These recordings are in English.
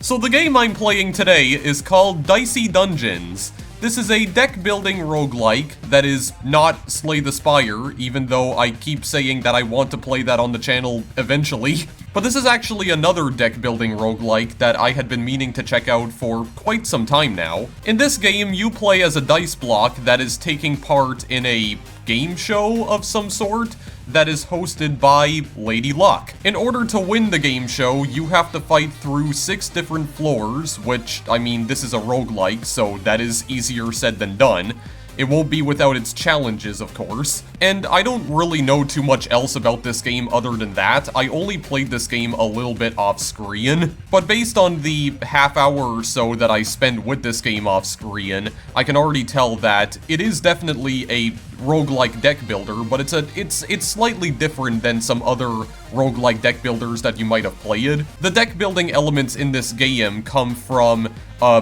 So the game I'm playing today is called Dicey Dungeons. This is a deck-building roguelike that is not Slay the Spire, even though I keep saying that I want to play that on the channel eventually. But this is actually another deck-building roguelike that I had been meaning to check out for quite some time now. In this game, you play as a dice block that is taking part in a game show of some sort that is hosted by Lady Luck. In order to win the game show, you have to fight through 6 different floors, which, I mean, this is a roguelike, so that is easier said than done. It won't be without its challenges, of course. And I don't really know too much else about this game other than that. I only played this game a little bit off screen. But based on the half hour or so that I spend with this game off screen, I can already tell that it is definitely a roguelike deck builder, but it's slightly different than some other roguelike deck builders that you might have played. The deck building elements in this game come from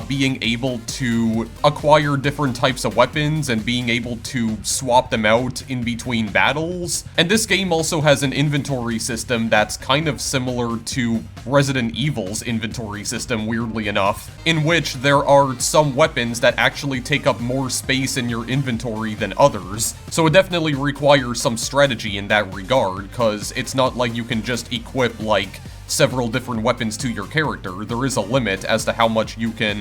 being able to acquire different types of weapons and being able to swap them out in between battles. And this game also has an inventory system that's kind of similar to Resident Evil's inventory system, weirdly enough, in which there are some weapons that actually take up more space in your inventory than others. So it definitely requires some strategy in that regard, because it's not like you can just equip, like, several different weapons to your character. There is a limit as to how much you can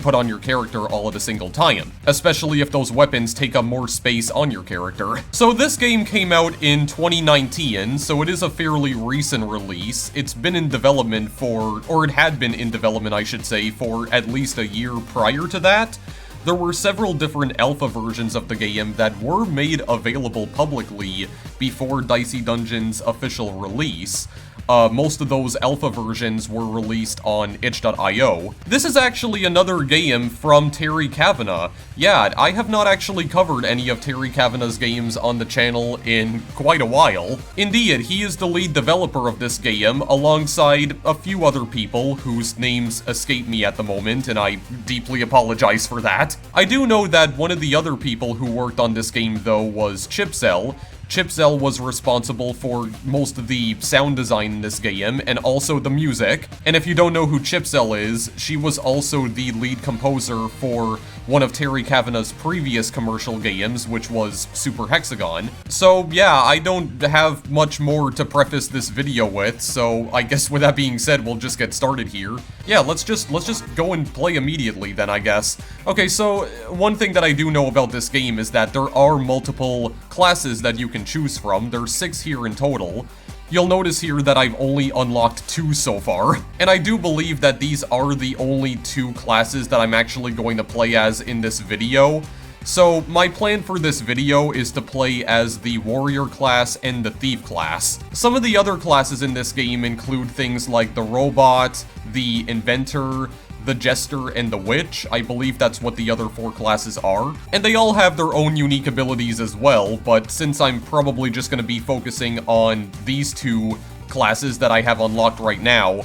put on your character all at a single time, especially if those weapons take up more space on your character. So this game came out in 2019, so it is a fairly recent release. It's been in development or it had been in development, I should say, for at least a year prior to that. There were several different alpha versions of the game that were made available publicly before Dicey Dungeons' official release. Most of those alpha versions were released on itch.io. This is actually another game from Terry Kavanagh. Yeah, I have not actually covered any of Terry Kavanagh's games on the channel in quite a while. Indeed, he is the lead developer of this game, alongside a few other people whose names escape me at the moment, and I deeply apologize for that. I do know that one of the other people who worked on this game, though, was Chipsell. Chipsell was responsible for most of the sound design in this game, and also the music. And if you don't know who Chipsell is, she was also the lead composer for one of Terry Kavanagh's previous commercial games, which was Super Hexagon. So yeah, I don't have much more to preface this video with, so I guess with that being said, we'll just get started here. Yeah, let's just go and play immediately then, I guess. Okay, so one thing that I do know about this game is that there are multiple classes that you can choose from. There's 6 here in total. You'll notice here that I've only unlocked 2 so far, and I do believe that these are the only 2 classes that I'm actually going to play as in this video. So my plan for this video is to play as the warrior class and the thief class. Some of the other classes in this game include things like the robot, the inventor, the Jester, and the Witch. I believe that's what the other 4 classes are. And they all have their own unique abilities as well, but since I'm probably just going to be focusing on these 2 classes that I have unlocked right now,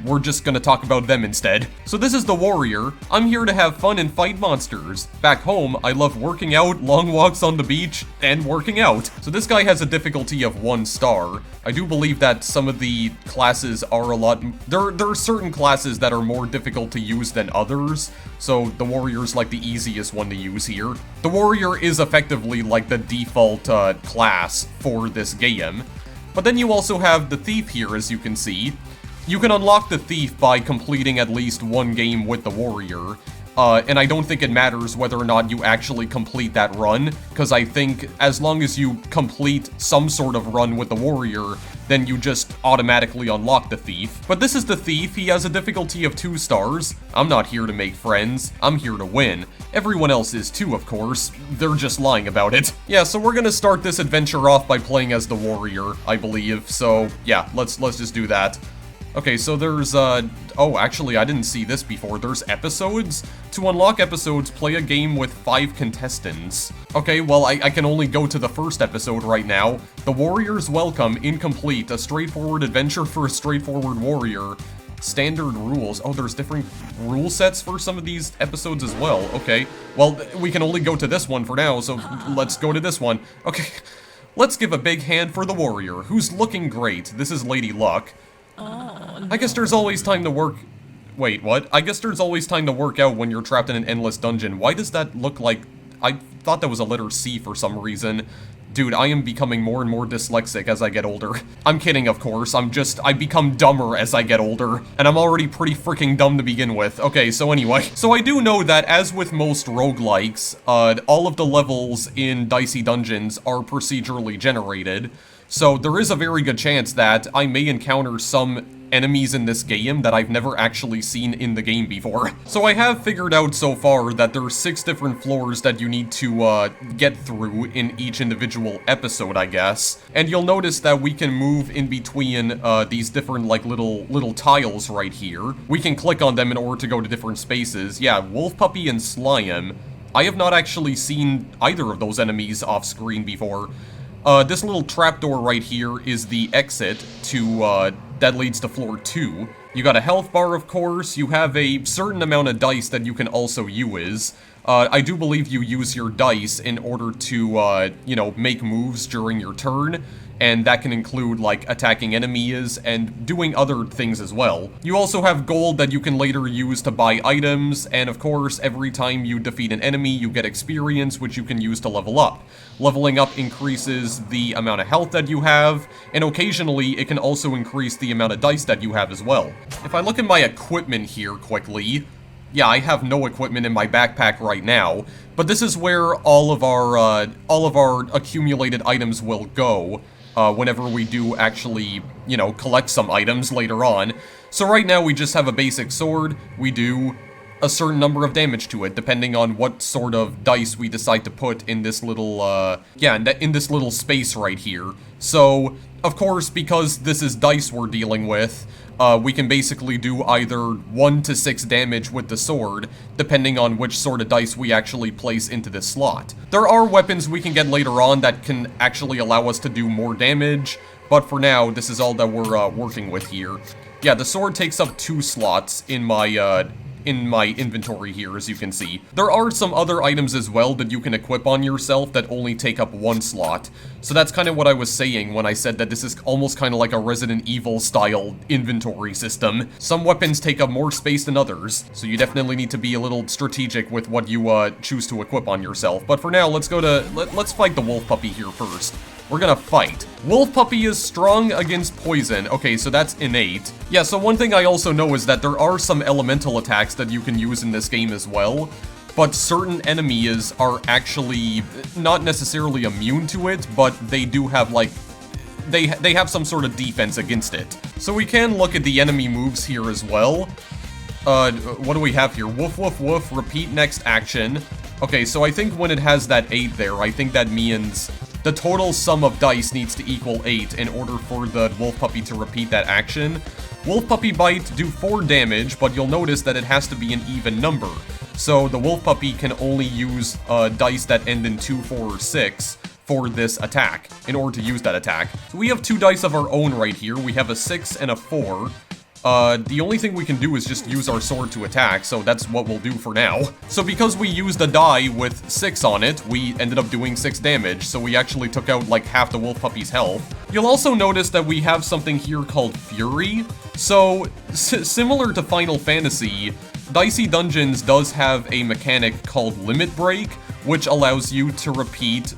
we're just gonna talk about them instead. So this is the warrior. I'm here to have fun and fight monsters. Back home, I love working out, long walks on the beach, and working out. So this guy has a difficulty of 1 star. I do believe that some of the classes are a lot... There are certain classes that are more difficult to use than others, so the warrior's like the easiest one to use here. The warrior is effectively like the default class for this game. But then you also have the thief here, as you can see. You can unlock the thief by completing at least 1 game with the warrior, and I don't think it matters whether or not you actually complete that run, because I think as long as you complete some sort of run with the warrior, then you just automatically unlock the thief. But this is the thief. He has a difficulty of 2 stars. I'm not here to make friends. I'm here to win. Everyone else is too, of course. They're just lying about it. Yeah, so we're gonna start this adventure off by playing as the warrior, I believe. So yeah, let's just do that. Okay, so there's, oh, actually, I didn't see this before. There's episodes? To unlock episodes, play a game with 5 contestants. Okay, well, I can only go to the first episode right now. The Warrior's Welcome, Incomplete, a straightforward adventure for a straightforward warrior. Standard rules. Oh, there's different rule sets for some of these episodes as well. Okay, well, we can only go to this one for now, so let's go to this one. Okay, let's give a big hand for the warrior, who's looking great. This is Lady Luck. I guess there's always time to work Wait, what? I guess there's always time to work out when you're trapped in an endless dungeon. Why does that look like... I thought that was a letter C for some reason. Dude, I am becoming more and more dyslexic as I get older. I'm kidding, of course. I become dumber as I get older. And I'm already pretty freaking dumb to begin with. Okay, so anyway. So I do know that, as with most roguelikes, all of the levels in Dicey Dungeons are procedurally generated. So there is a very good chance that I may encounter some enemies in this game that I've never actually seen in the game before. So I have figured out so far that there are 6 different floors that you need to get through in each individual episode, I guess. And you'll notice that we can move in between these different like little tiles right here. We can click on them in order to go to different spaces. Yeah, Wolf Puppy and Slime. I have not actually seen either of those enemies off screen before. This little trapdoor right here is the exit to, that leads to floor 2. You got a health bar, of course. You have a certain amount of dice that you can also use. I do believe you use your dice in order to, you know, make moves during your turn. And that can include, like, attacking enemies and doing other things as well. You also have gold that you can later use to buy items, and of course, every time you defeat an enemy, you get experience, which you can use to level up. Leveling up increases the amount of health that you have, and occasionally, it can also increase the amount of dice that you have as well. If I look at my equipment here quickly, yeah, I have no equipment in my backpack right now, but this is where all of our accumulated items will go. Whenever we do actually, you know, collect some items later on. So right now we just have a basic sword. We do a certain number of damage to it, depending on what sort of dice we decide to put in this little, in this little space right here. So, of course, because this is dice we're dealing with, we can basically do either 1 to 6 damage with the sword, depending on which sort of dice we actually place into this slot. There are weapons we can get later on that can actually allow us to do more damage, but for now, this is all that we're working with here. Yeah, the sword takes up 2 slots in my inventory here, as you can see. There are some other items as well that you can equip on yourself that only take up 1 slot. So that's kind of what I was saying when I said that this is almost kind of like a Resident Evil style inventory system. Some weapons take up more space than others, so you definitely need to be a little strategic with what you choose to equip on yourself. But for now, let's fight the Wolf Puppy here first. We're gonna fight. Wolf Puppy is strong against poison. Okay, so that's innate. Yeah, so one thing I also know is that there are some elemental attacks that you can use in this game as well, but certain enemies are actually not necessarily immune to it, but they do have, like, they have some sort of defense against it. So we can look at the enemy moves here as well. What do we have here? Woof, woof, woof, repeat next action. Okay, so I think when it has that 8 there, I think that means the total sum of dice needs to equal 8 in order for the Wolf Puppy to repeat that action. Wolf Puppy Bite do 4 damage, but you'll notice that it has to be an even number. So the Wolf Puppy can only use dice that end in 2, 4, or 6 for this attack, in order to use that attack. So we have 2 dice of our own right here. We have a 6 and a 4. The only thing we can do is just use our sword to attack, so that's what we'll do for now. So because we used a die with 6 on it, we ended up doing 6 damage, so we actually took out like half the Wolf Puppy's health. You'll also notice that we have something here called Fury. So, similar to Final Fantasy, Dicey Dungeons does have a mechanic called Limit Break, which allows you to repeat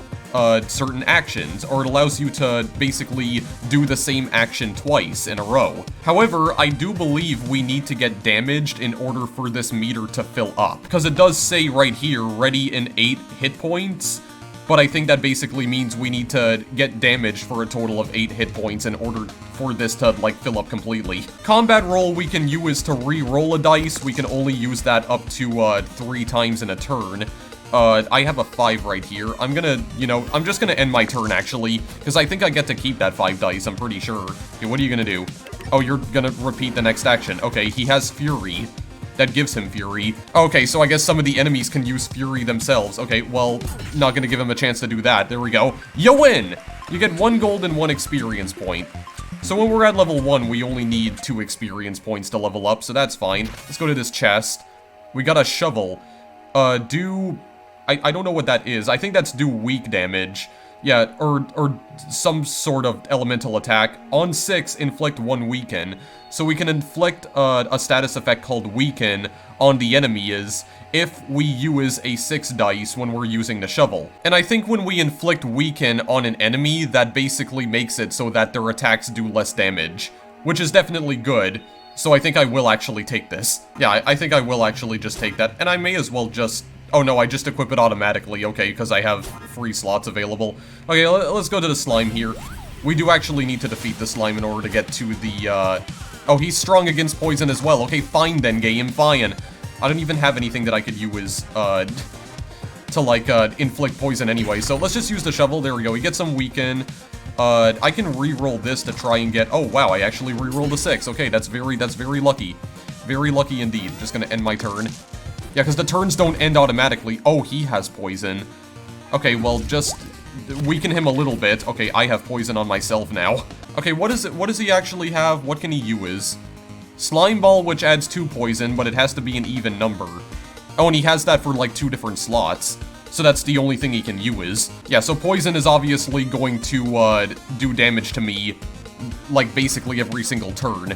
certain actions, or it allows you to basically do the same action twice in a row. However, I do believe we need to get damaged in order for this meter to fill up, because it does say right here, ready in 8 hit points, but I think that basically means we need to get damaged for a total of 8 hit points in order for this to, like, fill up completely. Combat roll we can use to re-roll a dice. We can only use that up to 3 times in a turn. I have a 5 right here. I'm gonna, you know, I'm just gonna end my turn, actually, because I think I get to keep that 5 dice, I'm pretty sure. Okay, what are you gonna do? Oh, you're gonna repeat the next action. Okay, he has Fury. That gives him Fury. Okay, so I guess some of the enemies can use Fury themselves. Okay, well, not gonna give him a chance to do that. There we go. You win! You get 1 gold and 1 experience point. So when we're at level 1, we only need 2 experience points to level up, so that's fine. Let's go to this chest. We got a shovel. I don't know what that is. I think that's do weak damage. Yeah, or some sort of elemental attack. On 6, inflict 1 weaken. So we can inflict a status effect called weaken on the enemies if we use a 6 dice when we're using the shovel. And I think when we inflict weaken on an enemy, that basically makes it so that their attacks do less damage, which is definitely good. So I think I will actually take this. Yeah, I think I will actually just take that, and I may as well just... Oh no, I just equip it automatically, okay, because I have free slots available. Okay, let's go to the slime here. We do actually need to defeat the slime in order to get to the, Oh, he's strong against poison as well. Okay, fine then, game, fine. I don't even have anything that I could use, to, like, inflict poison anyway, so let's just use the shovel. There we go, we get some weaken. I can re-roll this to try and get... Oh, wow, I actually re-rolled a 6. Okay, that's very lucky. Very lucky indeed. Just gonna end my turn. Yeah, because the turns don't end automatically. Oh, he has poison. Okay, well, just weaken him a little bit. Okay, I have poison on myself now. Okay, what does he actually have? What can he use? Slime Ball, which adds 2 poison, but it has to be an even number. Oh, and he has that for, like, 2 different slots. So that's the only thing he can use. Yeah, so poison is obviously going to, do damage to me, like, basically every single turn,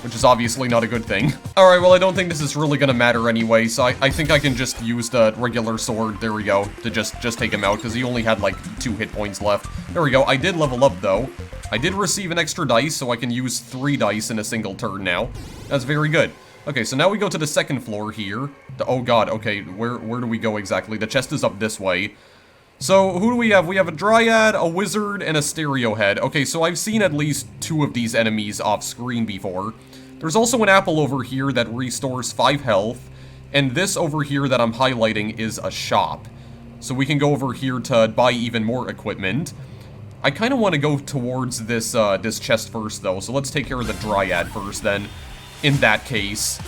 which is obviously not a good thing. Alright, well, I don't think this is really gonna matter anyway, so I think I can just use the regular sword, there we go, to just take him out, because he only had, like, 2 hit points left. There we go, I did level up, though. I did receive an extra dice, so I can use 3 dice in a single turn now. That's very good. Okay, so now we go to the second floor here. Oh god, okay, where do we go exactly? The chest is up this way. So, who do we have? We have a Dryad, a Wizard, and a Stereo Head. Okay, so I've seen at least 2 of these enemies off screen before. There's also an apple over here that restores 5 health, and this over here that I'm highlighting is a shop. So we can go over here to buy even more equipment. I kind of want to go towards this, this chest first, though, so let's take care of the Dryad first, then. In that case.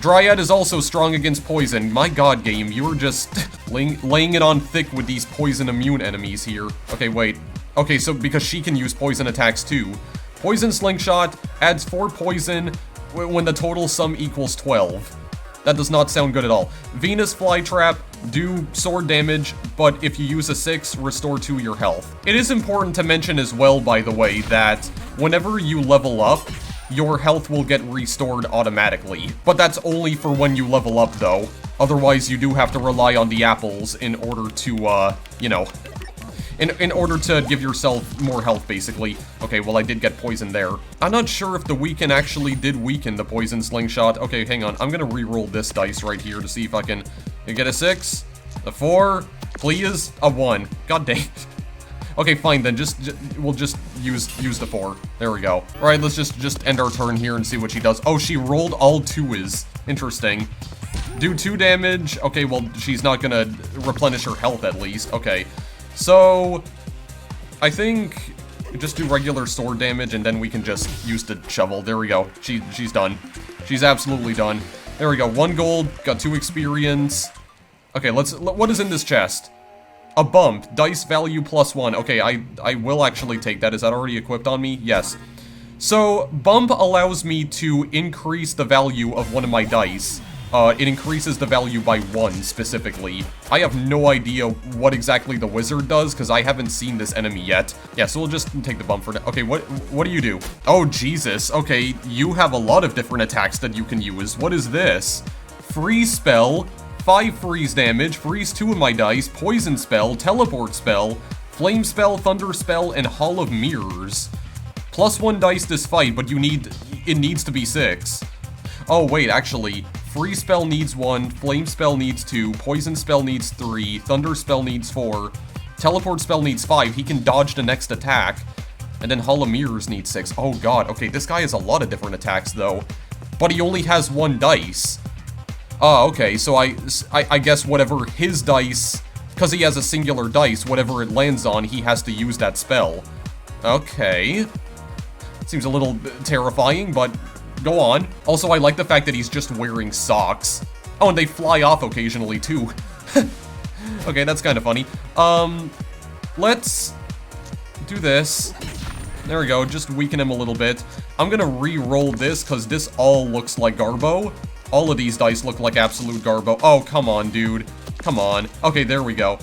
Dryad is also strong against poison. My god, game, you were just laying it on thick with these poison immune enemies here. Okay, wait. Okay, so because she can use poison attacks too. Poison Slingshot adds 4 poison when the total sum equals 12. That does not sound good at all. Venus Flytrap, do sword damage, but if you use a 6, restore 2 your health. It is important to mention as well, by the way, that whenever you level up, your health will get restored automatically. But that's only for when you level up, though. Otherwise, you do have to rely on the apples in order to, you know, in order to give yourself more health, basically. Okay, well, I did get poison there. I'm not sure if the weaken actually did weaken the poison slingshot. Okay, hang on. I'm gonna re-roll this dice right here to see if I can get a 6, a 4, please, a 1. God dang it. Okay, fine then, we'll just use the 4. There we go. Alright, let's just end our turn here and see what she does. Oh, she rolled all 2s. Interesting. Do 2 damage. Okay, well, she's not gonna replenish her health at least. Okay. So, I think just do regular sword damage and then we can just use the shovel. There we go. She's done. She's absolutely done. There we go. 1 gold, got 2 experience. Okay, what is in this chest? A bump, dice value +1. Okay, I will actually take that. Is that already equipped on me? Yes. So, bump allows me to increase the value of one of my dice. It increases the value by 1, specifically. I have no idea what exactly the wizard does, because I haven't seen this enemy yet. Yeah, so we'll just take the bump for now. Okay, what do you do? Oh, Jesus. Okay, you have a lot of different attacks that you can use. What is this? Freeze spell. 5 freeze damage, freeze 2 of my dice, poison spell, teleport spell, flame spell, thunder spell, and Hall of Mirrors. +1 dice this fight, but it needs to be 6. Oh wait, actually, freeze spell needs 1, flame spell needs 2, poison spell needs 3, thunder spell needs 4, teleport spell needs 5, he can dodge the next attack, and then Hall of Mirrors needs 6. Oh god, okay, this guy has a lot of different attacks though, but he only has 1 dice. Oh, okay, so I guess whatever his dice, because he has a singular dice, whatever it lands on, he has to use that spell. Okay. Seems a little terrifying, but go on. Also, I like the fact that he's just wearing socks. Oh, and they fly off occasionally, too. Okay, that's kind of funny. Let's do this. There we go, just weaken him a little bit. I'm gonna re-roll this, because this all looks like Garbo. All of these dice look like absolute Garbo. Oh, come on, dude. Come on. Okay, there we go.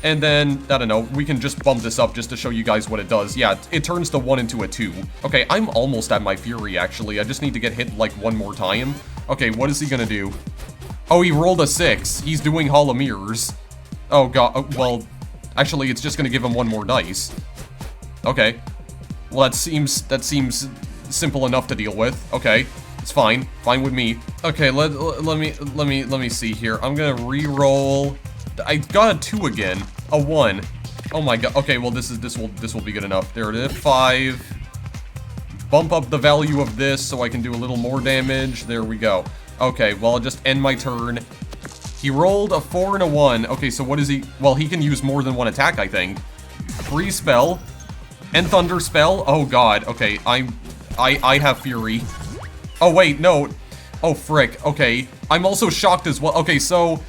And then, I don't know, we can just bump this up just to show you guys what it does. Yeah, it turns the 1 into a 2. Okay, I'm almost at my Fury, actually. I just need to get hit, like, one more time. Okay, what is he gonna do? Oh, he rolled a 6. He's doing Hall of Mirrors. Oh, God. Well, actually, it's just gonna give him one more dice. Okay. Well, that seems simple enough to deal with. Okay. It's fine. Fine with me. Okay, let me see here. I'm gonna re-roll. I got a 2 again. A 1. Oh my god. Okay, well this will be good enough. There it is. 5. Bump up the value of this so I can do a little more damage. There we go. Okay, well I'll just end my turn. He rolled a 4 and a 1. Okay, so what is he? Well, he can use more than one attack, I think. Free spell. And thunder spell. Oh god. Okay, I have Fury. Oh wait, no. Oh frick. Okay. I'm also shocked as well. Okay, so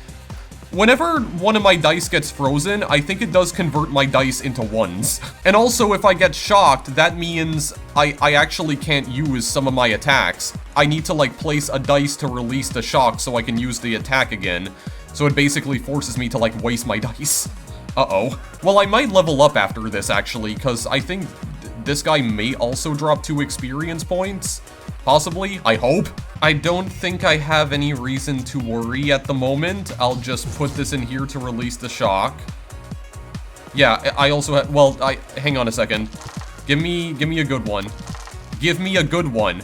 whenever one of my dice gets frozen, I think it does convert my dice into 1s. And also, if I get shocked, that means I actually can't use some of my attacks. I need to, like, place a dice to release the shock so I can use the attack again. So it basically forces me to, like, waste my dice. Uh-oh. Well, I might level up after this, actually, because I think this guy may also drop 2 experience points. Possibly. I hope. I don't think I have any reason to worry at the moment. I'll just put this in here to release the shock. Yeah, I also have, well, hang on a second. Give me a good one. Give me a good one.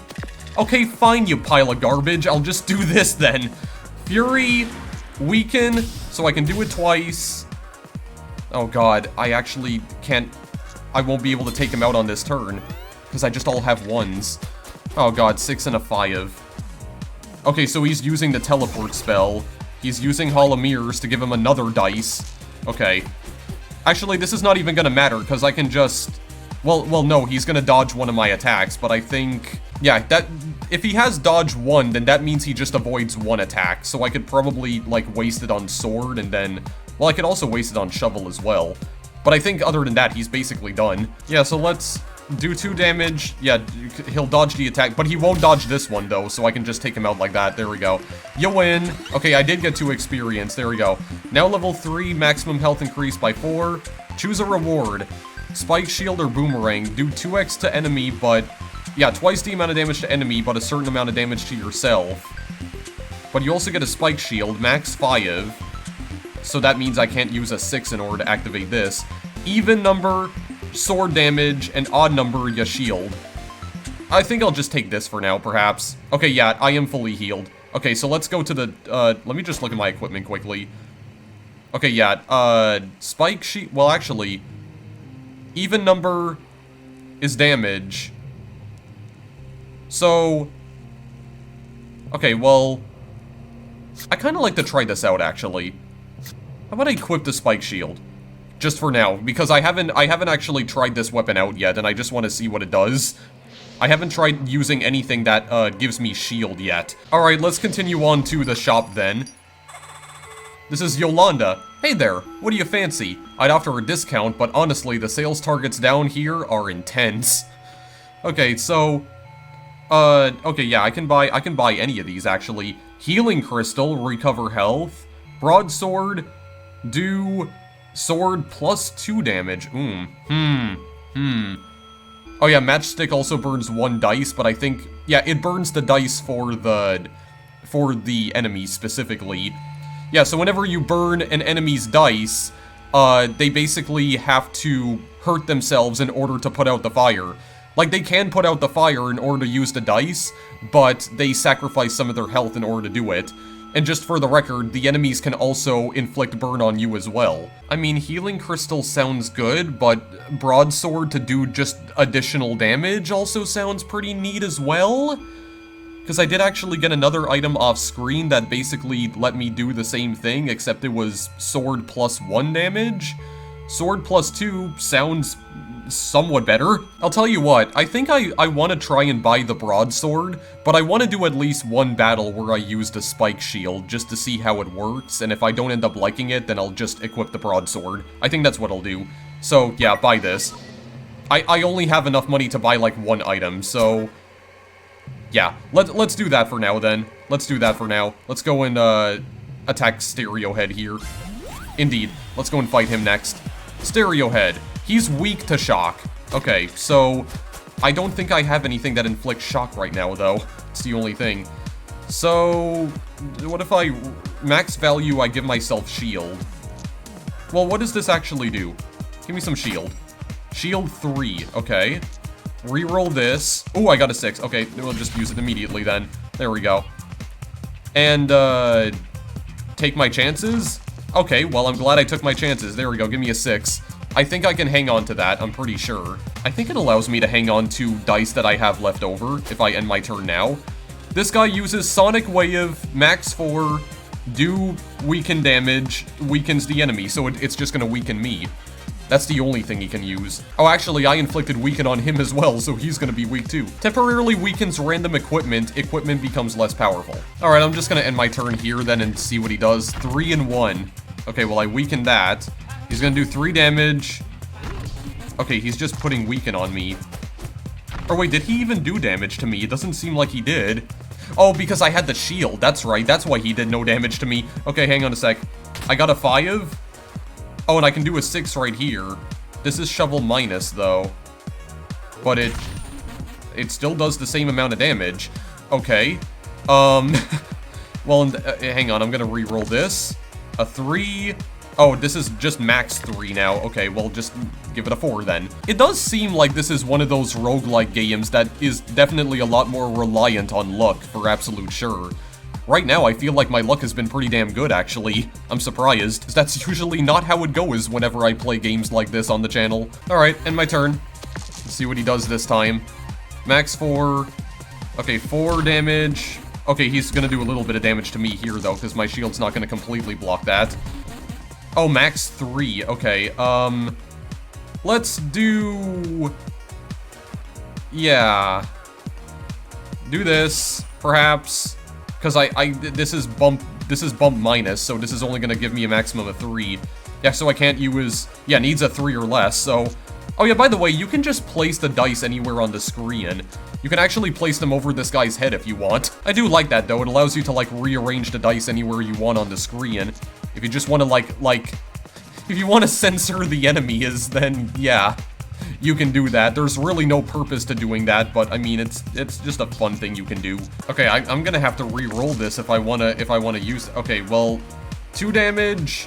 Okay, fine, you pile of garbage. I'll just do this then. Fury, weaken, so I can do it twice. Oh god, I actually can't, I won't be able to take him out on this turn, because I just all have 1s. Oh god, 6 and a 5. Okay, so he's using the teleport spell. He's using Hall of Mirrors to give him another dice. Okay. Actually, this is not even gonna matter, because I can just... Well, no, he's gonna dodge one of my attacks, but I think... Yeah, that... If he has dodge 1, then that means he just avoids 1 attack, so I could probably, like, waste it on sword, and then... Well, I could also waste it on shovel as well. But I think other than that, he's basically done. Yeah, so let's... do 2 damage. Yeah, he'll dodge the attack, but he won't dodge this one, though, so I can just take him out like that. There we go. You win. Okay, I did get 2 experience. There we go. Now level 3, maximum health increased by 4. Choose a reward. Spike shield or boomerang. Do 2x to enemy, but... Yeah, twice the amount of damage to enemy, but a certain amount of damage to yourself. But you also get a spike shield, max 5. So that means I can't use a 6 in order to activate this. Even number... sword damage, and odd number, ya shield. I think I'll just take this for now, perhaps. Okay, yeah, I am fully healed. Okay, so let's go to the, let me just look at my equipment quickly. Okay, yeah, spike sheet, well, actually, even number is damage. So, okay, well, I kind of like to try this out, actually. How about I equip the spike shield? Just for now, because I haven't actually tried this weapon out yet, and I just want to see what it does. I haven't tried using anything that gives me shield yet. Alright, let's continue on to the shop then. This is Yolanda. Hey there, what do you fancy? I'd offer a discount, but honestly, the sales targets down here are intense. Okay, so... okay, yeah, I can buy any of these, actually. Healing Crystal, recover health. Broadsword, do... sword plus 2 damage. Oh yeah, Matchstick also burns 1 dice, but I think... Yeah, it burns the dice for the enemy specifically. Yeah, so whenever you burn an enemy's dice, they basically have to hurt themselves in order to put out the fire. Like, they can put out the fire in order to use the dice, but they sacrifice some of their health in order to do it. And just for the record, the enemies can also inflict burn on you as well. I mean, Healing Crystal sounds good, but Broadsword to do just additional damage also sounds pretty neat as well. Because I did actually get another item off screen that basically let me do the same thing, except it was sword plus 1 damage. Sword plus 2 sounds somewhat better. I'll tell you what, I think I want to try and buy the broadsword, but I want to do at least one battle where I used a spike shield just to see how it works, and if I don't end up liking it, then I'll just equip the broadsword. I think that's what I'll do. So, yeah, buy this. I only have enough money to buy, like, 1 item, so... Yeah, let's do that for now, then. Let's do that for now. Let's go and, attack Stereo Head here. Indeed. Let's go and fight him next. Stereo Head. He's weak to shock. Okay, so I don't think I have anything that inflicts shock right now, though. It's the only thing. So what if I max value, I give myself shield? Well, what does this actually do? Give me some shield. Shield 3, okay. Reroll this. Oh, I got a 6. Okay, we'll just use it immediately then. There we go. And, take my chances? Okay, well, I'm glad I took my chances. There we go, give me a 6. I think I can hang on to that, I'm pretty sure. I think it allows me to hang on to dice that I have left over if I end my turn now. This guy uses Sonic Wave, max 4, do weaken damage, weakens the enemy, so it's just gonna weaken me. That's the only thing he can use. Oh, actually, I inflicted weaken on him as well, so he's gonna be weak too. Temporarily weakens random equipment. Equipment becomes less powerful. Alright, I'm just gonna end my turn here then and see what he does. 3 and 1. Okay, well, I weakened that. He's gonna do 3 damage. Okay, he's just putting weaken on me. Or wait, did he even do damage to me? It doesn't seem like he did. Oh, because I had the shield. That's right. That's why he did no damage to me. Okay, hang on a sec. I got a 5. Oh, and I can do a 6 right here. This is shovel minus, though. But it still does the same amount of damage. Okay. Well, hang on. I'm gonna re-roll this. A 3. Oh, this is just max 3 now. Okay, well, just give it a 4 then. It does seem like this is one of those roguelike games that is definitely a lot more reliant on luck, for absolute sure. Right now, I feel like my luck has been pretty damn good, actually. I'm surprised, because that's usually not how it goes whenever I play games like this on the channel. Alright, end my turn. Let's see what he does this time. Max 4. Okay, 4 damage. Okay, he's gonna do a little bit of damage to me here, though, because my shield's not gonna completely block that. Oh, max 3. Okay, let's do... Yeah. Do this, perhaps. Because this is bump minus, so this is only gonna give me a maximum of 3. Yeah, so I can't use... Yeah, needs a 3 or less, so... Oh yeah, by the way, you can just place the dice anywhere on the screen. You can actually place them over this guy's head if you want. I do like that, though. It allows you to, like, rearrange the dice anywhere you want on the screen. If you just want to, if you want to censor the enemies, then, yeah, you can do that. There's really no purpose to doing that, but, I mean, it's just a fun thing you can do. Okay, I'm gonna have to re-roll this if I wanna use... Okay, well, 2 damage...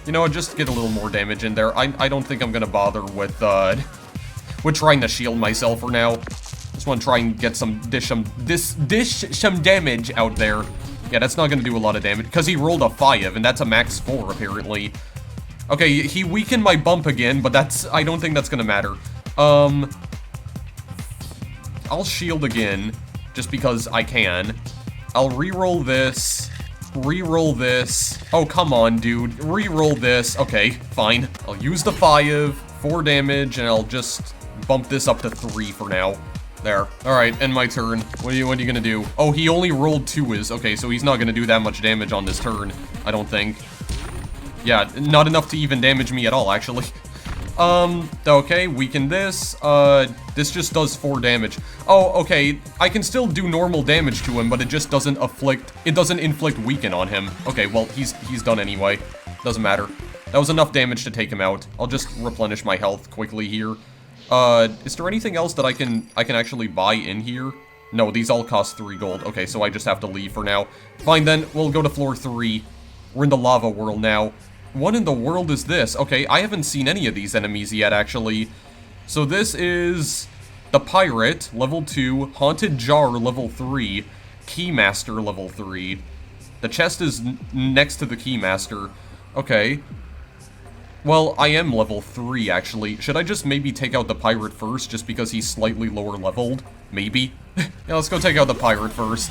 You know what, just get a little more damage in there. I don't think I'm gonna bother with trying to shield myself for now. Just want to try and get some dish some damage out there. Yeah, that's not gonna do a lot of damage, because he rolled a 5, and that's a max 4, apparently. Okay, he weakened my bump again, but I don't think that's gonna matter. I'll shield again, just because I can. I'll re-roll this. Re-roll this. Oh, come on, dude. Re-roll this. Okay, fine. I'll use the 5, 4 damage, and I'll just bump this up to 3 for now. There. Alright, end my turn. What are you gonna do? Oh, he only rolled 2s. Okay, so he's not gonna do that much damage on this turn, I don't think. Yeah, not enough to even damage me at all, actually. Okay, weaken this. This just does 4 damage. Oh, okay, I can still do normal damage to him, but it just doesn't inflict weaken on him. Okay, well, he's done anyway. Doesn't matter. That was enough damage to take him out. I'll just replenish my health quickly here. Is there anything else that I can actually buy in here? No, these all cost 3 gold. Okay, so I just have to leave for now. Fine then, we'll go to floor 3. We're in the lava world now. What in the world is this? Okay, I haven't seen any of these enemies yet, actually. So this is the Pirate, level 2, Haunted Jar, level 3, Keymaster, level 3. The chest is next to the Keymaster. Okay. Well, I am level 3, actually. Should I just maybe take out the Pirate first, just because he's slightly lower leveled? Maybe? Yeah, let's go take out the Pirate first.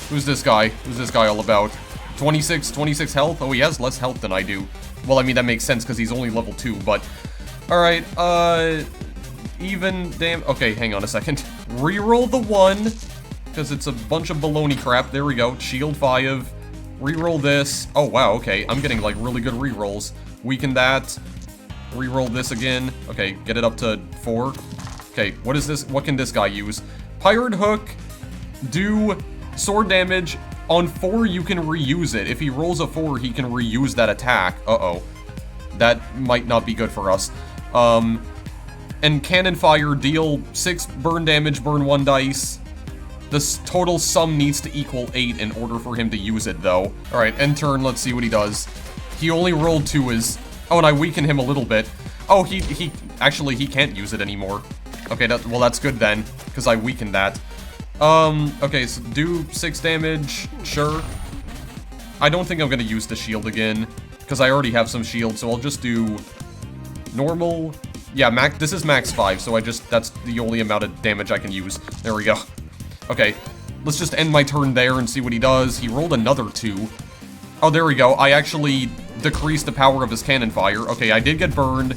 Who's this guy? Who's this guy all about? 26 health? Oh, he has less health than I do. Well, I mean, that makes sense because he's only level 2, but... Alright, even... Damn... Okay, hang on a second. Reroll the 1, because it's a bunch of baloney crap. There we go. Shield 5. Reroll this. Oh, wow, okay. I'm getting, like, really good rerolls. Weaken that. Reroll this again. Okay, get it up to 4. Okay, what is this? What can this guy use? Pirate Hook. Do sword damage. On 4, you can reuse it. If he rolls a 4, he can reuse that attack. Uh-oh. That might not be good for us. And Cannon Fire, deal 6 burn damage, burn 1 dice. The total sum needs to equal 8 in order for him to use it, though. Alright, end turn, let's see what he does. He only rolled 2s. Oh, and I weaken him a little bit. Oh, actually, he can't use it anymore. Okay, well, that's good then, because I weakened that. Okay, so do 6 damage, sure. I don't think I'm gonna use the shield again, because I already have some shield, so I'll just do normal. Yeah, this is max 5, so that's the only amount of damage I can use. There we go. Okay, let's just end my turn there and see what he does. He rolled another 2. Oh, there we go. I actually decreased the power of his cannon fire. Okay, I did get burned.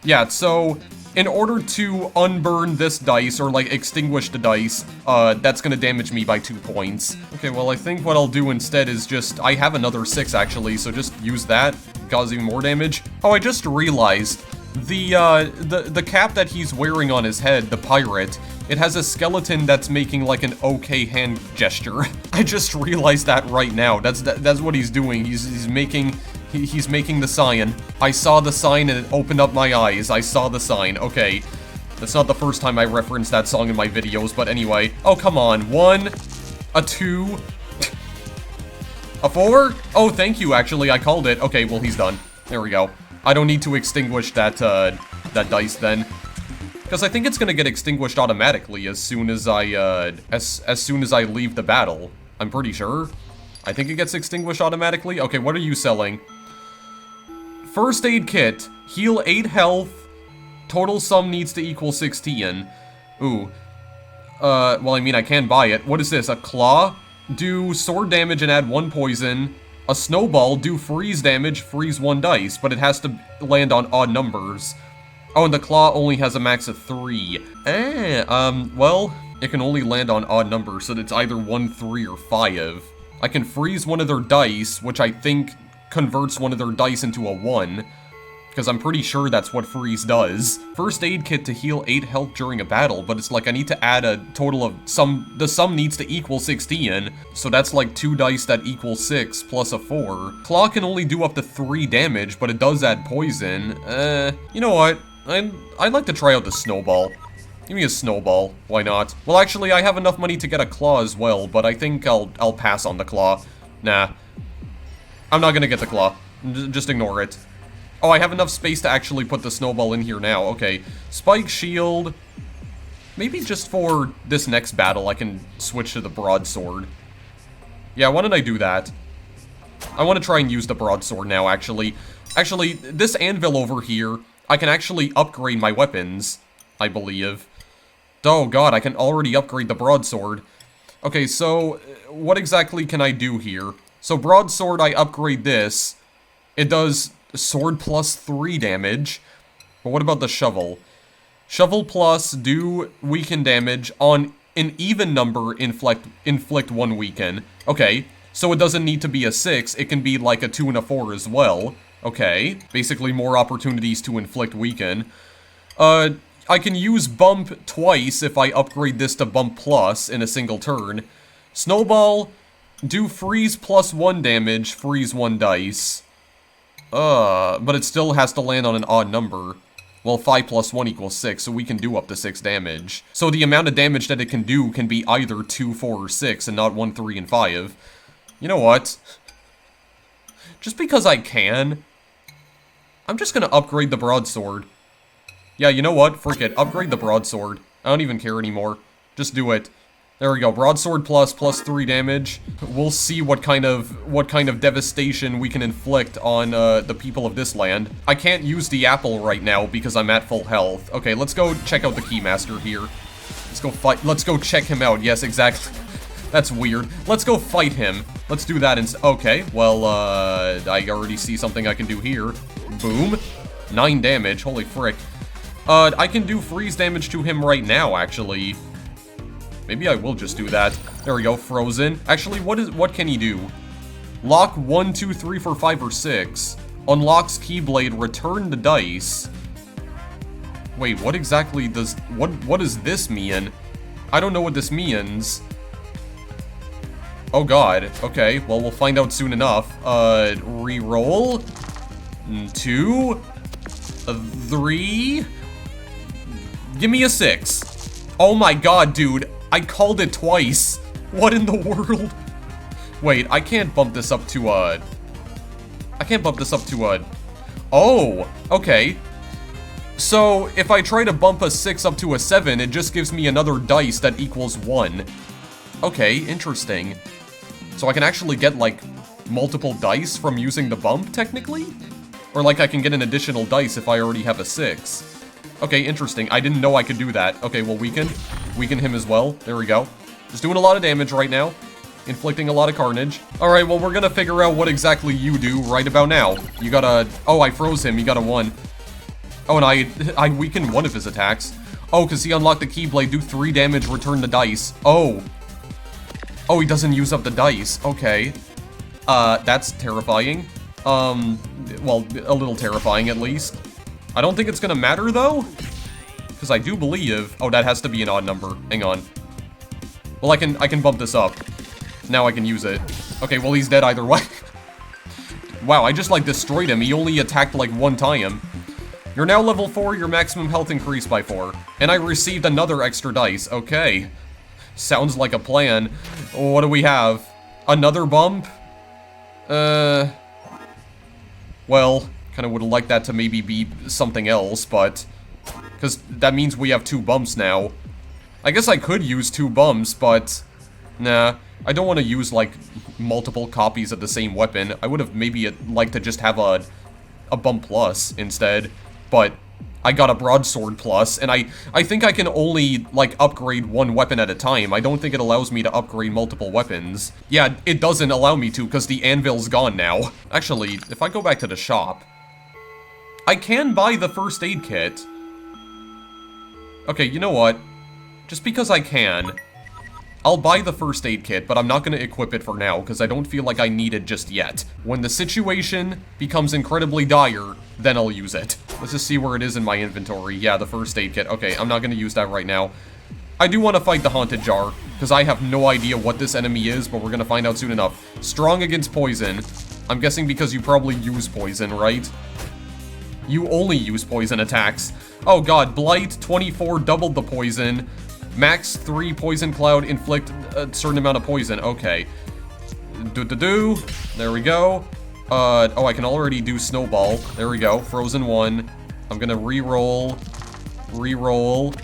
Yeah, so in order to unburn this dice, or like extinguish the dice, that's gonna damage me by 2 points. Okay, well, I think what I'll do instead is I have another 6 actually, so just use that, cause even more damage. Oh, I just realized, the cap that he's wearing on his head, the pirate, it has a skeleton that's making like an okay hand gesture. I just realized that right now. That's what he's doing. He's making the sign. I saw the sign and it opened up my eyes. I saw the sign. Okay. That's not the first time I referenced that song in my videos, but anyway. Oh, come on. 1, a 2, a 4? Oh, thank you, actually. I called it. Okay, well, he's done. There we go. I don't need to extinguish that dice then. Because I think it's gonna get extinguished automatically as soon as I, as soon as I leave the battle. I'm pretty sure. I think it gets extinguished automatically. Okay, what are you selling? First aid kit. Heal 8 health. Total sum needs to equal 16. Ooh. Well, I mean, I can buy it. What is this? A claw? Do sword damage and add 1 poison. A snowball. Do freeze damage, freeze 1 dice. But it has to land on odd numbers. Oh, and the claw only has a max of 3. Well, it can only land on odd numbers, so it's either 1, 3, or 5. I can freeze one of their dice, which I think converts one of their dice into a 1. Because I'm pretty sure that's what freeze does. First aid kit to heal 8 health during a battle, but it's like I need to add a total of the sum needs to equal 16. So that's like 2 dice that equal 6 plus a 4. Claw can only do up to 3 damage, but it does add poison. You know what? I'd like to try out the snowball. Give me a snowball. Why not? Well, actually, I have enough money to get a claw as well, but I think I'll pass on the claw. Nah. I'm not gonna get the claw. Just ignore it. Oh, I have enough space to actually put the snowball in here now. Okay. Spike shield. Maybe just for this next battle, I can switch to the broadsword. Yeah, why don't I do that? I want to try and use the broadsword now, actually. Actually, this anvil over here, I can actually upgrade my weapons, I believe. Oh god, I can already upgrade the broadsword. Okay, so what exactly can I do here? So broadsword, I upgrade this. It does sword plus 3 damage. But what about the shovel? Shovel plus, do weaken damage on an even number, inflict 1 weaken. Okay, so it doesn't need to be a 6, it can be like a 2 and a 4 as well. Okay, basically more opportunities to inflict weaken. I can use bump twice if I upgrade this to bump plus in a single turn. Snowball, do freeze plus 1 damage, freeze 1 dice. But it still has to land on an odd number. Well, 5 plus 1 equals 6, so we can do up to 6 damage. So the amount of damage that it can do can be either 2, 4, or 6, and not 1, 3, and 5. You know what? Just because I can, I'm just gonna upgrade the broadsword. Yeah, you know what? Frick it. Upgrade the broadsword. I don't even care anymore. Just do it. There we go. Broadsword plus 3 damage. We'll see what kind of devastation we can inflict on the people of this land. I can't use the apple right now because I'm at full health. Okay, let's go check out the Keymaster here. Let's go fight. Let's go check him out. Yes, exactly. That's weird. Let's go fight him. Let's do that okay, well, I already see something I can do here. Boom. 9 damage. Holy frick. I can do freeze damage to him right now, actually. Maybe I will just do that. There we go, frozen. Actually, what can he do? Lock 1, 2, 3, 4, 5, or 6. Unlocks Keyblade, return the dice. Wait, what exactly does... What does this mean? I don't know what this means. Oh god, okay, well, we'll find out soon enough. Reroll. 2. 3. Give me a 6. Oh my god, dude, I called it twice. What in the world? Wait, I can't bump this up to, Oh, okay. So, if I try to bump a 6 up to a 7, it just gives me another dice that equals 1. Okay, interesting. So I can actually get, like, multiple dice from using the bump, technically? Or, like, I can get an additional dice if I already have a 6. Okay, interesting. I didn't know I could do that. Okay, well, weaken. Weaken him as well. There we go. Just doing a lot of damage right now. Inflicting a lot of carnage. Alright, well, we're gonna figure out what exactly you do right about now. You got a... Oh, I froze him. He got a 1. Oh, and I weakened one of his attacks. Oh, because he unlocked the Keyblade. Do 3 damage, return the dice. Oh. Oh, he doesn't use up the dice. Okay. That's terrifying. Well, a little terrifying, at least. I don't think it's gonna matter, though. Because I do believe... Oh, that has to be an odd number. Hang on. Well, I can bump this up. Now I can use it. Okay, well, he's dead either way. Wow, I just, like, destroyed him. He only attacked, like, 1 time. You're now level 4, your maximum health increased by 4. And I received another extra dice. Okay. Sounds like a plan. What do we have? Another bump? Well, kind of would have liked that to maybe be something else, but... Because that means we have 2 bumps now. I guess I could use 2 bumps, but... Nah, I don't want to use, like, multiple copies of the same weapon. I would have maybe liked to just have a bump plus instead, but I got a broadsword plus, and I think I can only, like, upgrade 1 weapon at a time. I don't think it allows me to upgrade multiple weapons. Yeah, it doesn't allow me to, because the anvil's gone now. Actually, if I go back to the shop, I can buy the first aid kit. Okay, you know what? Just because I can, I'll buy the first aid kit, but I'm not going to equip it for now, because I don't feel like I need it just yet. When the situation becomes incredibly dire, then I'll use it. Let's just see where it is in my inventory. Yeah, the first aid kit. Okay, I'm not going to use that right now. I do want to fight the Haunted Jar, because I have no idea what this enemy is, but we're going to find out soon enough. Strong against poison. I'm guessing because you probably use poison, right? You only use poison attacks. Oh god, Blight, 24, doubled the poison. Max 3 Poison Cloud, inflict a certain amount of poison. Okay. There we go. Oh, I can already do Snowball. There we go. Frozen 1. I'm gonna reroll. Reroll.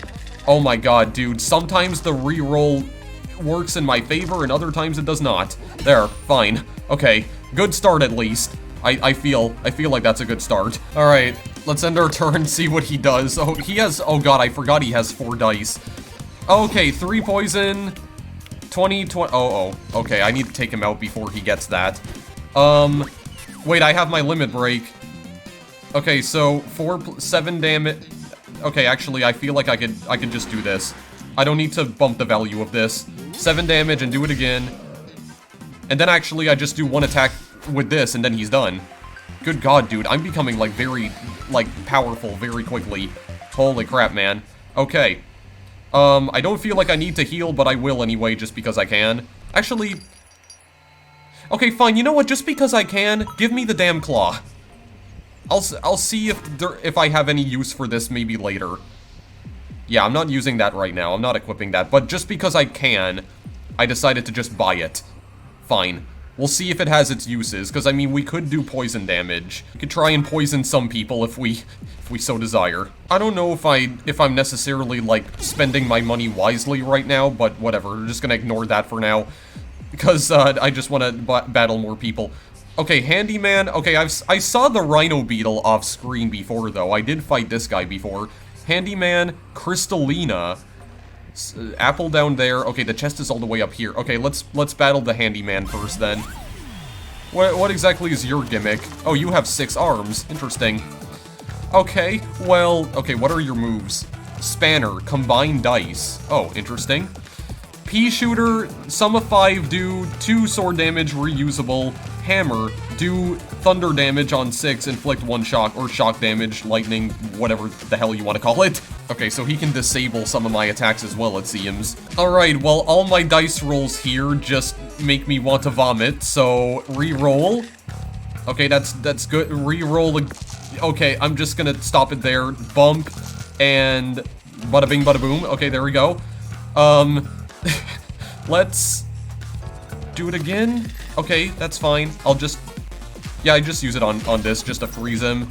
Oh my god, dude. Sometimes the reroll works in my favor, and other times it does not. There. Fine. Okay. Good start, at least. I feel like that's a good start. Alright. Let's end our turn, see what he does. Oh, he has... Oh god, I forgot he has 4 dice. Okay, 3 poison, 20, okay, I need to take him out before he gets that. Wait, I have my limit break. Okay, so 7 damage. Okay, actually, I feel like I could just do this. I don't need to bump the value of this. 7 damage and do it again. And then actually, I just do 1 attack with this, and then he's done. Good god, dude, I'm becoming, like, very, like, powerful very quickly. Holy crap, man. Okay. I don't feel like I need to heal, but I will anyway, just because I can. Actually... Okay, fine, you know what, just because I can, give me the damn claw. I'll see if I have any use for this maybe later. Yeah, I'm not using that right now, I'm not equipping that, but just because I can, I decided to just buy it. Fine. We'll see if it has its uses, because, I mean, we could do poison damage. We could try and poison some people if we so desire. I don't know if I'm necessarily, like, spending my money wisely right now, but whatever. We're just gonna ignore that for now, because, I just want to battle more people. Okay, Handyman. Okay, I saw the Rhino Beetle off screen before, though. I did fight this guy before. Handyman, Crystallina. Apple down there. Okay, the chest is all the way up here. Okay, let's battle the Handyman first, then. What exactly is your gimmick? Oh, you have 6 arms. Interesting. Okay, well, okay, what are your moves? Spanner, combine dice. Oh, interesting. Pea Shooter, sum of 5, do 2 sword damage, reusable. hammer, do thunder damage on 6, inflict 1 shock, or shock damage, lightning, whatever the hell you want to call it. Okay, so he can disable some of my attacks as well, it seems. Alright, well, all my dice rolls here just make me want to vomit, so re-roll. Okay, that's good. Re-roll. Okay, I'm just gonna stop it there. Bump, and bada bing, bada boom. Okay, there we go. Let's do it again. Okay, that's fine. I'll just... Yeah, I just use it on this, just to freeze him.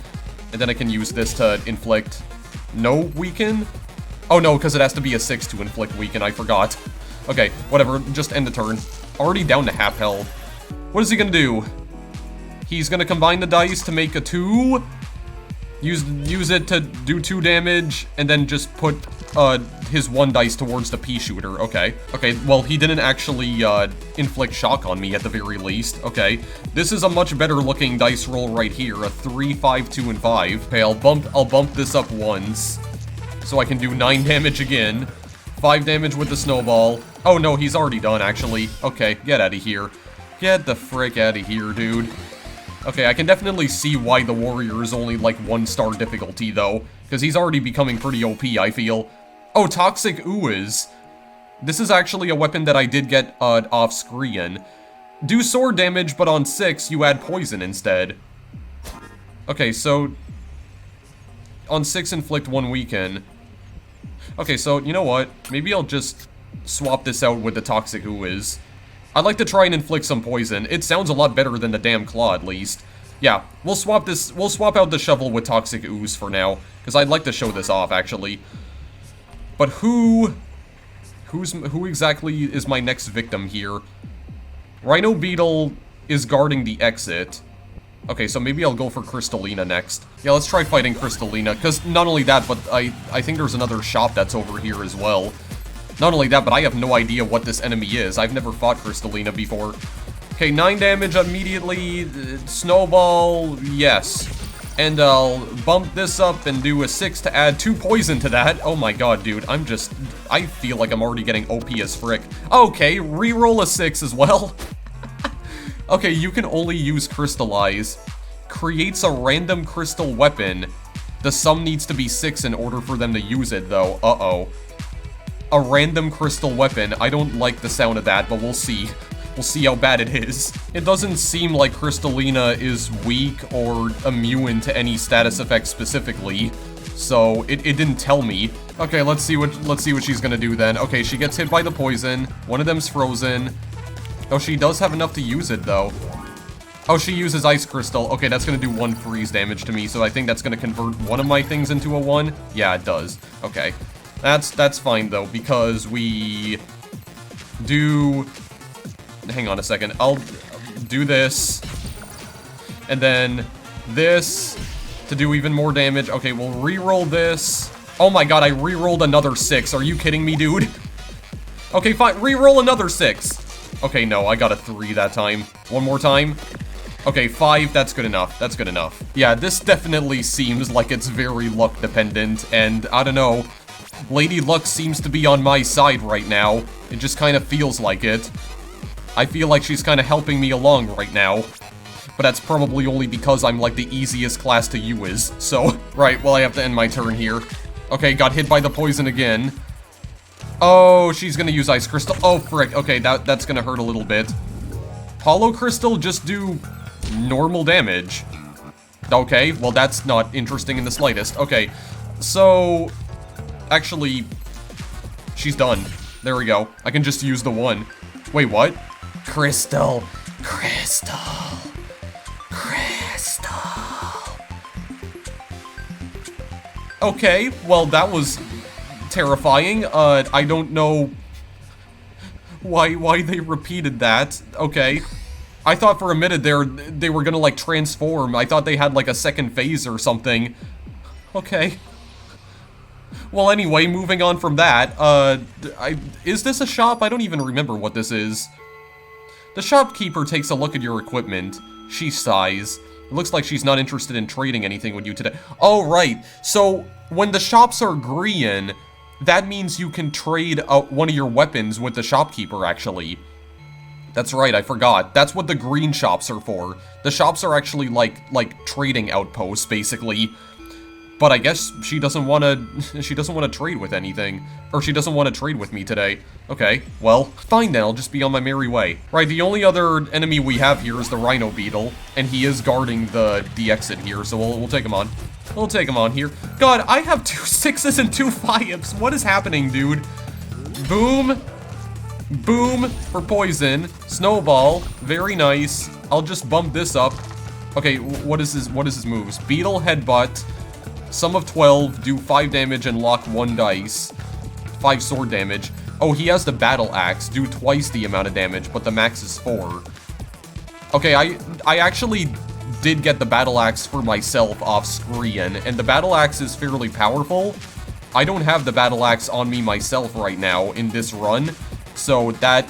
And then I can use this to inflict... No weaken? Oh no, because it has to be a 6 to inflict weaken, I forgot. Okay, whatever, just end the turn. Already down to half health. What is he gonna do? He's gonna combine the dice to make a 2. Use it to do 2 damage, and then just put his 1 dice towards the pea shooter. Okay. Okay, well, he didn't actually inflict shock on me at the very least. Okay. This is a much better looking dice roll right here. A 3, 5, 2, and 5. Okay, I'll bump this up once. So I can do 9 damage again. 5 damage with the snowball. Oh no, he's already done actually. Okay, get out of here. Get the frick out of here, dude. Okay, I can definitely see why the warrior is only like 1-star difficulty though, because he's already becoming pretty OP, I feel. Oh, Toxic Ooze. This is actually a weapon that I did get off screen. Do sword damage, but on 6, you add poison instead. Okay, so... On 6, inflict 1 weaken. Okay, so, you know what? Maybe I'll just swap this out with the Toxic Ooze. I'd like to try and inflict some poison. It sounds a lot better than the damn claw, at least. Yeah, we'll swap out the shovel with Toxic Ooze for now, because I'd like to show this off, actually. But who exactly is my next victim here? Rhino Beetle is guarding the exit. Okay, so maybe I'll go for Crystalina next. Yeah, let's try fighting Crystalina, because not only that, but I think there's another shop that's over here as well. Not only that, but I have no idea what this enemy is. I've never fought Crystalina before. Okay, 9 damage immediately. Snowball, yes. And I'll bump this up and do a 6 to add 2 poison to that. Oh my god, dude. I feel like I'm already getting OP as frick. Okay, reroll a 6 as well. Okay, you can only use Crystallize. Creates a random crystal weapon. The sum needs to be 6 in order for them to use it, though. Uh-oh. A random crystal weapon. I don't like the sound of that, but we'll see. We'll see how bad it is. It doesn't seem like Crystalina is weak or immune to any status effect specifically, so it didn't tell me. Okay, let's see what she's gonna do then. Okay, she gets hit by the poison. One of them's frozen. Oh, she does have enough to use it though. Oh, she uses Ice Crystal. Okay, that's gonna do 1 freeze damage to me, so I think that's gonna convert one of my things into a 1. Yeah, it does. Okay. That's fine though, because we do... Hang on a second. I'll do this. And then this to do even more damage. Okay, we'll re-roll this. Oh my god, I re-rolled another 6. Are you kidding me, dude? Okay, fine. Re-roll another 6. Okay, no, I got a 3 that time. One more time. Okay, 5, that's good enough. That's good enough. Yeah, this definitely seems like it's very luck dependent, and I don't know. Lady Luck seems to be on my side right now. It just kind of feels like it. I feel like she's kind of helping me along right now. But that's probably only because I'm like the easiest class to use, so... Right, well I have to end my turn here. Okay, got hit by the poison again. Oh, she's gonna use Ice Crystal. Oh, frick. Okay, that's gonna hurt a little bit. Hollow Crystal just do normal damage. Okay, well that's not interesting in the slightest. Okay, so... Actually, she's done. There we go. I can just use the 1. Wait, what? Crystal. Crystal. Crystal. Okay, well that was terrifying. I don't know why they repeated that. Okay. I thought for a minute they were gonna like transform. I thought they had like a second phase or something. Okay. Well, anyway, moving on from that, is this a shop? I don't even remember what this is. The shopkeeper takes a look at your equipment. She sighs. It looks like she's not interested in trading anything with you today. Oh, right. So, when the shops are green, that means you can trade one of your weapons with the shopkeeper, actually. That's right, I forgot. That's what the green shops are for. The shops are actually like trading outposts, basically. But I guess she doesn't want to trade with anything. Or she doesn't want to trade with me today. Okay, well, fine then, I'll just be on my merry way. Right, the only other enemy we have here is the Rhino Beetle, and he is guarding the exit here, so we'll take him on. We'll take him on here. God, I have 2 6s and 2 5s. What is happening, dude? Boom. Boom for poison. Snowball. Very nice. I'll just bump this up. Okay, what is his moves? Beetle, Headbutt. Sum of 12, do 5 damage and lock 1 dice. 5 sword damage. Oh, he has the Battle Axe, do twice the amount of damage, but the max is 4. Okay, I actually did get the Battle Axe for myself off screen, and the Battle Axe is fairly powerful. I don't have the Battle Axe on me myself right now in this run, so that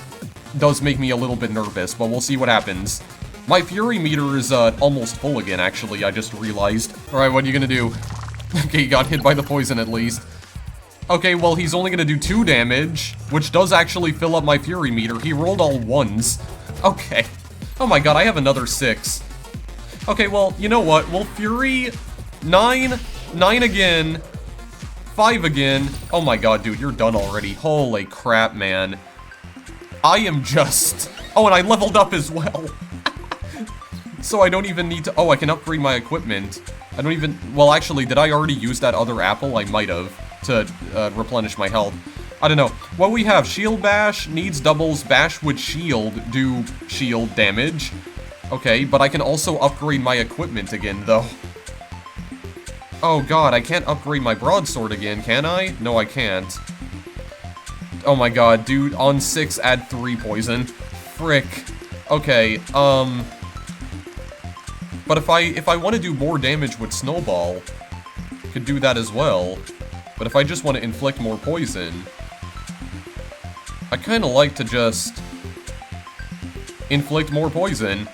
does make me a little bit nervous, but we'll see what happens. My Fury meter is almost full again, actually, I just realized. Alright, what are you gonna do? Okay, he got hit by the poison at least. Okay, well, he's only gonna do 2 damage, which does actually fill up my Fury meter. He rolled all 1s. Okay. Oh my god, I have another 6. Okay, well, you know what? We'll Fury 9, 9 again, 5 again. Oh my god, dude, you're done already. Holy crap, man. I am just... Oh, and I leveled up as well. So I don't even need to... Oh, I can upgrade my equipment. I don't even... Well, actually, did I already use that other apple? I might have, to replenish my health. I don't know. What we have, Shield Bash, needs doubles, Bash with Shield, do shield damage. Okay, but I can also upgrade my equipment again, though. Oh god, I can't upgrade my broadsword again, can I? No, I can't. Oh my god, dude, on 6, add 3 poison. Frick. Okay, But if I want to do more damage with Snowball, I could do that as well. But if I just want to inflict more poison, I kind of like to just inflict more poison.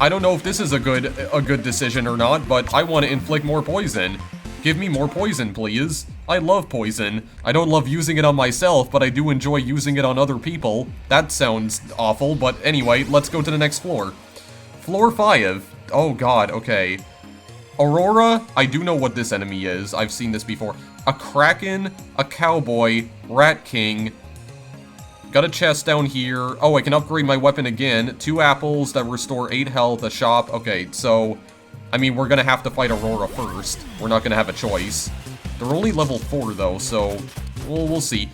I don't know if this is a good decision or not, but I want to inflict more poison. Give me more poison, please. I love poison. I don't love using it on myself, but I do enjoy using it on other people. That sounds awful, but anyway, let's go to the next floor. Floor 5. Oh god, okay. Aurora, I do know what this enemy is. I've seen this before. A Kraken, a Cowboy, Rat King. Got a chest down here. Oh, I can upgrade my weapon again. 2 apples that restore 8 health, a shop. Okay, so... I mean, we're gonna have to fight Aurora first. We're not gonna have a choice. They're only level 4, though, so... We'll see.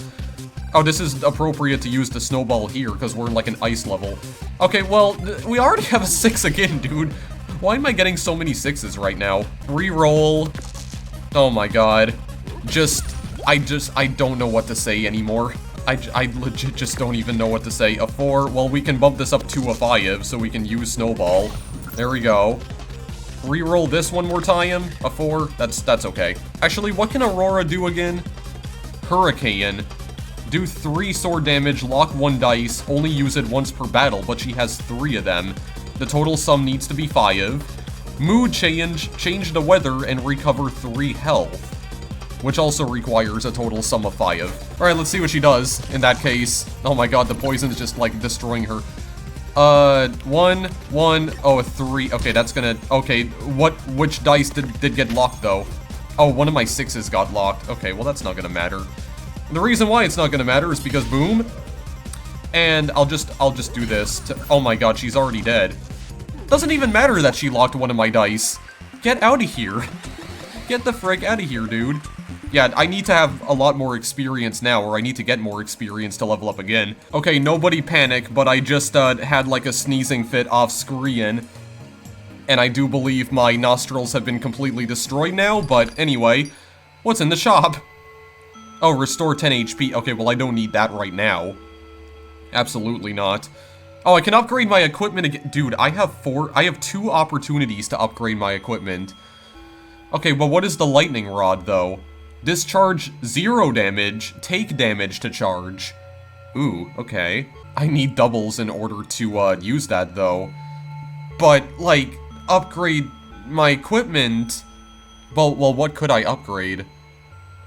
Oh, this is appropriate to use the Snowball here, because we're in, like, an ice level. Okay, well, we already have a 6 again, dude. Why am I getting so many 6s right now? Reroll. Oh my god. I don't know what to say anymore. I legit just don't even know what to say. A 4, well, we can bump this up to a 5, so we can use Snowball. There we go. Reroll this one more time. A 4, that's okay. Actually, what can Aurora do again? Hurricane. Do 3 sword damage, lock 1 dice, only use it once per battle, but she has 3 of them. The total sum needs to be 5. Mood change, change the weather, and recover 3 health. Which also requires a total sum of 5. Alright, let's see what she does in that case. Oh my god, the poison's just, like, destroying her. 1, oh, a 3. Okay, that's gonna... Okay, which dice did get locked, though? Oh, one of my 6s got locked. Okay, well, that's not gonna matter. The reason why it's not gonna matter is because boom. And I'll just do this to... Oh my god, she's already dead. Doesn't even matter that she locked one of my dice. Get out of here. Get the frick out of here, dude. Yeah, I need to have a lot more experience now, or I need to get more experience to level up again. Okay, nobody panic, but I just had like a sneezing fit off screen. And I do believe my nostrils have been completely destroyed now, but anyway. What's in the shop? Oh, restore 10 HP. Okay, well I don't need that right now. Absolutely not. Oh, I can upgrade my equipment again. Dude, I have 2 opportunities to upgrade my equipment. Okay, but what is the lightning rod, though? Discharge 0 damage, take damage to charge. Ooh, okay. I need doubles in order to, use that, though. But, like, upgrade my equipment... Well, what could I upgrade?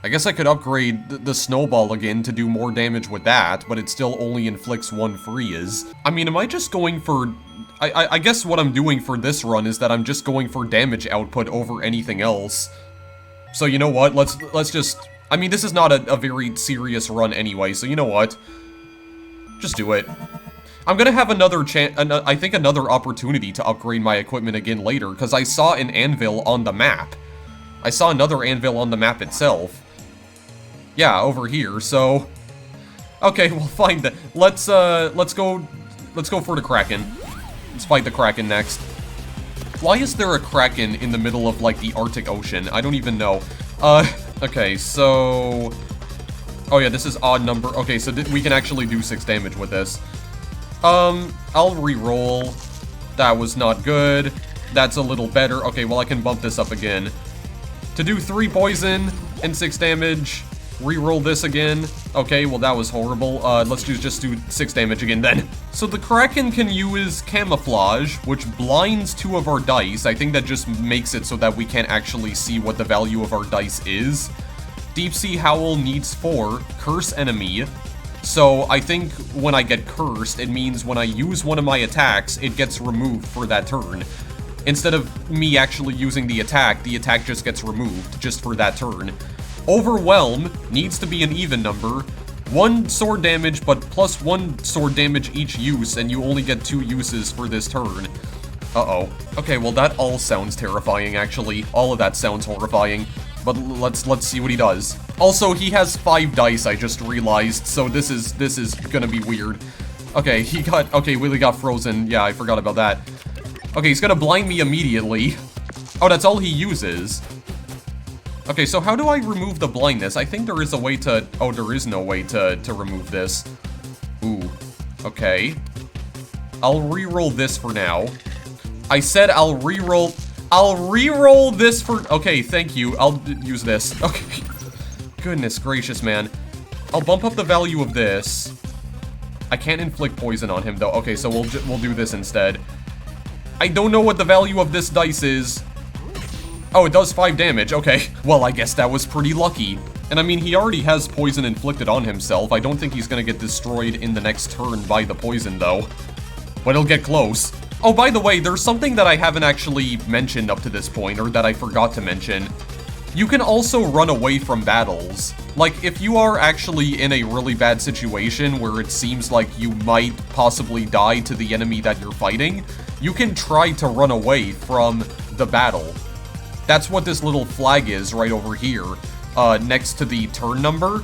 I guess I could upgrade the snowball again to do more damage with that, but it still only inflicts 1 freeze. I mean, am I just going for... I guess what I'm doing for this run is that I'm just going for damage output over anything else. So you know what, let's just... I mean, this is not a very serious run anyway, so you know what? Just do it. I'm gonna have another I think another opportunity to upgrade my equipment again later, because I saw an anvil on the map. I saw another anvil on the map itself. Yeah, over here, so... Okay, well, fine then. Let's go for the Kraken. Let's fight the Kraken next. Why is there a Kraken in the middle of, like, the Arctic Ocean? I don't even know. Okay, so... Oh yeah, this is odd number. Okay, so we can actually do 6 damage with this. I'll re-roll. That was not good. That's a little better. Okay, well, I can bump this up again. To do 3 poison and 6 damage... Reroll this again. Okay, well that was horrible. Let's just do 6 damage again then. So the Kraken can use camouflage, which blinds 2 of our dice. I think that just makes it so that we can't actually see what the value of our dice is. Deep Sea Howl needs 4. Curse enemy. So I think when I get cursed, it means when I use one of my attacks, it gets removed for that turn. Instead of me actually using the attack just gets removed just for that turn. Overwhelm needs to be an even number. 1 sword damage, but plus 1 sword damage each use, and you only get 2 uses for this turn. Uh-oh. Okay, well that all sounds terrifying, actually. All of that sounds horrifying. But let's see what he does. Also, he has 5 dice, I just realized, so this is gonna be weird. Okay, Willy got frozen. Yeah, I forgot about that. Okay, he's gonna blind me immediately. Oh, that's all he uses. Okay, so how do I remove the blindness? I think there is a way to... Oh, there is no way to remove this. Ooh. Okay. I'll re-roll this for now. I said I'll re-roll... I'll re-roll this for... Okay, thank you. I'll use this. Okay. Goodness gracious, man. I'll bump up the value of this. I can't inflict poison on him, though. Okay, so we'll do this instead. I don't know what the value of this dice is. Oh, it does 5 damage, okay. Well, I guess that was pretty lucky. And I mean, he already has poison inflicted on himself. I don't think he's gonna get destroyed in the next turn by the poison, though. But he'll get close. Oh, by the way, there's something that I haven't actually mentioned up to this point, or that I forgot to mention. You can also run away from battles. Like, if you are actually in a really bad situation where it seems like you might possibly die to the enemy that you're fighting, you can try to run away from the battle. That's what this little flag is right over here, next to the turn number.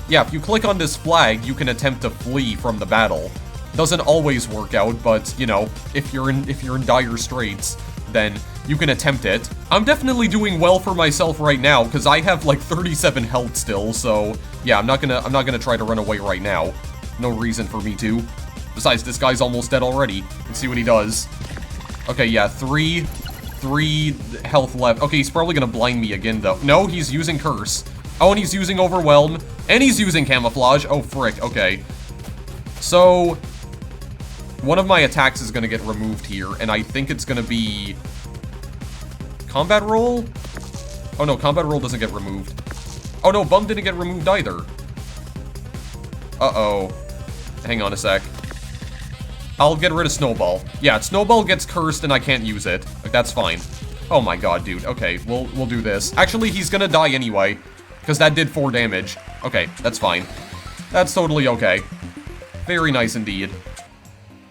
Yeah, if you click on this flag, you can attempt to flee from the battle. Doesn't always work out, but, you know, if you're in dire straits, then you can attempt it. I'm definitely doing well for myself right now, because I have, like, 37 health still, so, yeah, I'm not gonna try to run away right now. No reason for me to. Besides, this guy's almost dead already. Let's see what he does. Okay, yeah, 3 health left. Okay, he's probably gonna blind me again, though. No, he's using Curse. Oh, and he's using Overwhelm. And he's using Camouflage. Oh, frick. Okay. So, one of my attacks is gonna get removed here, and I think it's gonna be... Combat Roll? Oh, no, Combat Roll doesn't get removed. Oh, no, Bum didn't get removed either. Uh-oh. Hang on a sec. I'll get rid of Snowball. Yeah, Snowball gets cursed and I can't use it. Like, that's fine. Oh my god, dude. Okay, we'll do this. Actually, he's gonna die anyway, because that did 4 damage. Okay, that's fine. That's totally okay. Very nice indeed.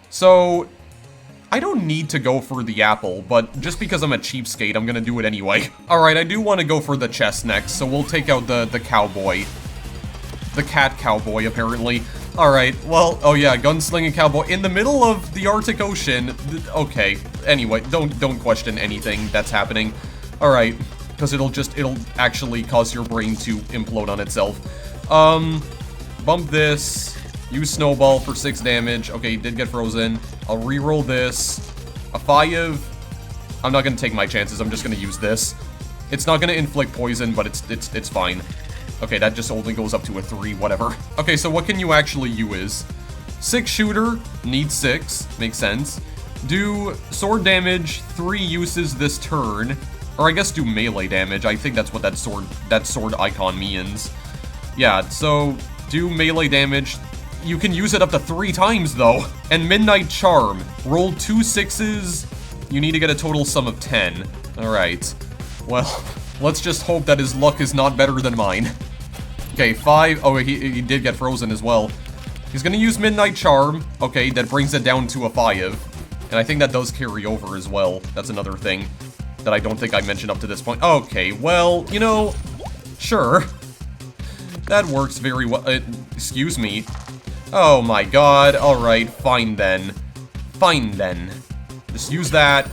So, I don't need to go for the apple, but just because I'm a cheapskate, I'm gonna do it anyway. Alright, I do want to go for the chest next, so we'll take out the cowboy. The cat cowboy, apparently. Alright, well, oh yeah, gunslinging cowboy in the middle of the Arctic Ocean. Okay, anyway, don't question anything that's happening. Alright, because it'll actually cause your brain to implode on itself. Bump this, use Snowball for 6 damage. Okay, he did get frozen. I'll re-roll this. A 5. I'm not gonna take my chances, I'm just gonna use this. It's not gonna inflict poison, but it's fine. Okay, that just only goes up to a 3, whatever. Okay, so what can you actually use? 6 shooter, needs 6, makes sense. Do sword damage, 3 uses this turn. Or I guess do melee damage. I think that's what that sword icon means. Yeah, so do melee damage. You can use it up to 3 times, though. And Midnight Charm. Roll 2 6s. You need to get a total sum of 10. Alright. Well, let's just hope that his luck is not better than mine. Okay, 5. Oh, he did get frozen as well. He's gonna use Midnight Charm. Okay, that brings it down to a 5. And I think that does carry over as well. That's another thing that I don't think I mentioned up to this point. Okay, well, you know, sure. That works very well. Excuse me. Oh my god. Alright, fine then. Fine then. Just use that.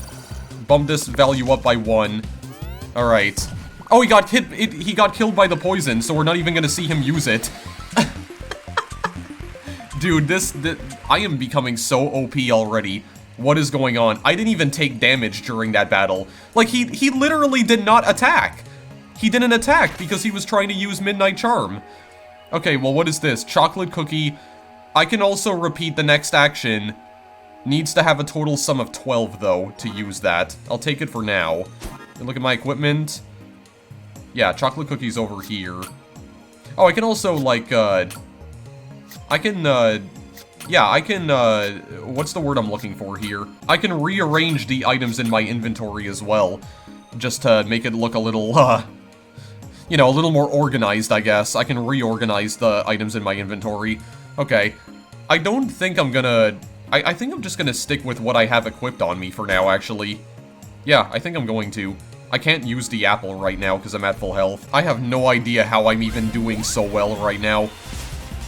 Bump this value up by 1. Alright. Oh, he got hit. He got killed by the poison, so we're not even gonna see him use it. Dude, I am becoming so OP already. What is going on? I didn't even take damage during that battle. Like, he literally did not attack. He didn't attack because he was trying to use Midnight Charm. Okay, well, what is this? Chocolate cookie. I can also repeat the next action. Needs to have a total sum of 12, though, to use that. I'll take it for now. And look at my equipment. Yeah, chocolate cookie's over here. Oh, I can also, like, yeah, I can, what's the word I'm looking for here? I can rearrange the items in my inventory as well, just to make it look a little, you know, a little more organized, I guess. I can reorganize the items in my inventory. Okay. I don't think I'm gonna... I think I'm just gonna stick with what I have equipped on me for now, actually. Yeah, I think I'm going to. I can't use the apple right now because I'm at full health. I have no idea how I'm even doing so well right now.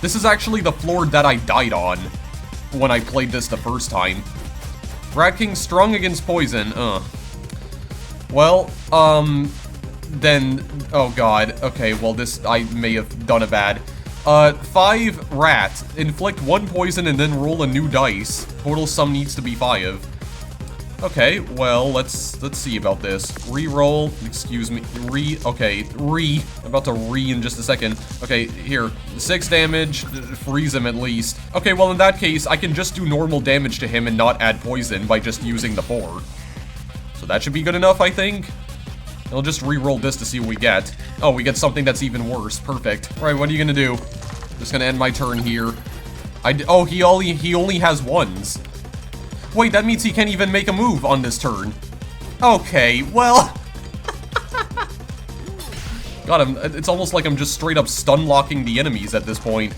This is actually the floor that I died on when I played this the first time. Rat King strong against poison, Well, then, oh god, okay, well this, I may have done a bad. 5 rat, inflict 1 poison and then roll a new dice. Total sum needs to be 5. Okay, well, let's see about this. Re-roll, excuse me, about to in just a second. Okay, here, 6 damage, freeze him at least. Okay, well in that case, I can just do normal damage to him and not add poison by just using the 4. So that should be good enough, I think. I'll just re-roll this to see what we get. Oh, we get something that's even worse, perfect. All right, what are you gonna do? Just gonna end my turn here. Oh, he only has 1s. Wait, that means he can't even make a move on this turn. Okay, well... God, it's almost like I'm just straight up stun-locking the enemies at this point.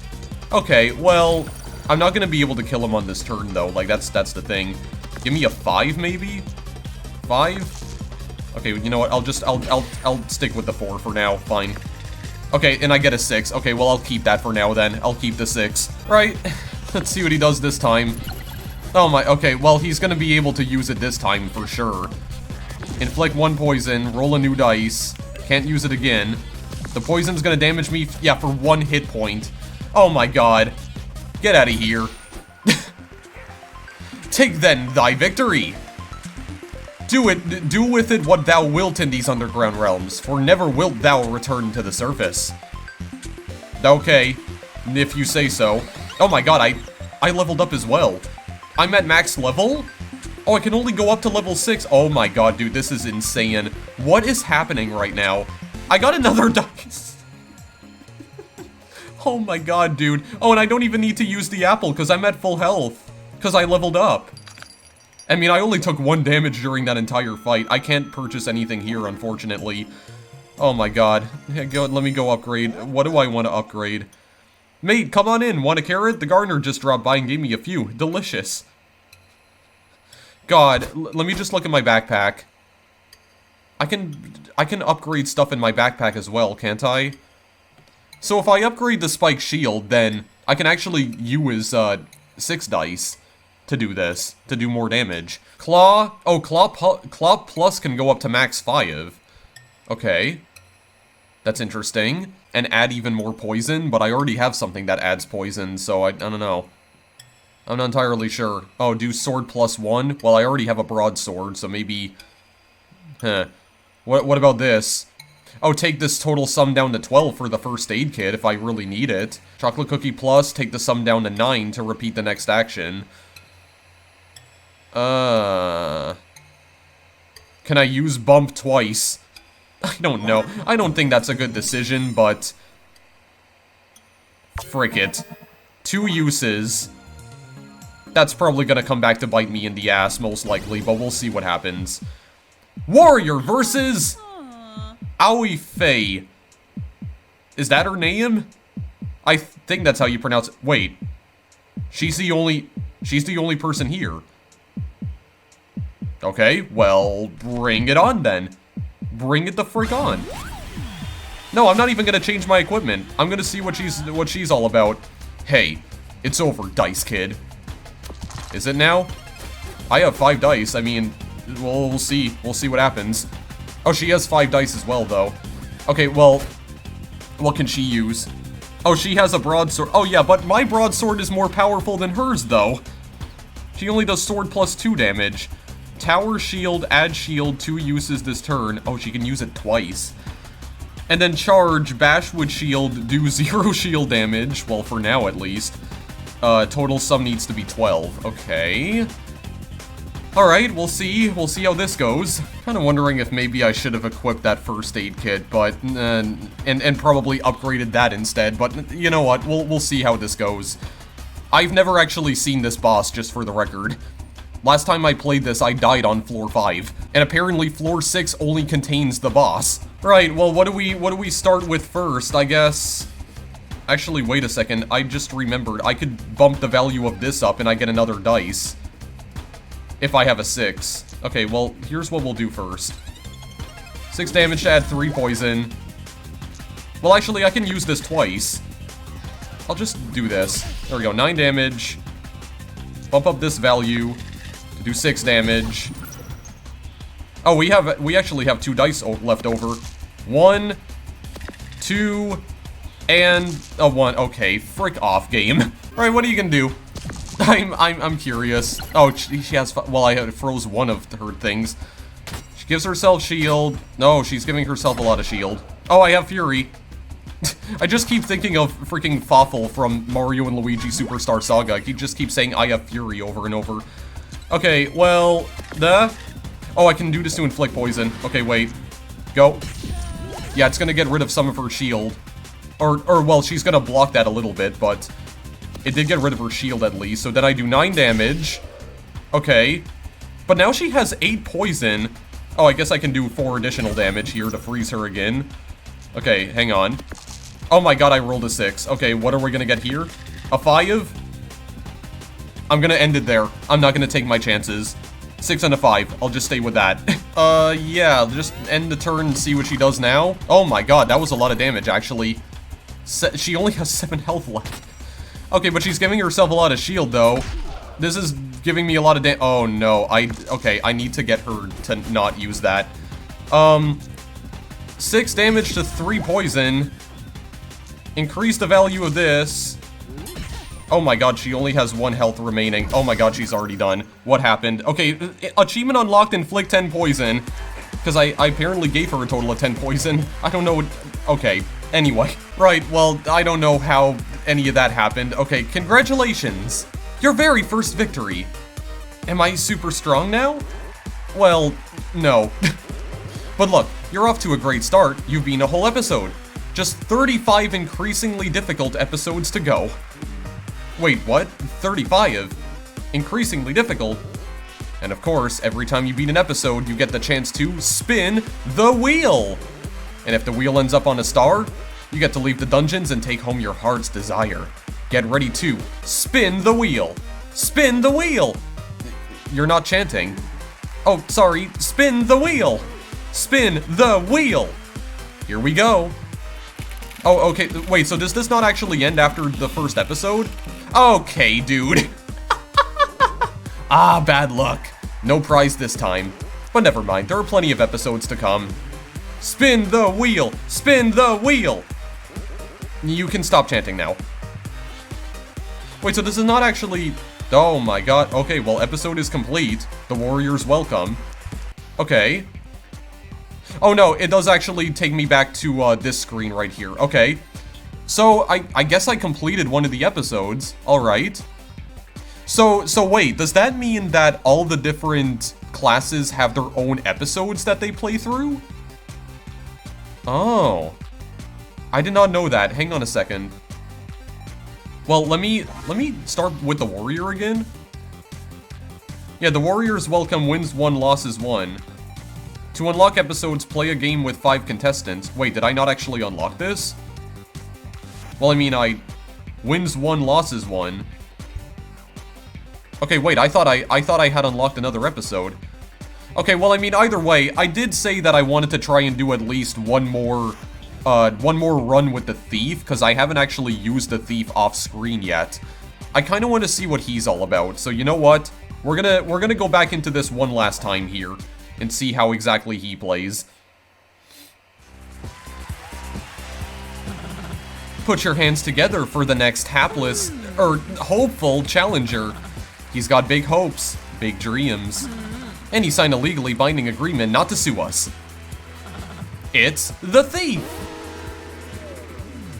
Okay, well... I'm not gonna be able to kill him on this turn, though. Like, that's the thing. Give me a 5, maybe? 5? Okay, you know what? I'll stick with the 4 for now. Fine. Okay, and I get a 6. Okay, well, I'll keep that for now, then. I'll keep the 6. Right. Let's see what he does this time. Oh my, okay, well, he's gonna be able to use it this time, for sure. Inflict 1 poison, roll a new dice, can't use it again. The poison's gonna damage me, yeah, for 1 hit point. Oh my god. Get out of here. Take then thy victory! Do with it what thou wilt in these underground realms, for never wilt thou return to the surface. Okay, if you say so. Oh my god, I leveled up as well. I'm at max level? Oh, I can only go up to level 6. Oh my god, dude, this is insane. What is happening right now? I got another dice. Oh my god, dude. Oh, and I don't even need to use the apple because I'm at full health. Because I leveled up. I mean, I only took 1 damage during that entire fight. I can't purchase anything here, unfortunately. Oh my god. Yeah, let me go upgrade. What do I want to upgrade? Mate, come on in. Want a carrot? The gardener just dropped by and gave me a few. Delicious. God, let me just look at my backpack. I can upgrade stuff in my backpack as well, can't I? So if I upgrade the spike shield, then I can actually use 6 dice to do this, to do more damage. Claw, oh, Claw Plus can go up to max 5. Okay. That's interesting. And add even more poison, but I already have something that adds poison, so I don't know. I'm not entirely sure. Oh, do sword plus 1? Well, I already have a broadsword, so maybe... What about this? Oh, take this total sum down to 12 for the first aid kit if I really need it. Chocolate cookie plus, take the sum down to 9 to repeat the next action. Can I use bump twice? I don't know. I don't think that's a good decision, but... frick it. 2 uses. That's probably gonna come back to bite me in the ass, most likely, but we'll see what happens. Warrior versus... Aoi Fei. Is that her name? I think that's how you pronounce it. Wait. She's the only person here. Okay, well, bring it on then. Bring it the frick on. No, I'm not even gonna change my equipment. I'm gonna see what she's all about. Hey, it's over, Dice Kid. Is it now? I have 5 dice. I mean, we'll see. We'll see what happens. Oh, she has 5 dice as well, though. Okay, well, what can she use? Oh, she has a broadsword. Oh, yeah, but my broadsword is more powerful than hers, though. She only does sword plus 2 damage. Tower shield, add shield, 2 uses this turn. Oh, she can use it twice. And then charge, bash with shield, do 0 shield damage. Well, for now, at least. Total sum needs to be 12. Okay. Alright, we'll see. We'll see how this goes. Kind of wondering if maybe I should have equipped that first aid kit, but... and probably upgraded that instead, but you know what? We'll see how this goes. I've never actually seen this boss, just for the record. Last time I played this, I died on floor 5, and apparently floor 6 only contains the boss. Right, well, what do we start with first? I guess... Actually, wait a second, I just remembered. I could bump the value of this up and I get another dice. If I have a 6. Okay, well, here's what we'll do first. 6 damage to add 3 poison. Well, actually, I can use this twice. I'll just do this. There we go, 9 damage. Bump up this value to do 6 damage. Oh, we actually have 2 dice left over. 1, 2, and a 1. Okay, frick off, game. Alright, what are you gonna do? I'm curious. Oh, she has... Well, I froze one of her things. She gives herself shield. No, she's giving herself a lot of shield. Oh, I have Fury. I just keep thinking of freaking Fawful from Mario and Luigi Superstar Saga. He just keeps saying, I have Fury over and over. Okay, well, oh, I can do this to inflict poison. Okay, wait. Go. Yeah, it's gonna get rid of some of her shield. Or, well, she's gonna block that a little bit, but... It did get rid of her shield at least, so then I do 9 damage. Okay. But now she has 8 poison. Oh, I guess I can do 4 additional damage here to freeze her again. Okay, hang on. Oh my god, I rolled a 6. Okay, what are we gonna get here? A 5? I'm gonna end it there. I'm not gonna take my chances. 6 and a 5. I'll just stay with that. Yeah, just end the turn and see what she does now. Oh my god, that was a lot of damage, actually. She only has 7 health left. Okay, but she's giving herself a lot of shield, though. This is giving me a lot of oh no, okay, I need to get her to not use that. 6 damage to 3 poison. Increase the value of this. Oh my god, she only has 1 health remaining. Oh my god, she's already done. What happened? Okay, achievement unlocked, inflict 10 poison. Because I apparently gave her a total of 10 poison. I don't know what... Okay, anyway. Right, well, I don't know how any of that happened. Okay, congratulations. Your very first victory. Am I super strong now? Well, no. But look, you're off to a great start. You've been a whole episode. Just 35 increasingly difficult episodes to go. Wait, what? 35? Increasingly difficult? And of course, every time you beat an episode, you get the chance to spin the wheel! And if the wheel ends up on a star, you get to leave the dungeons and take home your heart's desire. Get ready to spin the wheel! Spin the wheel! You're not chanting. Oh, sorry, spin the wheel! Spin the wheel! Here we go. Oh, okay, wait, so does this not actually end after the first episode? Okay, dude. Ah, bad luck. No prize this time. But never mind, there are plenty of episodes to come. Spin the wheel! Spin the wheel! You can stop chanting now. Wait, so this is not actually... Oh my god. Okay, well, episode is complete. The warriors welcome. Okay. Oh no, it does actually take me back to this screen right here. Okay. So, I guess I completed one of the episodes. Alright. So wait, does that mean that all the different classes have their own episodes that they play through? Oh. I did not know that. Hang on a second. Well, let me start with the warrior again. Yeah, the warrior's welcome, wins 1, losses 1. To unlock episodes, play a game with 5 contestants. Wait, did I not actually unlock this? Well, I mean, I wins 1, losses 1. Okay, wait, I thought I had unlocked another episode. Okay, well, I mean, either way, I did say that I wanted to try and do at least one more run with the thief, because I haven't actually used the thief off screen yet. I kind of want to see what he's all about, so you know what? We're gonna go back into this one last time here, and see how exactly he plays. Put your hands together for the next hapless, or hopeful challenger. He's got big hopes, big dreams, and he signed a legally binding agreement not to sue us. It's the thief!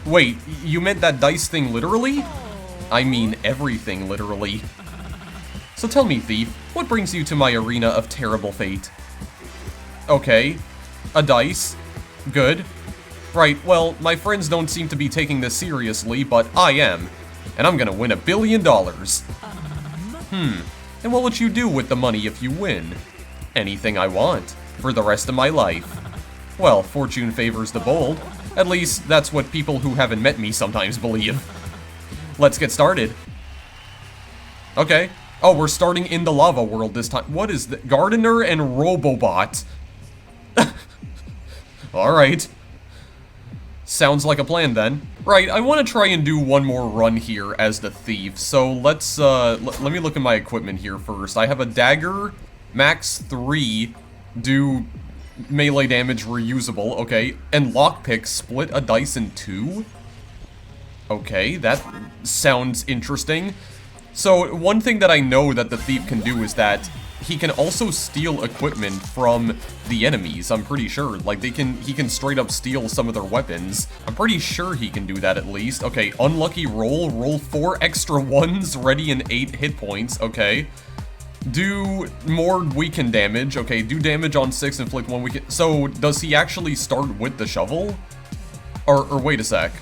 Wait, you meant that dice thing literally? I mean everything literally. So tell me, thief, what brings you to my arena of terrible fate? Okay, a dice. Good. Right, well, my friends don't seem to be taking this seriously, but I am. And I'm gonna win $1 billion. And what would you do with the money if you win? Anything I want, for the rest of my life. Well, fortune favors the bold. At least, that's what people who haven't met me sometimes believe. Let's get started. Okay. Oh, we're starting in the lava world this time. What is that? Gardener and Robobot. Alright. Sounds like a plan then. Right, I want to try and do one more run here as the thief. So let's, let me look at my equipment here first. I have a dagger, max 3, do melee damage reusable, okay. And lockpick, split a dice in 2? Okay, that sounds interesting. So one thing that I know that the thief can do is that he can also steal equipment from the enemies, I'm pretty sure. Like, he can straight up steal some of their weapons. I'm pretty sure he can do that at least. Okay, unlucky roll, roll 4 extra 1s, ready in 8 hit points, okay. Do more weaken damage, okay, do damage on 6, inflict 1 weaken. So, does he actually start with the shovel? Or wait a sec.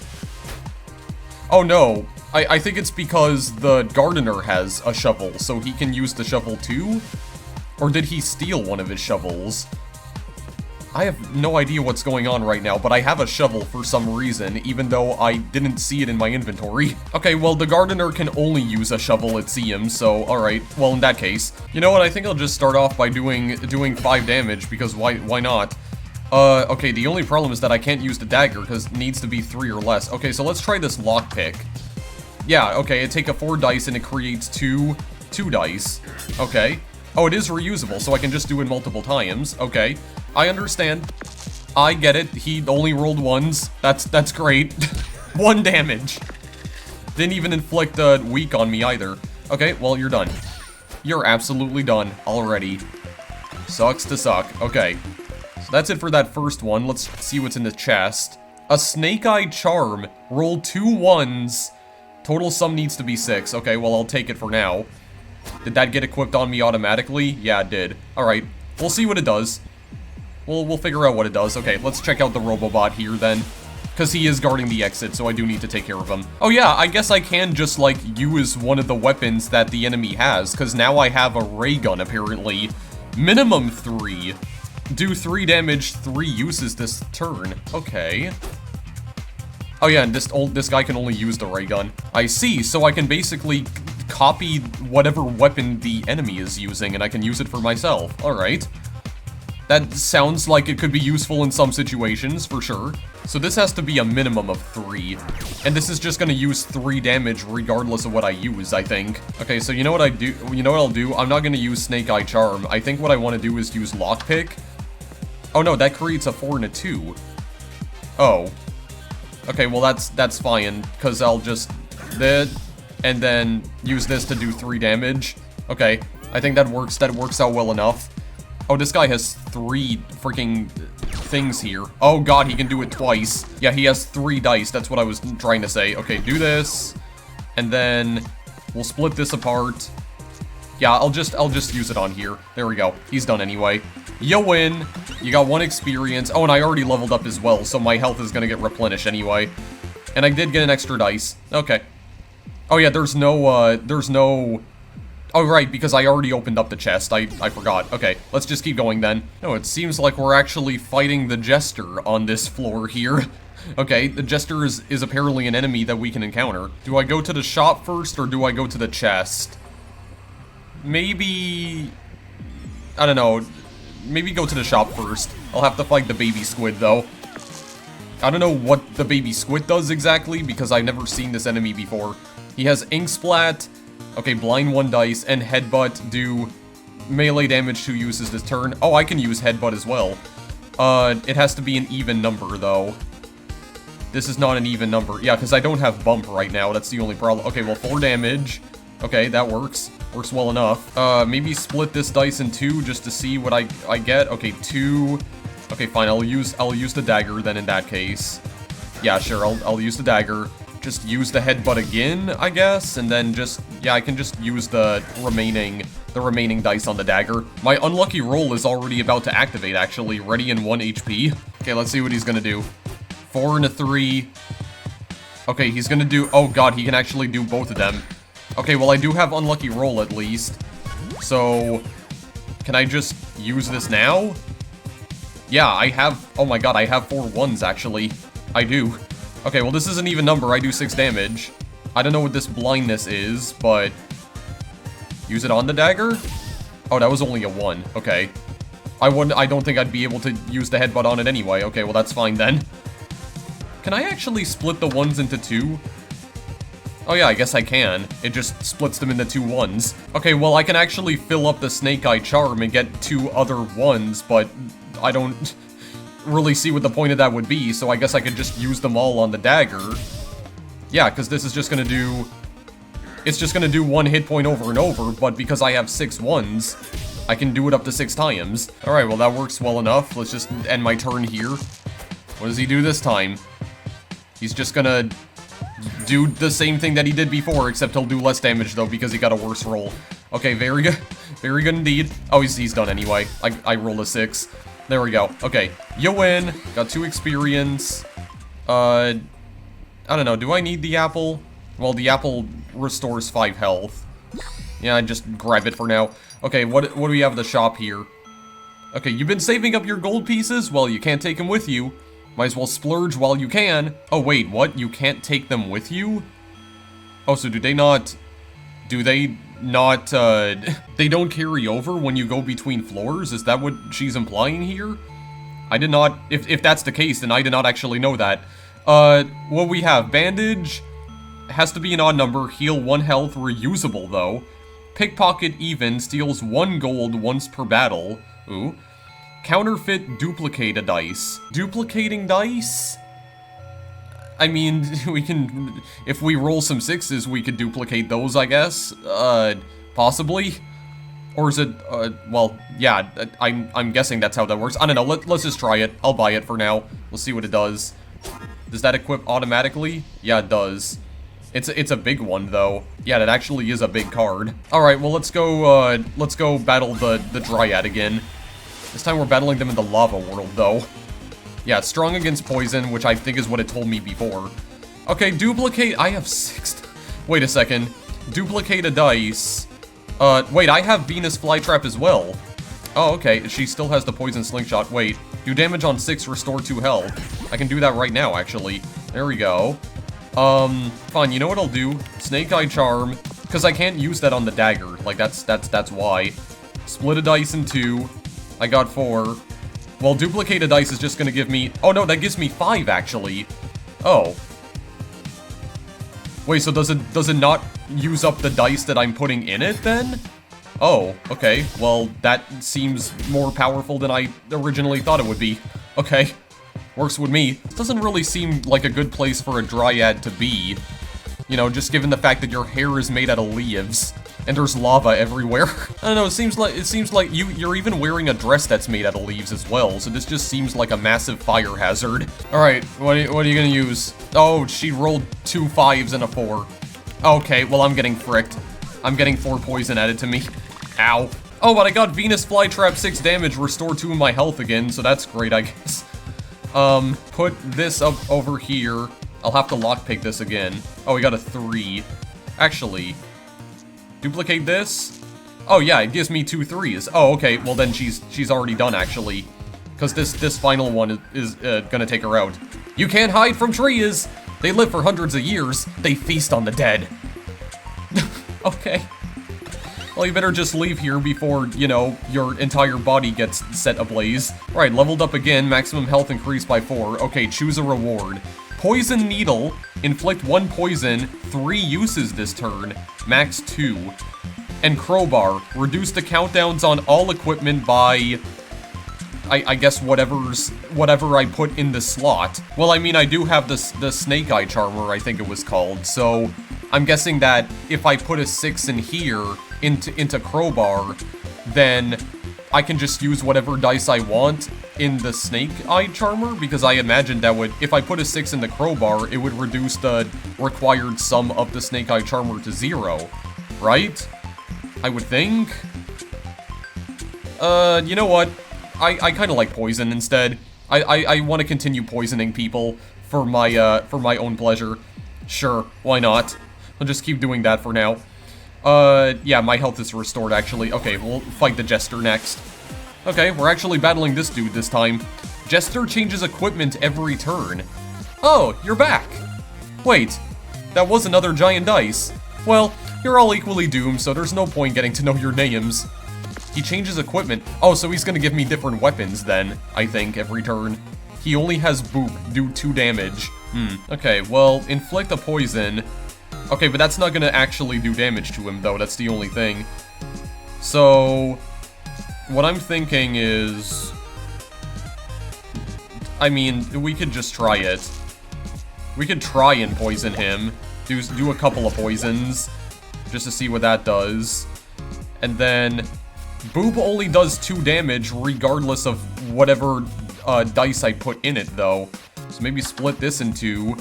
Oh no, I think it's because the gardener has a shovel, so he can use the shovel too? Or did he steal one of his shovels? I have no idea what's going on right now, but I have a shovel for some reason, even though I didn't see it in my inventory. Okay, well, the gardener can only use a shovel, it seems, so alright. Well, in that case, you know what, I think I'll just start off by doing 5 damage, because why not? Okay, the only problem is that I can't use the dagger, because it needs to be 3 or less. Okay, so let's try this lockpick. Yeah, okay, I take a 4 dice and it creates 2 dice. Okay. Oh, it is reusable, so I can just do it multiple times. Okay. I understand. I get it. He only rolled 1s. That's great. 1 damage. Didn't even inflict a weak on me either. Okay, well, you're done. You're absolutely done already. Sucks to suck. Okay. So that's it for that first one. Let's see what's in the chest. A snake eye charm. Roll 2 1s. Total sum needs to be 6. Okay, well, I'll take it for now. Did that get equipped on me automatically? Yeah, it did. Alright, we'll see what it does. We'll figure out what it does. Okay, let's check out the Robobot here then. Because he is guarding the exit, so I do need to take care of him. Oh yeah, I guess I can just, like, use one of the weapons that the enemy has. Because now I have a ray gun, apparently. Minimum 3. Do 3 damage, 3 uses this turn. Okay. Oh yeah, and this guy can only use the ray gun. I see, so I can basically copy whatever weapon the enemy is using, and I can use it for myself. Alright. That sounds like it could be useful in some situations, for sure. So this has to be a minimum of 3. And this is just gonna use 3 damage regardless of what I use, I think. Okay, so you know what I do? You know what I'll do? I'm not gonna use Snake Eye Charm. I think what I want to do is use Lockpick. Oh no, that creates a 4 and a 2. Oh. Okay, well that's fine, because I'll just... and then use this to do 3 damage. Okay, I think that works out well enough. Oh, this guy has 3 freaking things here. Oh god, he can do it twice. Yeah, he has 3 dice, that's what I was trying to say. Okay, do this, and then we'll split this apart. Yeah, I'll just use it on here. There we go. He's done anyway. You win. You got 1 experience. Oh, and I already leveled up as well, so my health is gonna get replenished anyway. And I did get an extra dice. Okay. Oh yeah, there's no... Oh, right, because I already opened up the chest. I forgot. Okay, let's just keep going then. No, it seems like we're actually fighting the Jester on this floor here. Okay, the Jester is apparently an enemy that we can encounter. Do I go to the shop first, or do I go to the chest? Maybe... I don't know. Maybe go to the shop first. I'll have to fight the baby squid, though. I don't know what the baby squid does exactly, because I've never seen this enemy before. He has Ink Splat, okay, blind 1 dice, and Headbutt do melee damage to uses this turn. Oh, I can use Headbutt as well. It has to be an even number, though. This is not an even number. Yeah, because I don't have Bump right now, that's the only problem. Okay, well, 4 damage. Okay, that works. Works well enough. Maybe split this dice in 2 just to see what I get. Okay, 2. Okay, fine, I'll use the dagger then in that case. Yeah, sure, I'll use the dagger. Just use the headbutt again, I guess, and then just, yeah, I can just use the remaining dice on the dagger. My unlucky roll is already about to activate, actually. Ready in 1 HP. Okay, let's see what he's gonna do. 4 and a 3. Okay, he's gonna do, oh god, he can actually do both of them. Okay, well, I do have unlucky roll at least. So, can I just use this now? Yeah, I have, oh my god, I have 4 1s, actually. I do. Okay, well, this is an even number. I do 6 damage. I don't know what this blindness is, but... Use it on the dagger? Oh, that was only a 1. Okay. I don't think I'd be able to use the headbutt on it anyway. Okay, well, that's fine then. Can I actually split the 1s into 2? Oh yeah, I guess I can. It just splits them into 2 1s. Okay, well, I can actually fill up the Snake Eye Charm and get 2 other 1s, but I don't really see what the point of that would be, so I guess I could just use them all on the dagger. Yeah, because this is just gonna do... It's just gonna do 1 hit point over and over, but because I have 6 1s, I can do it up to 6 times. Alright, well, that works well enough. Let's just end my turn here. What does he do this time? He's just gonna do the same thing that he did before, except he'll do less damage, though, because he got a worse roll. Okay, very good. Very good indeed. Oh, he's done anyway. I rolled a 6. There we go. Okay, you win. Got 2 experience. I don't know. Do I need the apple? Well, the apple restores 5 health. Yeah, I just grab it for now. Okay, what do we have at the shop here? Okay, you've been saving up your gold pieces? Well, you can't take them with you. Might as well splurge while you can. Oh, wait, what? You can't take them with you? Oh, so do they not... They don't carry over when you go between floors? Is that what she's implying here? I did not... If that's the case, then I did not actually know that. What we have? Bandage. Has to be an odd number. Heal 1 health. Reusable, though. Pickpocket even. Steals 1 gold once per battle. Ooh. Counterfeit duplicate a dice. Duplicating dice? I mean, we can... If we roll some 6s, we could duplicate those, I guess. Possibly? Or is it, well, yeah, I'm guessing that's how that works. I don't know, let's just try it. I'll buy it for now. We'll see what it does. Does that equip automatically? Yeah, it does. It's a big one, though. Yeah, that actually is a big card. Alright, well, let's go battle the Dryad again. This time we're battling them in the lava world, though. Yeah, strong against poison, which I think is what it told me before. Okay, duplicate... I have 6... Wait a second. Duplicate a dice. Wait, I have Venus Flytrap as well. Oh, okay, she still has the poison slingshot. Wait, do damage on 6, restore 2 health. I can do that right now, actually. There we go. Fine, you know what I'll do? Snake Eye Charm, because I can't use that on the dagger. Like, that's why. Split a dice in 2. I got 4. Well, duplicate a dice is just gonna give me... Oh, no, that gives me 5, actually. Oh. Wait, so does it not use up the dice that I'm putting in it, then? Oh, okay. Well, that seems more powerful than I originally thought it would be. Okay. Works with me. This doesn't really seem like a good place for a Dryad to be. You know, just given the fact that your hair is made out of leaves. And there's lava everywhere. I don't know, it seems like you're even wearing a dress that's made out of leaves as well, so this just seems like a massive fire hazard. Alright, what are you gonna use? Oh, she rolled 2 5s and a 4. Okay, well, I'm getting fricked. I'm getting 4 poison added to me. Ow. Oh, but I got Venus Flytrap 6 damage, restore 2 of my health again, so that's great, I guess. Put this up over here. I'll have to lockpick this again. Oh, we got a 3. Actually, duplicate this. Oh yeah, it gives me 2 3s. Oh, okay, well then she's already done, actually. Because this final one is gonna take her out. You can't hide from trees! They live for hundreds of years. They feast on the dead. Okay. Well, you better just leave here before, you know, your entire body gets set ablaze. Right, leveled up again, maximum health increased by 4. Okay, choose a reward. Poison Needle, inflict 1 poison, 3 uses this turn, max 2. And Crowbar, reduce the countdowns on all equipment by... I guess whatever I put in the slot. Well, I mean, I do have the Snake Eye Charmer, I think it was called, so I'm guessing that if I put a 6 in here, into Crowbar, then I can just use whatever dice I want in the Snake Eye Charmer, because I imagine that would, if I put a 6 in the Crowbar, it would reduce the required sum of the Snake Eye Charmer to 0, right? I would think? You know what? I kind of like poison instead. I want to continue poisoning people for my own pleasure. Sure, why not? I'll just keep doing that for now. Yeah, my health is restored, actually. Okay, we'll fight the Jester next. Okay, we're actually battling this dude this time. Jester changes equipment every turn. Oh, you're back! Wait, that was another giant dice. Well, you're all equally doomed, so there's no point getting to know your names. He changes equipment. Oh, so he's gonna give me different weapons then, I think, every turn. He only has Boop, do 2 damage. Okay, well, inflict a poison. Okay, but that's not gonna actually do damage to him, though, that's the only thing. So, what I'm thinking is... I mean, we could just try it. We could try and poison him. Do a couple of poisons, just to see what that does. And then... Boop only does 2 damage regardless of whatever dice I put in it, though. So maybe split this in 2.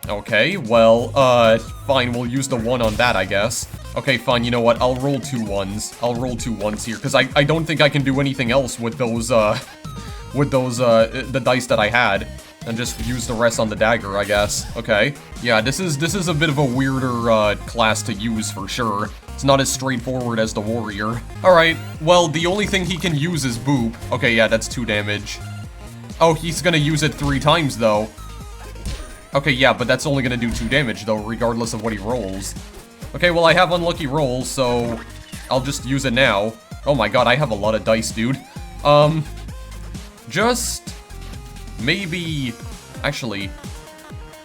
Okay, well, fine, we'll use the 1 on that, I guess. Okay, fine, you know what, I'll roll 2 1s. I'll roll 2 1s here, because I don't think I can do anything else with those, the dice that I had. And just use the rest on the dagger, I guess. Okay. Yeah, this is a bit of a weirder, class to use, for sure. It's not as straightforward as the warrior. Alright, well, the only thing he can use is Boop. Okay, yeah, that's 2 damage. Oh, he's gonna use it 3 times, though. Okay, yeah, but that's only gonna do 2 damage, though, regardless of what he rolls. Okay, well, I have unlucky rolls, so I'll just use it now. Oh my god, I have a lot of dice, dude. Just... maybe... Actually,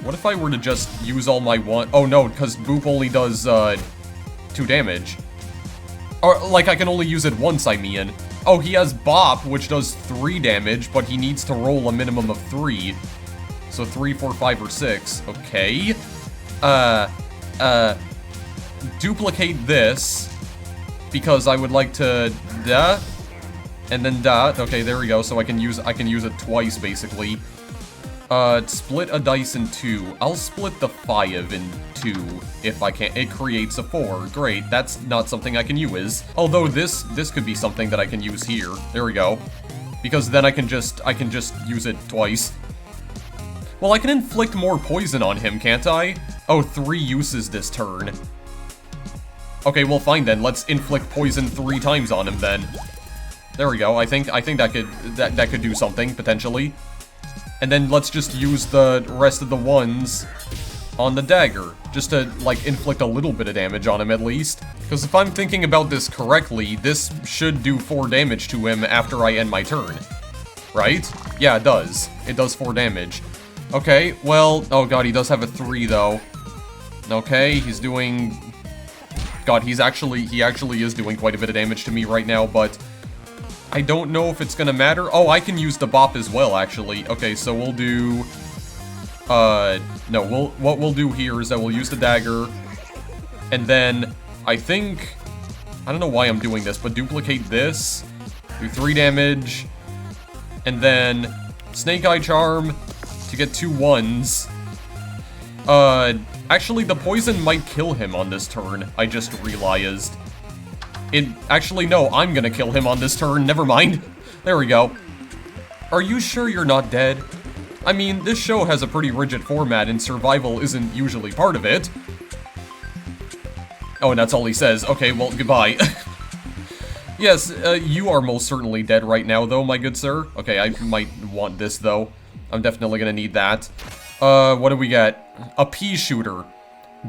what if I were to just use all my Oh, no, because Boop only does, 2 damage. Or, like, I can only use it once, I mean. Oh, he has Bop, which does 3 damage, but he needs to roll a minimum of 3. So 3, 4, 5, or 6. Okay. Duplicate this, because I would like to... and then okay, there we go, so I can use it twice, basically. Split a dice in 2. I'll split the 5 in 2, if I can. It creates a 4. Great, that's not something I can use. Although this could be something that I can use here. There we go. Because then I can just use it twice. Well, I can inflict more poison on him, can't I? Oh, 3 uses this turn. Okay, well fine then, let's inflict poison 3 times on him then. There we go, I think that could do something, potentially. And then let's just use the rest of the ones on the dagger, just to, like, inflict a little bit of damage on him at least. Because if I'm thinking about this correctly, this should do 4 damage to him after I end my turn. Right? Yeah, it does. It does 4 damage. Okay, well, oh god, he does have a 3 though. Okay, he's doing... God, he actually is doing quite a bit of damage to me right now, but... I don't know if it's gonna matter. Oh, I can use the Bop as well, actually. Okay, so we'll do... no, what we'll do here is that we'll use the dagger, and then, I think... I don't know why I'm doing this, but duplicate this, do 3 damage, and then Snake Eye Charm to get 2 1s. Actually, the poison might kill him on this turn, I just realized. Actually, no, I'm gonna kill him on this turn. Never mind. There we go. Are you sure you're not dead? I mean, this show has a pretty rigid format and survival isn't usually part of it. Oh, and that's all he says. Okay, well, goodbye. Yes, you are most certainly dead right now, though, my good sir. Okay, I might want this, though. I'm definitely gonna need that. What do we get? A pea shooter.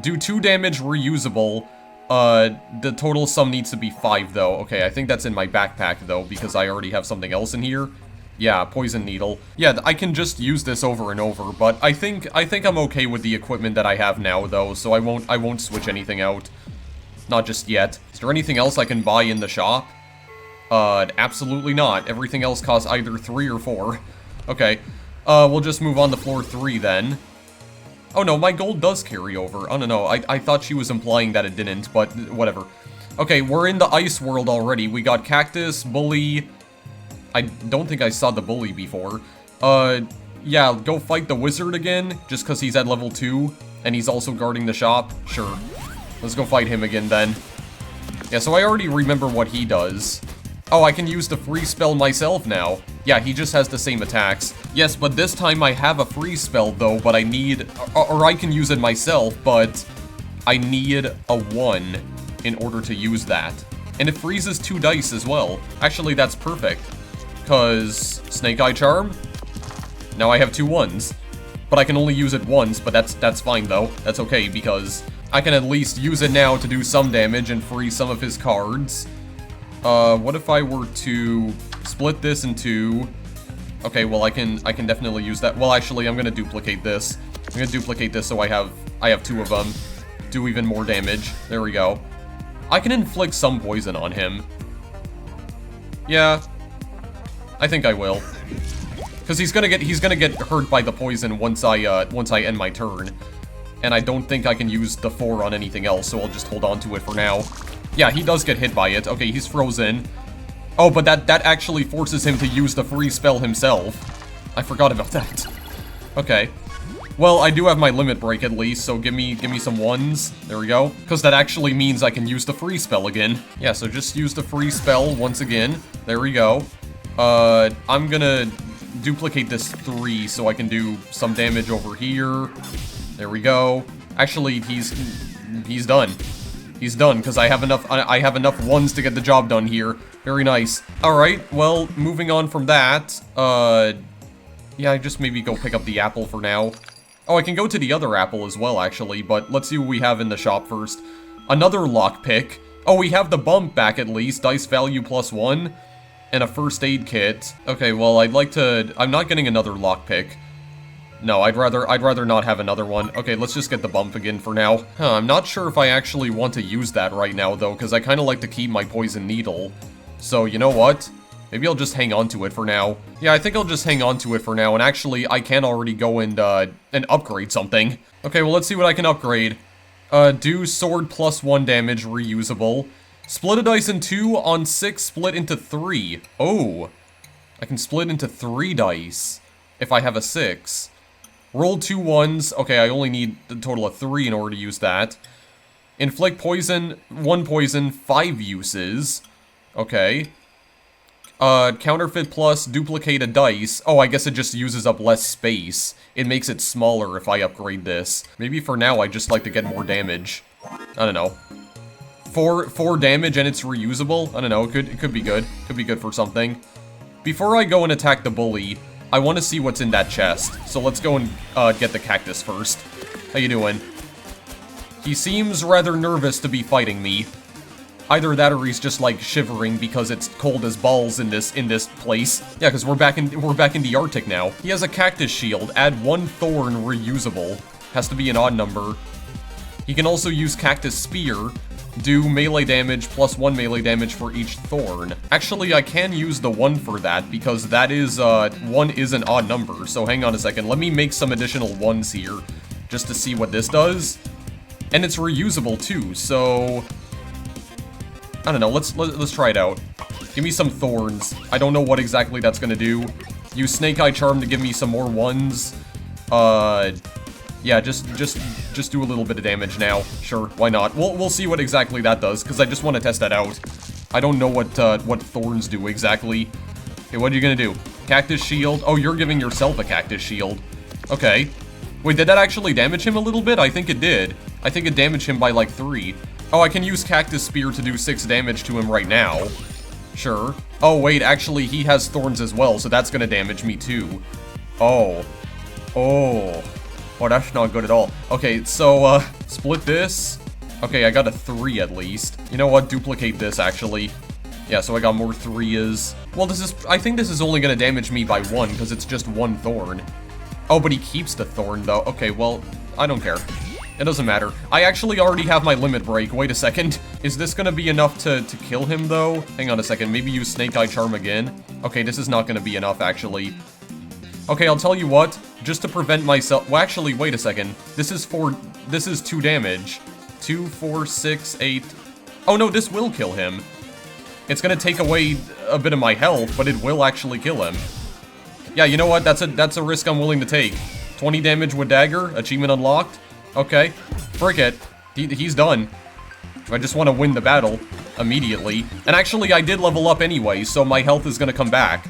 Do 2 damage, reusable. The total sum needs to be 5, though. Okay, I think that's in my backpack, though, because I already have something else in here. Yeah, poison needle. Yeah, I can just use this over and over, but I think I'm okay with the equipment that I have now, though, so I won't switch anything out. Not just yet. Is there anything else I can buy in the shop? Absolutely not. Everything else costs either 3 or 4. Okay. We'll just move on to floor 3 then. Oh no, my gold does carry over. Oh no, I thought she was implying that it didn't, but whatever. Okay, we're in the ice world already. We got cactus, bully. I don't think I saw the bully before. Yeah, go fight the wizard again, just because he's at level 2, and he's also guarding the shop. Sure. Let's go fight him again then. Yeah, so I already remember what he does. Oh, I can use the free spell myself now. Yeah, he just has the same attacks. Yes, but this time I have a free spell though, but I need... Or I can use it myself, but I need a 1 in order to use that. And it freezes 2 dice as well. Actually, that's perfect. Because Snake Eye Charm? Now I have 2 1s. But I can only use it once, but that's fine though. That's okay, because I can at least use it now to do some damage and freeze some of his cards. What if I were to split this in 2? Okay, well I can definitely use that. Well, actually, I'm gonna duplicate this. I'm gonna duplicate this so I have 2 of them. Do even more damage. There we go. I can inflict some poison on him. Yeah, I think I will. Because he's gonna get hurt by the poison once I end my turn. And I don't think I can use the 4 on anything else, so I'll just hold on to it for now. Yeah, he does get hit by it. Okay, he's frozen. Oh, but that actually forces him to use the free spell himself. I forgot about that. Okay. Well, I do have my limit break at least, so give me some 1s. There we go. Because that actually means I can use the free spell again. Yeah, so just use the free spell once again. There we go. I'm gonna duplicate this 3 so I can do some damage over here. There we go. Actually, he's done. He's done, because I have enough 1s to get the job done here. Very nice. Alright, well, moving on from that, yeah, I just maybe go pick up the apple for now. Oh, I can go to the other apple as well, actually, but let's see what we have in the shop first. Another lockpick. Oh, we have the bump back at least, dice value +1, and a first aid kit. Okay, well, I'm not getting another lockpick. No, I'd rather not have another one. Okay, let's just get the bump again for now. Huh, I'm not sure if I actually want to use that right now, though, because I kind of like to keep my poison needle. So, you know what? Maybe I'll just hang on to it for now. Yeah, I think I'll just hang on to it for now, and actually, I can already go and upgrade something. Okay, well, let's see what I can upgrade. Do sword +1 damage, reusable. Split a dice in 2, on 6, split into 3. Oh, I can split into 3 dice if I have a 6. Roll 2 1s. Okay, I only need a total of 3 in order to use that. Inflict poison, 1 poison, 5 uses. Okay. Counterfeit plus, duplicate a dice. Oh, I guess it just uses up less space. It makes it smaller if I upgrade this. Maybe for now I just like to get more damage. I don't know. 4 damage and it's reusable? I don't know, it could be good. Could be good for something. Before I go and attack the bully, I want to see what's in that chest, so let's go and get the cactus first. How you doing? He seems rather nervous to be fighting me. Either that or he's just like shivering because it's cold as balls in this place. Yeah, because we're back in the Arctic now. He has a cactus shield. Add 1 thorn, reusable. Has to be an odd number. He can also use cactus spear. Do melee damage +1 melee damage for each thorn. Actually, I can use the 1 for that, because that is, 1 is an odd number. So hang on a second, let me make some additional 1s here, just to see what this does. And it's reusable too, so... I don't know, let's try it out. Give me some thorns. I don't know what exactly that's gonna do. Use Snake Eye Charm to give me some more 1s. Yeah, just do a little bit of damage now. Sure, why not? We'll see what exactly that does, because I just want to test that out. I don't know what thorns do exactly. Okay, what are you gonna do? Cactus shield? Oh, you're giving yourself a cactus shield. Okay. Wait, did that actually damage him a little bit? I think it did. I think it damaged him by like 3. Oh, I can use cactus spear to do 6 damage to him right now. Sure. Oh, wait, actually, he has thorns as well, so that's gonna damage me too. Oh. Oh. Oh, that's not good at all. Okay, so, split this. Okay, I got a 3 at least. You know what? Duplicate this, actually. Yeah, so I got more 3s. Well, I think this is only gonna damage me by 1, because it's just 1 thorn. Oh, but he keeps the thorn, though. Okay, well, I don't care. It doesn't matter. I actually already have my limit break. Wait a second. Is this gonna be enough to kill him, though? Hang on a second. Maybe use Snake Eye Charm again? Okay, this is not gonna be enough, actually. Okay, I'll tell you what. Just to prevent myself... Well, actually, wait a second. This is 2 damage. 2, 4, 6, 8... Oh, no, this will kill him. It's gonna take away a bit of my health, but it will actually kill him. Yeah, you know what? That's a risk I'm willing to take. 20 damage with dagger, achievement unlocked. Okay, frick it. He's done. I just want to win the battle immediately. And actually, I did level up anyway, so my health is gonna come back.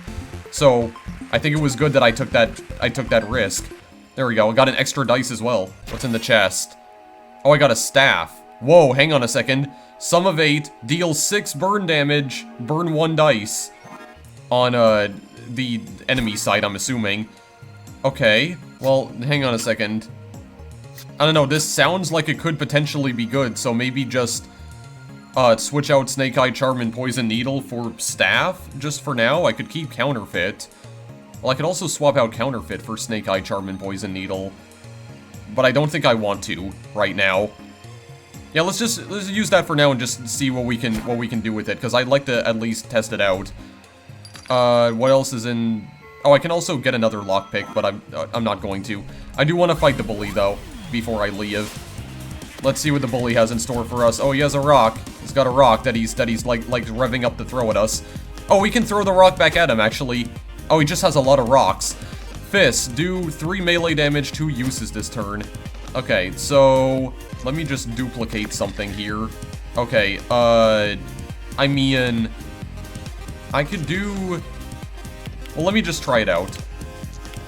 So I think it was good that I took that risk. There we go. I got an extra dice as well. What's in the chest? Oh, I got a staff. Whoa, hang on a second. Sum of 8 deals 6 burn damage. Burn 1 dice on the enemy side, I'm assuming. Okay, well, hang on a second. I don't know, this sounds like it could potentially be good, so maybe just switch out Snake Eye Charm and Poison Needle for Staff, just for now. I could keep Counterfeit. Well, I could also swap out Counterfeit for Snake Eye Charm and Poison Needle. But I don't think I want to, right now. Yeah, let's use that for now and just see what we can do with it, because I'd like to at least test it out. What else is in... Oh, I can also get another lockpick, but I'm not going to. I do want to fight the bully, though, before I leave. Let's see what the bully has in store for us. Oh, he has a rock. He's got a rock that he's like revving up to throw at us. Oh, we can throw the rock back at him, actually. Oh, he just has a lot of rocks. Fist, do 3 melee damage, 2 uses this turn. Okay, so let me just duplicate something here. Okay, I mean, I could do... Well, let me just try it out.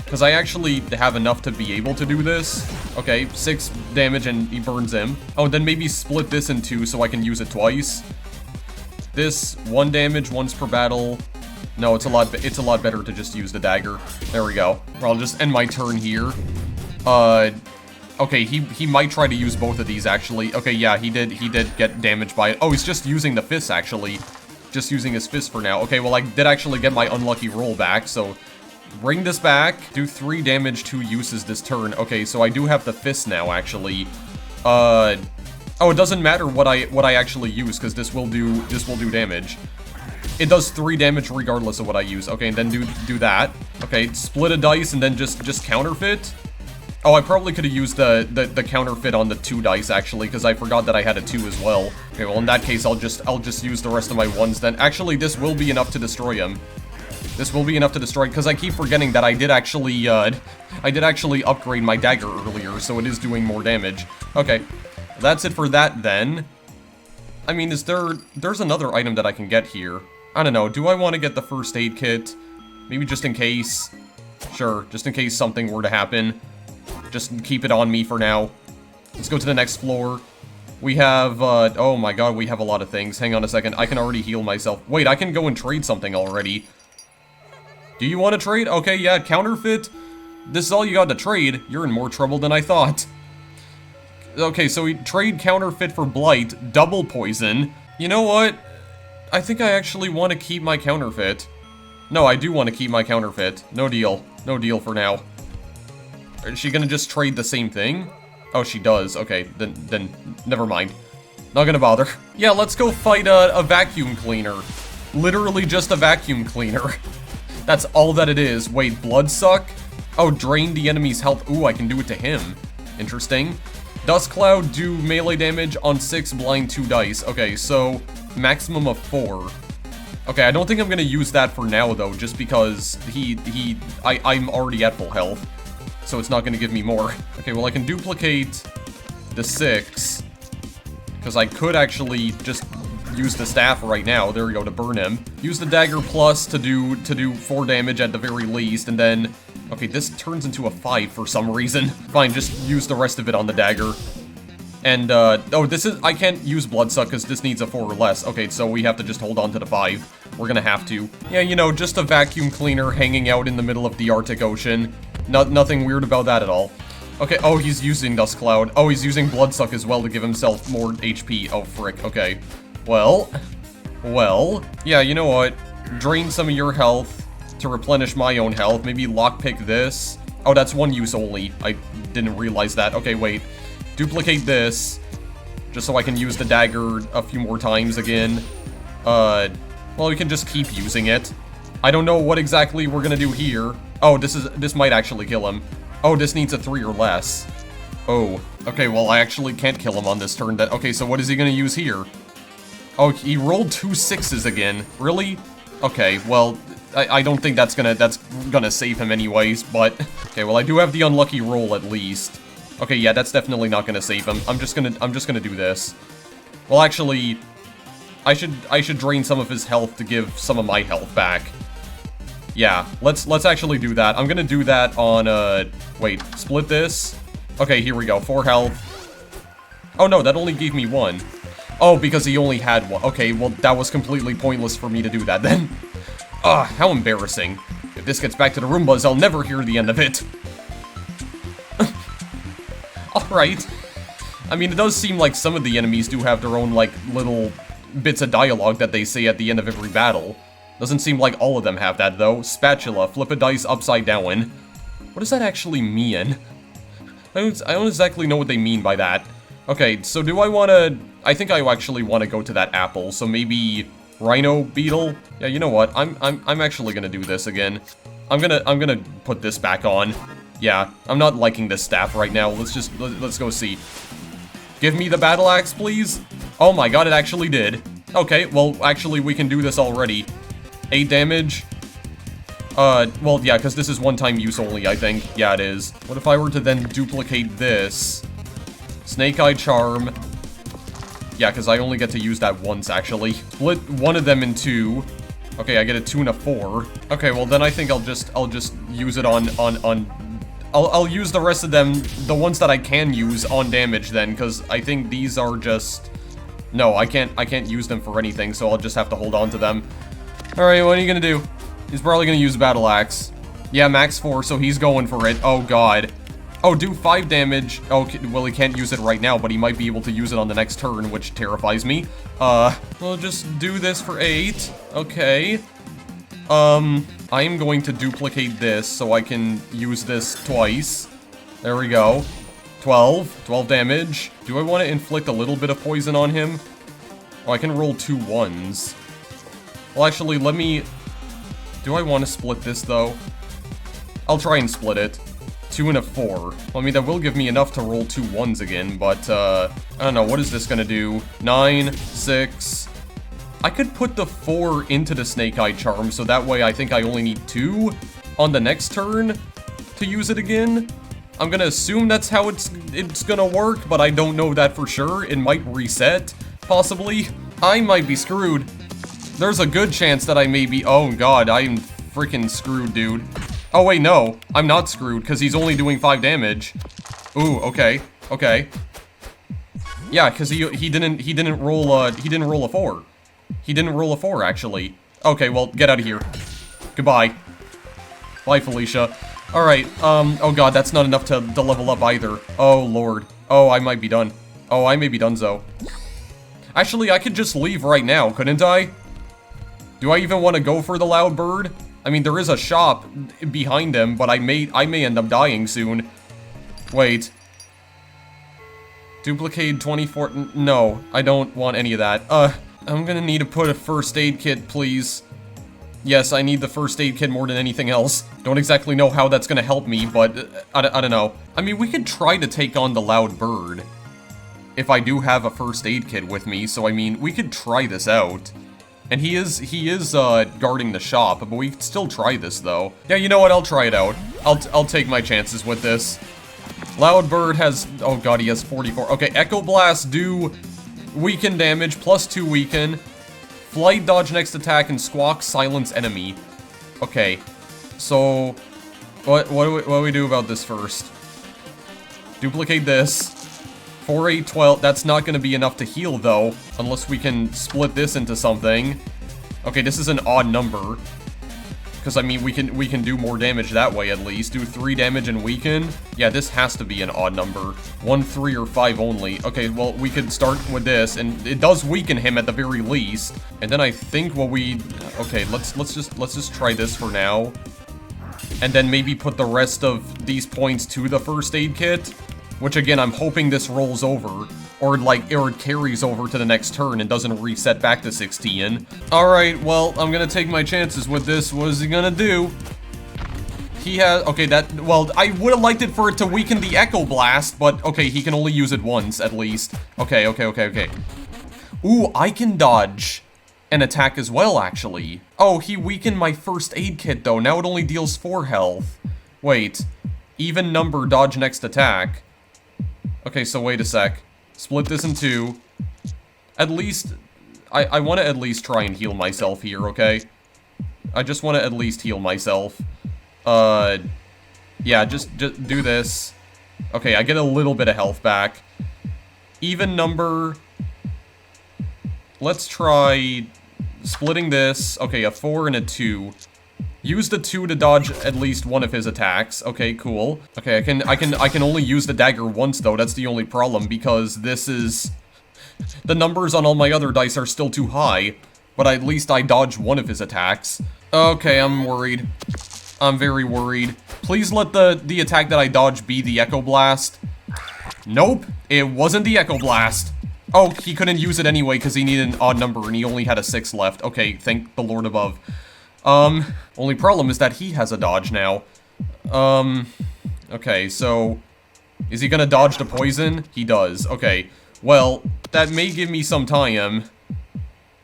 Because I actually have enough to be able to do this. Okay, 6 damage and he burns him. Oh, then maybe split this in 2 so I can use it twice. This, 1 damage once per battle. No, it's a lot better to just use the dagger. There we go. Or I'll just end my turn here. Okay, he might try to use both of these, actually. Okay, yeah, he did get damaged by it. Oh, he's just using the fist, actually. Just using his fist for now. Okay, well, I did actually get my unlucky roll back, so... Bring this back. Do 3 damage, 2 uses this turn. Okay, so I do have the fist now, actually. Oh, it doesn't matter what I actually use, because this will do damage. It does 3 damage regardless of what I use. Okay, and then do that. Okay, split a dice and then just counterfeit. Oh, I probably could have used the counterfeit on the 2 dice, actually, because I forgot that I had a 2 as well. Okay, well, in that case, I'll just use the rest of my 1s then. Actually, this will be enough to destroy him. This will be enough to destroy, because I keep forgetting that I did actually upgrade my dagger earlier, so it is doing more damage. Okay, that's it for that, then. I mean, there's another item that I can get here. I don't know, do I want to get the first aid kit? Maybe just in case. Sure, just in case something were to happen. Just keep it on me for now. Let's go to the next floor. We have, oh my god, we have a lot of things. Hang on a second, I can already heal myself. Wait, I can go and trade something already. Do you want to trade? Okay, yeah, counterfeit. This is all you got to trade. You're in more trouble than I thought. Okay, so we trade counterfeit for blight, double poison. You know what? I think I actually want to keep my counterfeit. No, I do want to keep my counterfeit. No deal. No deal for now. Is she gonna just trade the same thing? Oh, she does. Okay, then never mind. Not gonna bother. Yeah, let's go fight a vacuum cleaner. Literally just a vacuum cleaner. That's all that it is. Wait, blood suck? Oh, drain the enemy's health. Ooh, I can do it to him. Interesting. Dust Cloud, do melee damage on 6, blind 2 dice. Okay, so maximum of 4. Okay, I don't think I'm gonna use that for now, though, just because I'm already at full health. So it's not gonna give me more. Okay, well, I can duplicate the 6. Because I could actually just use the staff right now. There we go, to burn him. Use the dagger plus to do 4 damage at the very least, and then... Okay, this turns into a 5 for some reason. Fine, just use the rest of it on the dagger. And, oh, this is... I can't use Bloodsuck because this needs a 4 or less. Okay, so we have to just hold on to the 5. We're gonna have to. Yeah, you know, just a vacuum cleaner hanging out in the middle of the Arctic Ocean. Nothing weird about that at all. Okay, oh, he's using Dust Cloud. Oh, he's using Bloodsuck as well to give himself more HP. Oh, frick. Okay. Well, yeah, you know what? Drain some of your health to replenish my own health. Maybe lockpick this. Oh, that's 1 use only. I didn't realize that. Okay, wait. Duplicate this, just so I can use the dagger a few more times again. Well, we can just keep using it. I don't know what exactly we're gonna do here. Oh, this might actually kill him. Oh, this needs a 3 or less. Oh, okay, well, I actually can't kill him on this turn. Okay, so what is he gonna use here? Oh, he rolled 2 6s again. Really? Okay, well, I don't think that's gonna save him anyways, but... Okay, well, I do have the unlucky roll at least. Okay, yeah, that's definitely not gonna save him. I'm just gonna do this. Well, actually, I should drain some of his health to give some of my health back. Yeah, let's actually do that. I'm gonna do that on, wait, split this. Okay, here we go, 4 health. Oh no, that only gave me 1. Oh, because he only had 1. Okay, well, that was completely pointless for me to do that then. Ugh, how embarrassing. If this gets back to the Roombas, I'll never hear the end of it. Alright. I mean, it does seem like some of the enemies do have their own, like, little bits of dialogue that they say at the end of every battle. Doesn't seem like all of them have that, though. Spatula, flip a dice upside down. What does that actually mean? I don't exactly know what they mean by that. Okay, so do I want to... I think I actually want to go to that apple, so maybe... Rhino Beetle? Yeah, you know what? I'm actually gonna do this again. I'm gonna put this back on. Yeah, I'm not liking this staff right now. Let's go see. Give me the battle axe, please. Oh my god, it actually did. Okay, well, actually, we can do this already. 8 damage. Well, yeah, because this is one-time use only, I think. Yeah, it is. What if I were to then duplicate this? Snake Eye Charm. Yeah, because I only get to use that once, actually. Split one of them in 2. Okay, I get a 2 and a 4. Okay, well, then I think I'll just use it on I'll use the rest of them, the ones that I can use on damage then, because I think these are just... No, I can't use them for anything, so I'll just have to hold on to them. Alright, what are you gonna do? He's probably gonna use Battle Axe. Yeah, max 4, so he's going for it. Oh, God. Oh, do 5 damage. Oh, well, he can't use it right now, but he might be able to use it on the next turn, which terrifies me. We'll just do this for 8. Okay. I am going to duplicate this so I can use this twice. There we go. 12 damage. Do I want to inflict a little bit of poison on him? Oh, I can roll 2 1s. Well, actually, let me... Do I want to split this, though? I'll try and split it. 2 and a 4. Well, I mean, that will give me enough to roll 2 1s again, but, I don't know, what is this gonna do? 9, 6... I could put the 4 into the Snake Eye Charm, so that way I think I only need 2 on the next turn to use it again. I'm gonna assume that's how it's gonna work, but I don't know that for sure. It might reset, possibly. I might be screwed. There's a good chance that I may be... Oh, God, I'm freaking screwed, dude. Oh, wait, no. I'm not screwed, because he's only doing 5 damage. Ooh, okay. Okay. Yeah, because he didn't roll a 4. He didn't roll a 4, actually. Okay, well, get out of here. Goodbye. Bye, Felicia. Alright, oh god, that's not enough to level up either. Oh, lord. Oh, I might be done. Oh, I may be donezo. Actually, I could just leave right now, couldn't I? Do I even want to go for the Loud Bird? I mean, there is a shop behind him, but I may end up dying soon. Wait. Duplicate 24... No, I don't want any of that. I'm gonna need to put a first aid kit, please. Yes, I need the first aid kit more than anything else. Don't exactly know how that's gonna help me, but I don't know. I mean, we could try to take on the Loud Bird. If I do have a first aid kit with me, so I mean, we could try this out. And he is guarding the shop, but we could still try this, though. Yeah, you know what, I'll try it out. I'll take my chances with this. Loud Bird has... Oh god, he has 44. Okay, Echo Blast, do Weaken damage, +2 weaken. Flight, dodge next attack, and squawk, silence enemy. Okay, so what do we do about this first? Duplicate this. 4, 8, 12. That's not going to be enough to heal, though, unless we can split this into something. Okay, this is an odd number. Because, I mean, we can do more damage that way, at least. Do 3 damage and weaken. Yeah, this has to be an odd number. 1, 3, or 5 only. Okay, well, we could start with this, and it does weaken him at the very least. And then I think what we... Okay, let's just try this for now. And then maybe put the rest of these points to the first aid kit. Which, again, I'm hoping this rolls over. Or it carries over to the next turn and doesn't reset back to 16. Alright, well, I'm gonna take my chances with this. What is he gonna do? He has... Okay, well, I would have liked it for it to weaken the Echo Blast, but, okay, he can only use it once, at least. Okay. Ooh, I can dodge an attack as well, actually. Oh, he weakened my first aid kit, though. Now it only deals 4 health. Wait. Even number, dodge next attack. Okay, so wait a sec. Split this in 2. At least... I want to at least try and heal myself here, okay? I just want to at least heal myself. Yeah, just do this. Okay, I get a little bit of health back. Even number... Let's try splitting this. Okay, a 4 and a 2. Use the 2 to dodge at least one of his attacks. Okay, cool. Okay, I can only use the dagger once, though. That's the only problem, because this is... The numbers on all my other dice are still too high, but at least I dodged one of his attacks. Okay, I'm worried. I'm very worried. Please let the attack that I dodged be the Echo Blast. Nope, it wasn't the Echo Blast. Oh, he couldn't use it anyway because he needed an odd number and he only had a 6 left. Okay, thank the Lord above. Only problem is that he has a dodge now. Okay, so... Is he gonna dodge the poison? He does. Okay, well, that may give me some time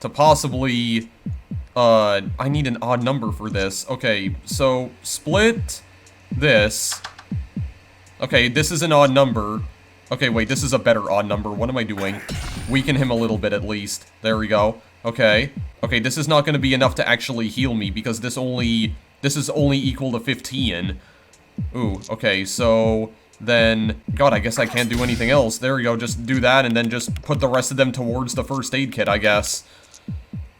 to possibly... I need an odd number for this. Okay, so split this. Okay, this is an odd number. Okay, wait, this is a better odd number. What am I doing? Weaken him a little bit at least. There we go. Okay. Okay, this is not going to be enough to actually heal me because this is only equal to 15. Ooh, okay, so then, God, I guess I can't do anything else. There we go, just do that and then just put the rest of them towards the first aid kit, I guess.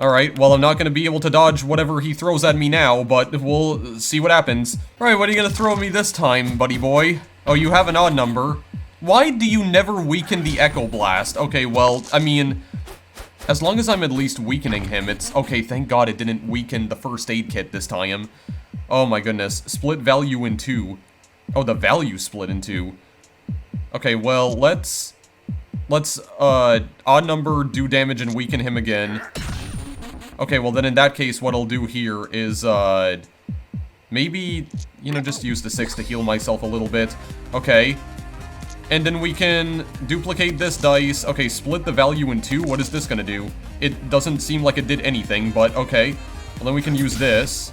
Alright, well, I'm not going to be able to dodge whatever he throws at me now, but we'll see what happens. Alright, what are you going to throw at me this time, buddy boy? Oh, you have an odd number. Why do you never weaken the Echo Blast? Okay, well, I mean... As long as I'm at least weakening him, it's... Okay, thank God it didn't weaken the first aid kit this time. Oh my goodness. Split value in 2. Oh, the value split in 2. Okay, well, let's odd number, do damage, and weaken him again. Okay, well then in that case, what I'll do here is, maybe, you know, just use the 6 to heal myself a little bit. Okay. And then we can duplicate this dice. Okay, split the value in 2. What is this gonna do? It doesn't seem like it did anything, but okay. Well, then we can use this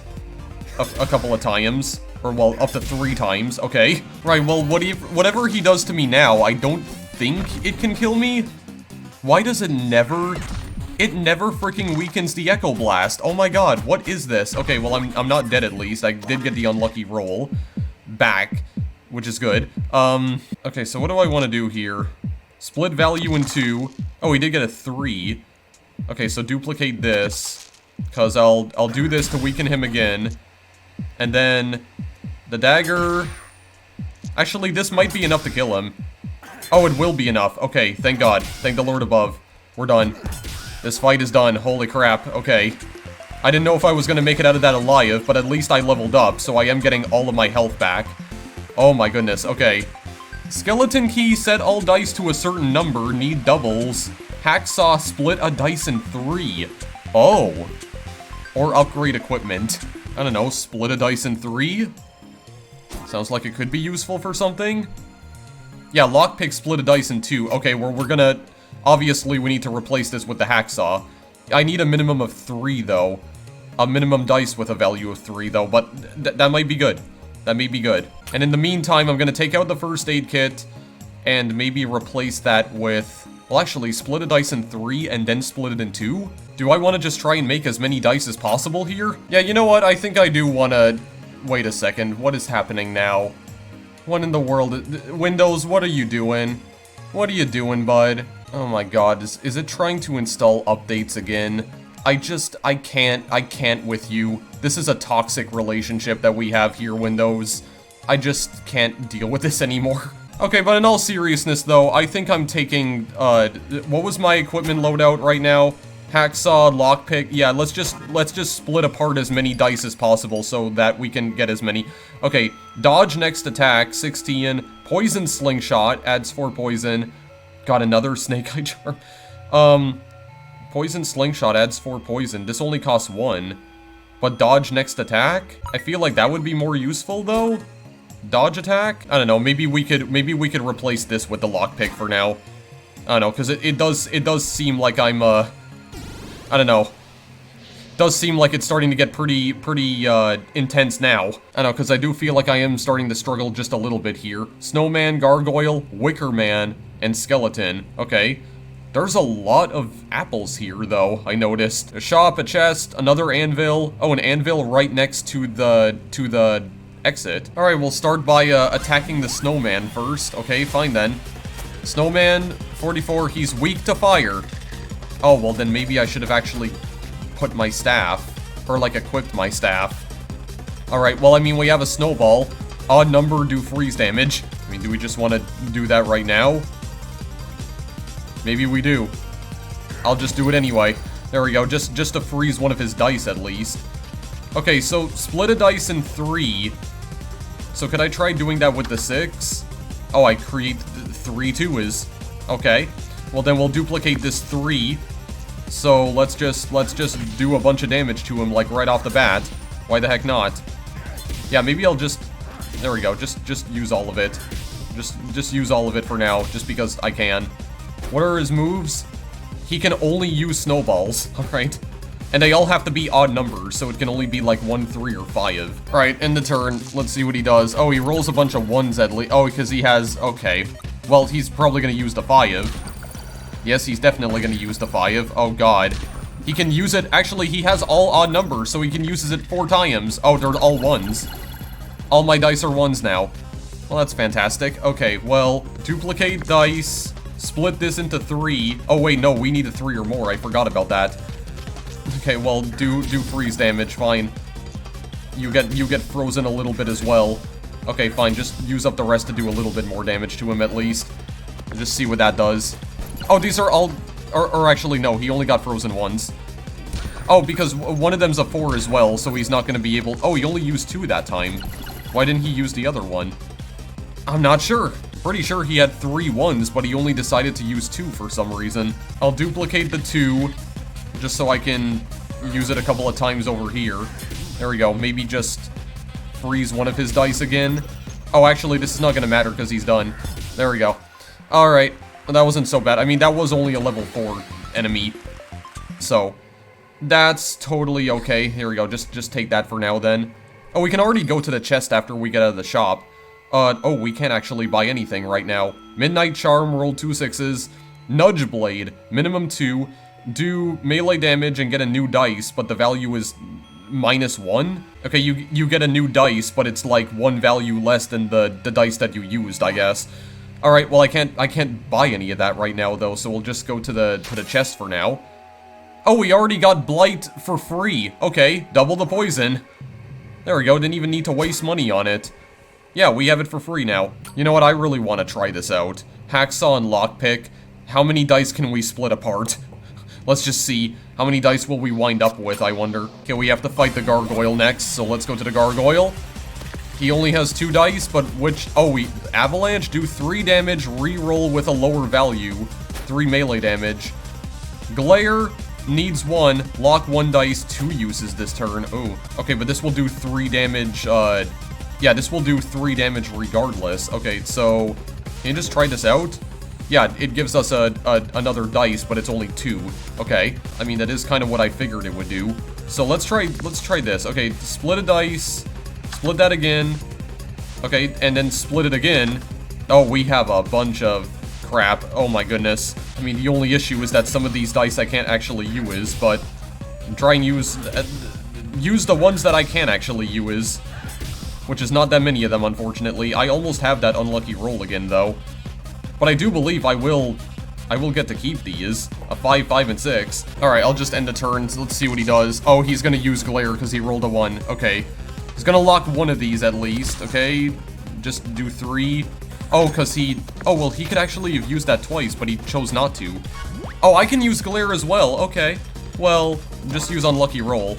a couple of times. Or, well, up to 3 times. Okay. Right, well, whatever he does to me now, I don't think it can kill me. Why does it never... It never freaking weakens the Echo Blast. Oh my god, what is this? Okay, well, I'm not dead at least. I did get the unlucky roll back, which is good. Okay, so what do I want to do here? Split value in 2. Oh, he did get a 3. Okay, so duplicate this, because I'll do this to weaken him again. And then the dagger... Actually, this might be enough to kill him. Oh, it will be enough. Okay, thank God. Thank the Lord above. We're done. This fight is done. Holy crap. Okay. I didn't know if I was going to make it out of that alive, but at least I leveled up, so I am getting all of my health back. Oh my goodness. Okay. Skeleton key, set all dice to a certain number, need doubles. Hacksaw, split a dice in 3. Oh. Or upgrade equipment. I don't know, split a dice in 3? Sounds like it could be useful for something. Yeah, lockpick, split a dice in 2. Okay, well, we're gonna... Obviously, we need to replace this with the hacksaw. I need a minimum of 3, though. A minimum dice with a value of 3, though, but that might be good. That may be good. And in the meantime, I'm gonna take out the first aid kit and maybe replace that with Well, actually, split a dice in 3 and then split it in 2? Do I want to just try and make as many dice as possible here? Yeah, you know what? I think I do want to... Wait a second. What is happening now? What in the world? Windows, what are you doing? What are you doing, bud? Oh my god, is it trying to install updates again? I can't with you. This is a toxic relationship that we have here, Windows. I just can't deal with this anymore. Okay, but in all seriousness, though, I think I'm taking, what was my equipment loadout right now? Hacksaw, lockpick, yeah, let's just split apart as many dice as possible so that we can get as many. Okay, dodge next attack, 16, poison slingshot, adds 4 poison. Got another snake eye charm. Poison slingshot adds 4 poison, this only costs 1. But dodge next attack? I feel like that would be more useful, though. Dodge attack? I don't know, maybe we could replace this with the lockpick for now. I don't know, because it does seem like I'm, I don't know. Does seem like it's starting to get pretty intense now. I don't know, because I do feel like I am starting to struggle just a little bit here. Snowman, Gargoyle, Wicker Man, and Skeleton. Okay. There's a lot of apples here, though, I noticed. A shop, a chest, another anvil. Oh, an anvil right next to the exit. Alright, we'll start by attacking the snowman first. Okay, fine then. Snowman, 44, he's weak to fire. Oh, well then maybe I should have actually put my staff, or like equipped my staff. Alright, well I mean we have a snowball. Odd number do freeze damage. I mean, do we just want to do that right now? Maybe we do. I'll just do it anyway. There we go, just to freeze one of his dice at least. Okay, so split a dice in 3. So could I try doing that with the 6? Oh, I create 3 2s. Okay. Well, then we'll duplicate this 3. So let's just do a bunch of damage to him, like, right off the bat. Why the heck not? Yeah, maybe I'll just... There we go, just use all of it. Just use all of it for now, just because I can. What are his moves? He can only use snowballs, alright? And they all have to be odd numbers, so it can only be like 1, 3, or 5. Alright, end the turn. Let's see what he does. Oh, he rolls a bunch of 1s at least. Oh, because he has... Okay. Well, he's probably going to use the 5. Yes, he's definitely going to use the 5. Oh, God. He can use it... Actually, he has all odd numbers, so he can use it 4 times. Oh, they're all 1s. All my dice are 1s now. Well, that's fantastic. Okay, well, duplicate dice... Split this into 3. Oh, wait, no, we need a 3 or more. I forgot about that. Okay, well, do freeze damage, fine. You get frozen a little bit as well. Okay, fine, just use up the rest to do a little bit more damage to him at least. Just see what that does. Oh, these are all... Or actually, no, he only got frozen once. Oh, because one of them's a 4 as well, so he's not gonna be able... Oh, he only used 2 that time. Why didn't he use the other one? I'm not sure. Pretty sure he had 3 1s, but he only decided to use 2 for some reason. I'll duplicate the 2, just so I can use it a couple of times over here. There we go, maybe just freeze one of his dice again. Oh, actually, this is not gonna matter because he's done. There we go. Alright, well, that wasn't so bad. I mean, that was only a level 4 enemy, so that's totally okay. Here we go, just take that for now then. Oh, we can already go to the chest after we get out of the shop. Oh, we can't actually buy anything right now. Midnight Charm, roll 2 6s. Nudge Blade, minimum 2. Do melee damage and get a new dice, but the value is -1. Okay, you get a new dice, but it's like 1 value less than the dice that you used, I guess. Alright, well I can't buy any of that right now though, so we'll just go to the chest for now. Oh, we already got Blight for free. Okay, double the poison. There we go, didn't even need to waste money on it. Yeah, we have it for free now. You know what, I really want to try this out. Hacksaw and lockpick. How many dice can we split apart? Let's just see. How many dice will we wind up with, I wonder. Okay, we have to fight the Gargoyle next, so let's go to the Gargoyle. He only has 2 dice, but which... Oh, Avalanche, do 3 damage, re-roll with a lower value. 3 melee damage. Glare needs 1, lock 1 dice, 2 uses this turn. Oh, okay, but this will do 3 damage, yeah, this will do 3 damage regardless. Okay, so can you just try this out? Yeah, it gives us another dice, but it's only 2. Okay, I mean that is kind of what I figured it would do. So let's try this. Okay, split a dice, split that again. Okay, and then split it again. Oh, we have a bunch of crap. Oh my goodness. I mean, the only issue is that some of these dice I can't actually use, but I'm trying to use the ones that I can actually use, which is not that many of them, unfortunately. I almost have that unlucky roll again, though. But I do believe I will get to keep these. A 5, 5, and 6. Alright, I'll just end the turn, so let's see what he does. Oh, he's gonna use Glare because he rolled a 1. Okay. He's gonna lock one of these at least, okay? Just do 3. Oh, because oh, well, he could actually have used that twice, but he chose not to. Oh, I can use Glare as well. Okay. Well, just use Unlucky Roll.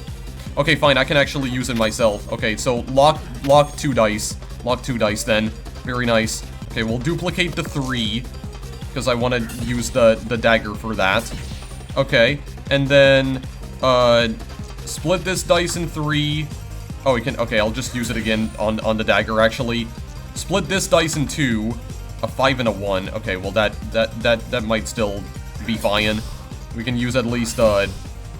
Okay, fine, I can actually use it myself. Okay, so lock 2 dice. Lock 2 dice then. Very nice. Okay, we'll duplicate the 3, because I want to use the dagger for that. Okay, and then, split this dice in 3. Oh, we can, okay, I'll just use it again on the dagger, actually. Split this dice in 2, a 5 and a 1. Okay, well, that might still be fine. We can use at least,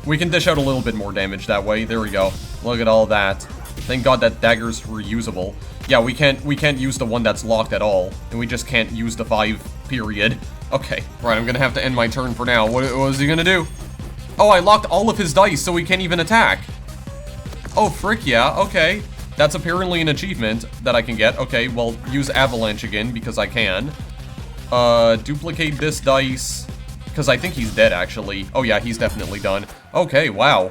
we can dish out a little bit more damage that way. There we go. Look at all that. Thank God that dagger's reusable. Yeah, we can't use the one that's locked at all, and we just can't use the 5, period. Okay, right, I'm gonna have to end my turn for now. What is he gonna do? Oh, I locked all of his dice, so he can't even attack. Oh, frick yeah, okay. That's apparently an achievement that I can get. Okay, well, use Avalanche again, because I can. Duplicate this dice, because I think he's dead, actually. Oh yeah, he's definitely done. Okay, wow.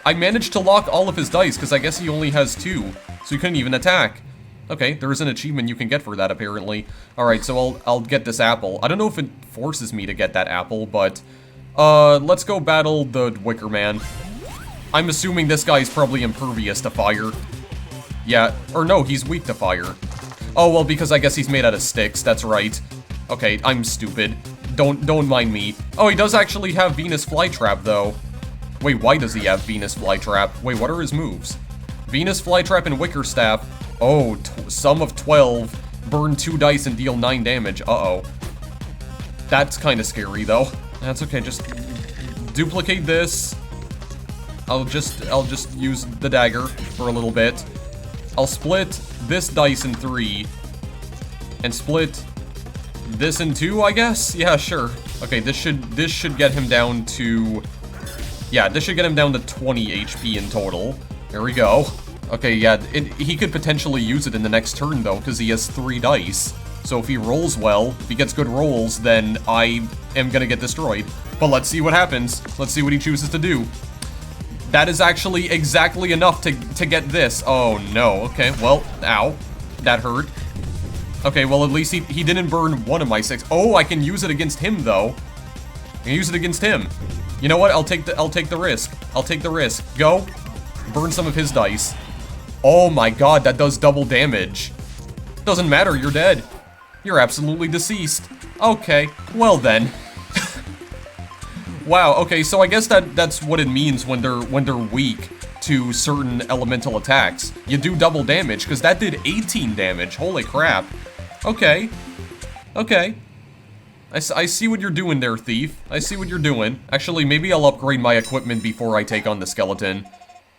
I managed to lock all of his dice, because I guess he only has 2, so he couldn't even attack. Okay, there is an achievement you can get for that, apparently. Alright, so I'll get this apple. I don't know if it forces me to get that apple, but... let's go battle the Wicker Man. I'm assuming this guy's probably impervious to fire. Yeah, or no, he's weak to fire. Oh, well, because I guess he's made out of sticks, that's right. Okay, I'm stupid. Don't mind me. Oh, he does actually have Venus Flytrap, though. Wait, why does he have Venus Flytrap? Wait, what are his moves? Venus Flytrap and Wicker Staff. Oh, sum of 12. Burn 2 dice and deal 9 damage. Uh-oh. That's kind of scary, though. That's okay, just duplicate this. I'll just use the dagger for a little bit. I'll split this dice in 3. And split this in 2, I guess? Yeah, sure. Okay, this should get him down to... Yeah, this should get him down to 20 HP in total. There we go. Okay, yeah, he could potentially use it in the next turn, though, because he has 3 dice. So if he rolls well, if he gets good rolls, then I am gonna get destroyed. But let's see what happens. Let's see what he chooses to do. That is actually exactly enough to get this. Oh, no. Okay, well, ow. That hurt. Okay, well, at least he didn't burn 1 of my 6. Oh, I can use it against him, though. I can use it against him. You know what? I'll take the risk. I'll take the risk. Go. Burn some of his dice. Oh my god, that does double damage. Doesn't matter, you're dead. You're absolutely deceased. Okay, well then. Wow, okay, so I guess that's what it means when they're weak to certain elemental attacks. You do double damage, because that did 18 damage. Holy crap. Okay. Okay. I see what you're doing there, Thief. I see what you're doing. Actually, maybe I'll upgrade my equipment before I take on the skeleton.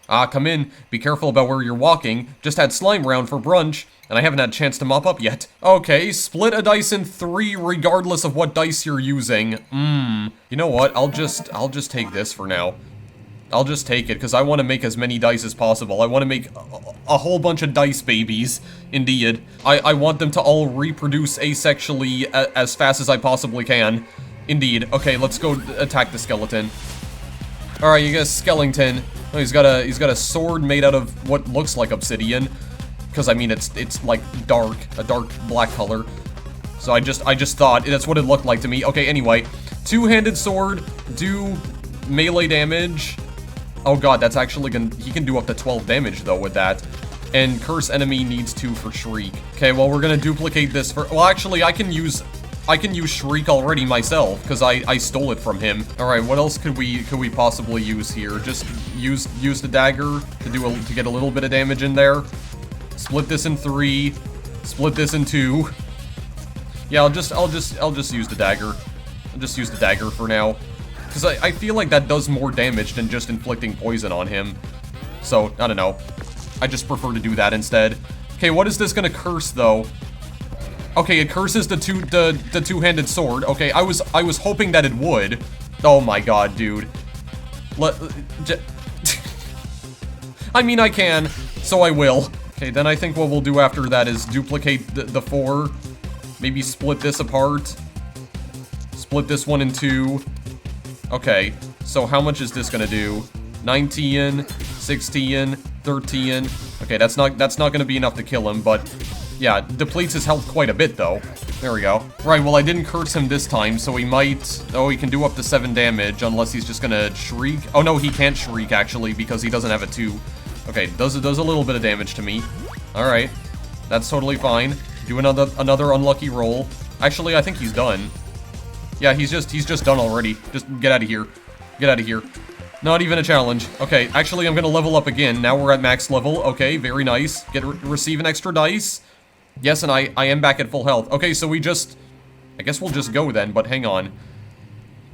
Ah, come in. Be careful about where you're walking. Just had slime round for brunch, and I haven't had a chance to mop up yet. Okay, split a dice in 3 regardless of what dice you're using. You know what? I'll just take this for now. I'll just take it, because I want to make as many dice as possible. I want to make a whole bunch of dice babies, indeed. I want them to all reproduce asexually as fast as I possibly can. Indeed. Okay, let's go attack the skeleton. Alright, you got a skeleton. Oh, he's got a sword made out of what looks like obsidian. Because, I mean, it's like a dark black color. So I just thought that's what it looked like to me. Okay, anyway. Two-handed sword, do melee damage. Oh god, that's actually he can do up to 12 damage, though, with that. And curse enemy needs 2 for Shriek. Okay, well, we're gonna duplicate this for... Well, actually, I can use Shriek already myself, because I stole it from him. Alright, what else could we possibly use here? Just use the dagger to get a little bit of damage in there. Split this in 3. Split this in 2. Yeah, I'll just use the dagger. I'll just use the dagger for now. Because I feel like that does more damage than just inflicting poison on him. So, I don't know. I just prefer to do that instead. Okay, what is this gonna curse, though? Okay, it curses the two-handed sword. Okay, I was hoping that it would. Oh my god, dude. I mean, I can, so I will. Okay, then I think what we'll do after that is duplicate the 4. Maybe split this apart. Split this one in 2. Okay, so how much is this gonna do? 19, 16, 13. Okay, that's not gonna be enough to kill him, but yeah, depletes his health quite a bit though. There we go. Right, well I didn't curse him this time, so he might... Oh, he can do up to 7 damage, unless he's just gonna shriek. Oh no, he can't shriek actually, because he doesn't have a 2. Okay, does a little bit of damage to me. Alright, that's totally fine. Do another unlucky roll. Actually, I think he's done. Yeah, he's just done already. Just get out of here. Get out of here. Not even a challenge. Okay, actually, I'm gonna level up again. Now we're at max level. Okay, very nice. Receive an extra dice. Yes, and I am back at full health. Okay, so we just... I guess we'll just go then, but hang on.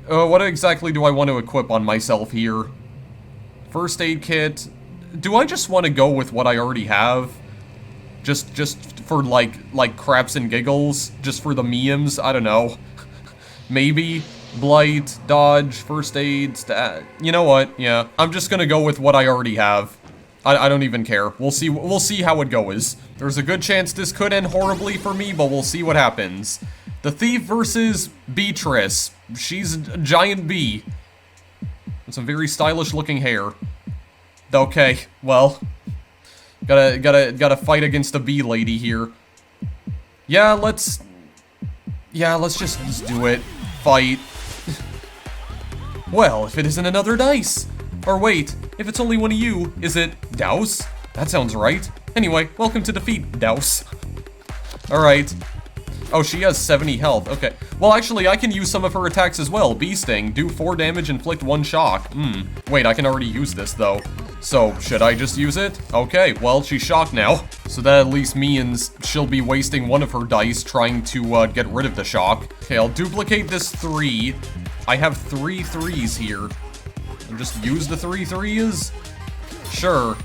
What exactly do I want to equip on myself here? First aid kit. Do I just want to go with what I already have? Just for, like craps and giggles? Just for the memes? I don't know. Maybe. Blight, dodge, first aid, stat. You know what? Yeah. I'm just gonna go with what I already have. I don't even care. We'll see how it goes. There's a good chance this could end horribly for me, but we'll see what happens. The Thief versus Beatrice. She's a giant bee. With some very stylish looking hair. Okay, well. Gotta fight against the bee lady here. Yeah, let's just do it. Fight. Well, if it isn't another dice. Or wait, if it's only one of you, is it Douse? That sounds right. Anyway, welcome to defeat, Douse. Alright. Oh, she has 70 health. Okay. Well, actually, I can use some of her attacks as well. Bee Sting. Do 4 damage, inflict 1 shock. Wait, I can already use this, though. So, should I just use it? Okay, well, she's shocked now. So that at least means she'll be wasting one of her dice trying to get rid of the shock. Okay, I'll duplicate this 3. I have 3 3s here. And just use the 3 3s? Sure.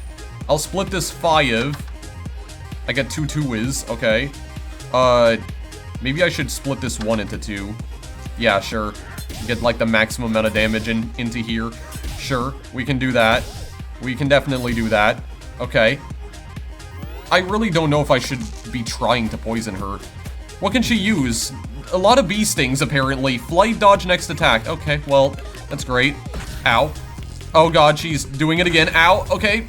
I'll split this 5. I get 2 2s, okay. Maybe I should split this 1 into 2. Yeah, sure. Get, like, the maximum amount of damage into here. Sure, we can do that. We can definitely do that. Okay. I really don't know if I should be trying to poison her. What can she use? A lot of bee stings, apparently. Flight, dodge, next attack. Okay, well, that's great. Ow. Oh god, she's doing it again. Ow, okay.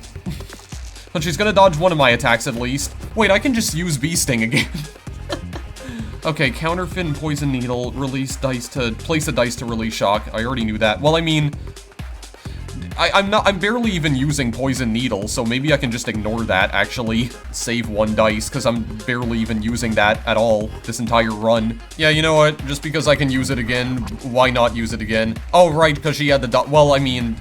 But she's gonna dodge one of my attacks at least. Wait, I can just use bee sting again. Okay, counterfeit and poison needle, release dice to... place a dice to release shock. I already knew that. Well, I mean... I'm barely even using poison needle, so maybe I can just ignore that, actually. Save 1 dice, because I'm barely even using that at all this entire run. Yeah, you know what? Just because I can use it again, why not use it again? Oh, right, because she had the well, I mean,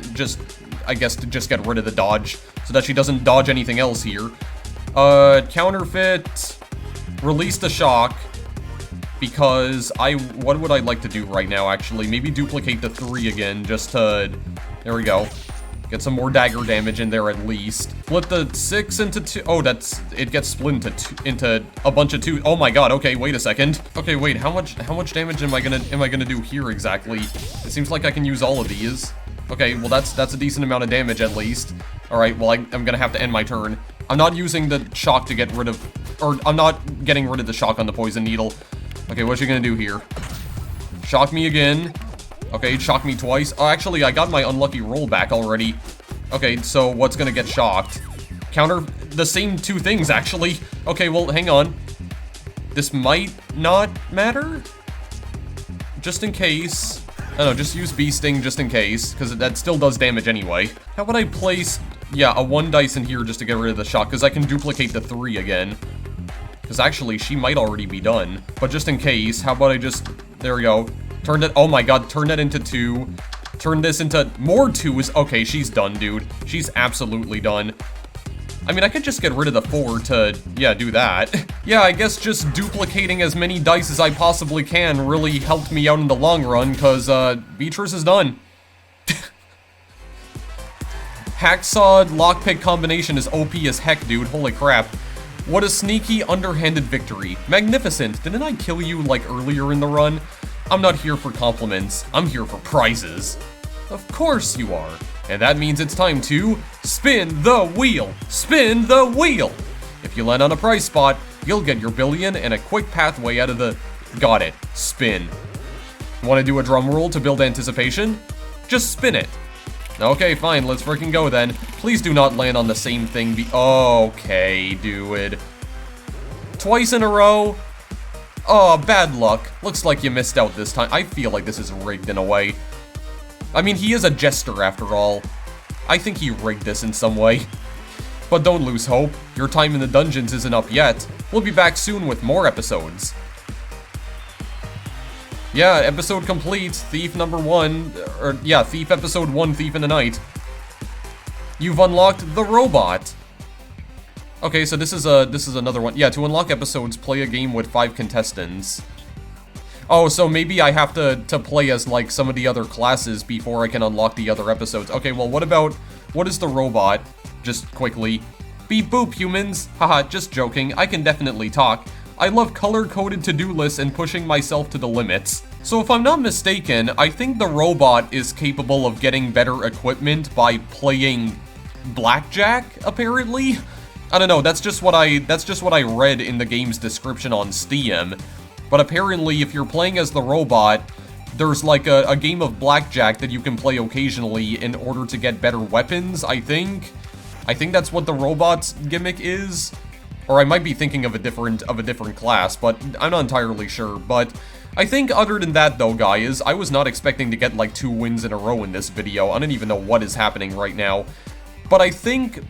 I guess to just get rid of the dodge, so that she doesn't dodge anything else here. Counterfeit, release the shock, because what would I like to do right now, actually? Maybe duplicate the 3 again, just to... There we go. Get some more dagger damage in there at least. Split the 6 into 2. Oh, it gets split into a bunch of 2. Oh my god, okay, wait a second. Okay, wait, how much damage am I gonna do here exactly? It seems like I can use all of these. Okay, well that's a decent amount of damage at least. Alright, well I'm gonna have to end my turn. I'm not using the shock to get rid of, or I'm not getting rid of the shock on the poison needle. Okay, what's she gonna do here? Shock me again. Okay, shock me twice. Oh, actually, I got my unlucky roll back already. Okay, so what's gonna get shocked? Counter the same 2 things, actually. Okay, well, hang on. This might not matter? Just in case. I don't know, just use Bee Sting just in case, because that still does damage anyway. How would I place, yeah, a 1 dice in here just to get rid of the shock, because I can duplicate the 3 again. Because actually, she might already be done. But just in case, how about I just, there we go. Turn it, oh my god, turn that into 2. Turn this into more 2s. Okay, she's done, dude. She's absolutely done. I mean, I could just get rid of the 4 to, yeah, do that. Yeah, I guess just duplicating as many dice as I possibly can really helped me out in the long run, because, Beatrice is done. Hacksaw lockpick combination is OP as heck, dude. Holy crap. What a sneaky, underhanded victory. Magnificent. Didn't I kill you, like, earlier in the run? I'm not here for compliments. I'm here for prizes. Of course you are. And that means it's time to spin the wheel. Spin the wheel. If you land on a prize spot, you'll get your billion and a quick pathway out of the... Got it. Spin. Want to do a drum roll to build anticipation? Just spin it. Okay, fine, let's freaking go then. Please do not land on the same thing. Okay, dude. Twice in a row? Oh, bad luck. Looks like you missed out this time. I feel like this is rigged in a way. I mean, he is a Jester after all. I think he rigged this in some way. But don't lose hope. Your time in the dungeons isn't up yet. We'll be back soon with more episodes. Yeah, episode complete, Thief number 1, or yeah, Thief episode 1, Thief in the Night. You've unlocked the robot. Okay, so this is another one. Yeah, to unlock episodes, play a game with 5 contestants. Oh, so maybe I have to play as, like, some of the other classes before I can unlock the other episodes. Okay, well, what is the robot? Just quickly. Beep boop, humans. Haha, just joking. I can definitely talk. I love color-coded to-do lists and pushing myself to the limits. So if I'm not mistaken, I think the robot is capable of getting better equipment by playing blackjack, apparently? I don't know, that's just what I read in the game's description on Steam. But apparently, if you're playing as the robot, there's like a game of blackjack that you can play occasionally in order to get better weapons, I think. I think that's what the robot's gimmick is. Or I might be thinking of a different class, but I'm not entirely sure. But I think other than that though, guys, I was not expecting to get like 2 wins in a row in this video. I don't even know what is happening right now. But I think,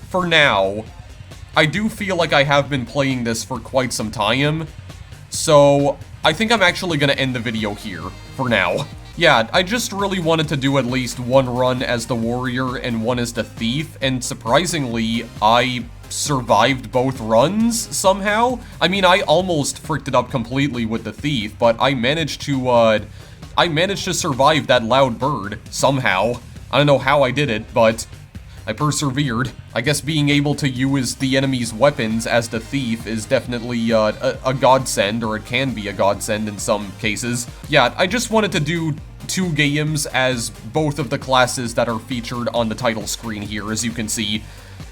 for now, I do feel like I have been playing this for quite some time. So, I think I'm actually gonna end the video here, for now. Yeah, I just really wanted to do at least 1 run as the warrior and 1 as the thief, and surprisingly, I survived both runs somehow. I mean, I almost fricked it up completely with the thief, but I managed to survive that loud bird somehow. I don't know how I did it, but I persevered. I guess being able to use the enemy's weapons as the thief is definitely a godsend, or it can be a godsend in some cases. Yeah, I just wanted to do 2 games as both of the classes that are featured on the title screen here, as you can see.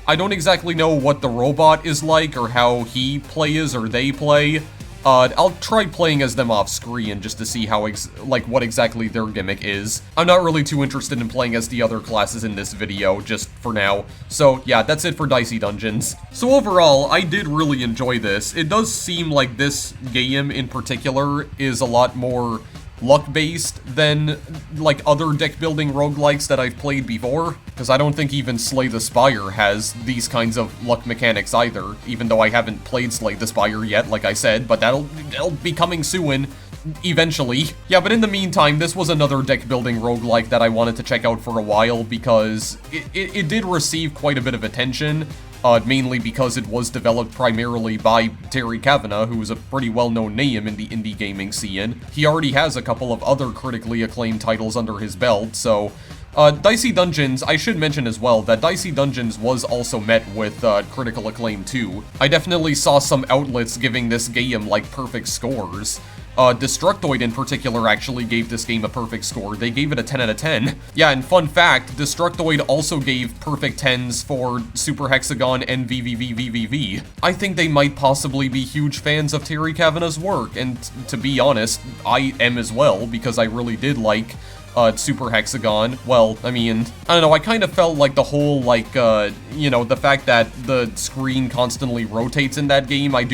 I don't exactly know what the robot is like, or how he plays, or they play. I'll try playing as them off screen just to see how, what exactly their gimmick is. I'm not really too interested in playing as the other classes in this video, just for now. So yeah, that's it for Dicey Dungeons. So overall, I did really enjoy this. It does seem like this game in particular is a lot more luck-based than, like, other deck-building roguelikes that I've played before, because I don't think even Slay the Spire has these kinds of luck mechanics either, even though I haven't played Slay the Spire yet, like I said, but that'll be coming soon, eventually. Yeah, but in the meantime, this was another deck-building roguelike that I wanted to check out for a while, because it did receive quite a bit of attention, mainly because it was developed primarily by Terry Kavanagh, who is a pretty well-known name in the indie gaming scene. He already has a couple of other critically acclaimed titles under his belt, so... Dicey Dungeons, I should mention as well that Dicey Dungeons was also met with critical acclaim too. I definitely saw some outlets giving this game, like, perfect scores. Destructoid in particular actually gave this game a perfect score. They gave it a 10 out of 10. Yeah, and fun fact, Destructoid also gave perfect 10s for Super Hexagon and VVVVVV. I think they might possibly be huge fans of Terry Kavanagh's work, and to be honest, I am as well, because I really did like Super Hexagon. Well, I mean, I don't know, I kind of felt like the whole, like, you know, the fact that the screen constantly rotates in that game, I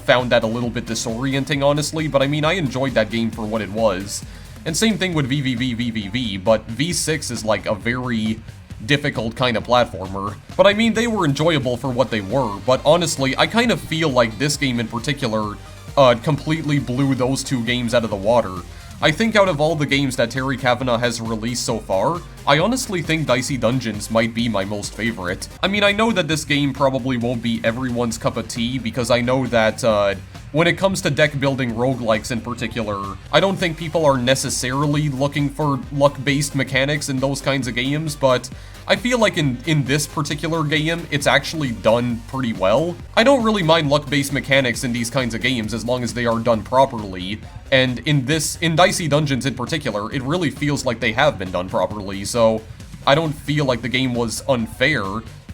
found that a little bit disorienting, honestly, but I mean, I enjoyed that game for what it was. And same thing with VVVVVV, but V6 is like a very difficult kind of platformer. But I mean, they were enjoyable for what they were, but honestly, I kind of feel like this game in particular completely blew those 2 games out of the water. I think out of all the games that Terry Kavanagh has released so far, I honestly think Dicey Dungeons might be my most favorite. I mean, I know that this game probably won't be everyone's cup of tea, because I know that when it comes to deck building roguelikes in particular, I don't think people are necessarily looking for luck-based mechanics in those kinds of games, but I feel like in this particular game, it's actually done pretty well. I don't really mind luck-based mechanics in these kinds of games as long as they are done properly, and in Dicey Dungeons in particular, it really feels like they have been done properly, so I don't feel like the game was unfair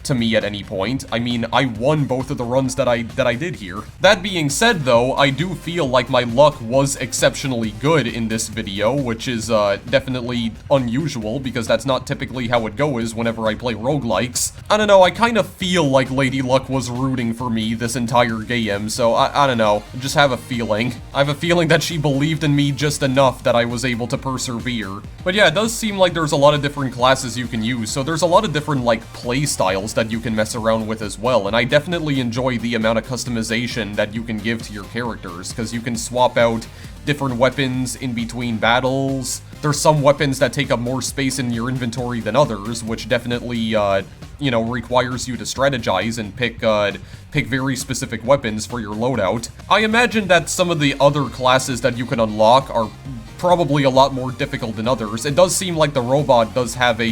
to me at any point. I mean, I won both of the runs that I did here. That being said, though, I do feel like my luck was exceptionally good in this video, which is definitely unusual, because that's not typically how it goes whenever I play roguelikes. I don't know, I kind of feel like Lady Luck was rooting for me this entire game, so I don't know, I just have a feeling. I have a feeling that she believed in me just enough that I was able to persevere. But yeah, it does seem like there's a lot of different classes you can use, so there's a lot of different, like, play styles that you can mess around with as well, and I definitely enjoy the amount of customization that you can give to your characters, because you can swap out different weapons in between battles. There's some weapons that take up more space in your inventory than others, which definitely, you know, requires you to strategize and pick very specific weapons for your loadout. I imagine that some of the other classes that you can unlock are probably a lot more difficult than others. It does seem like the robot does have a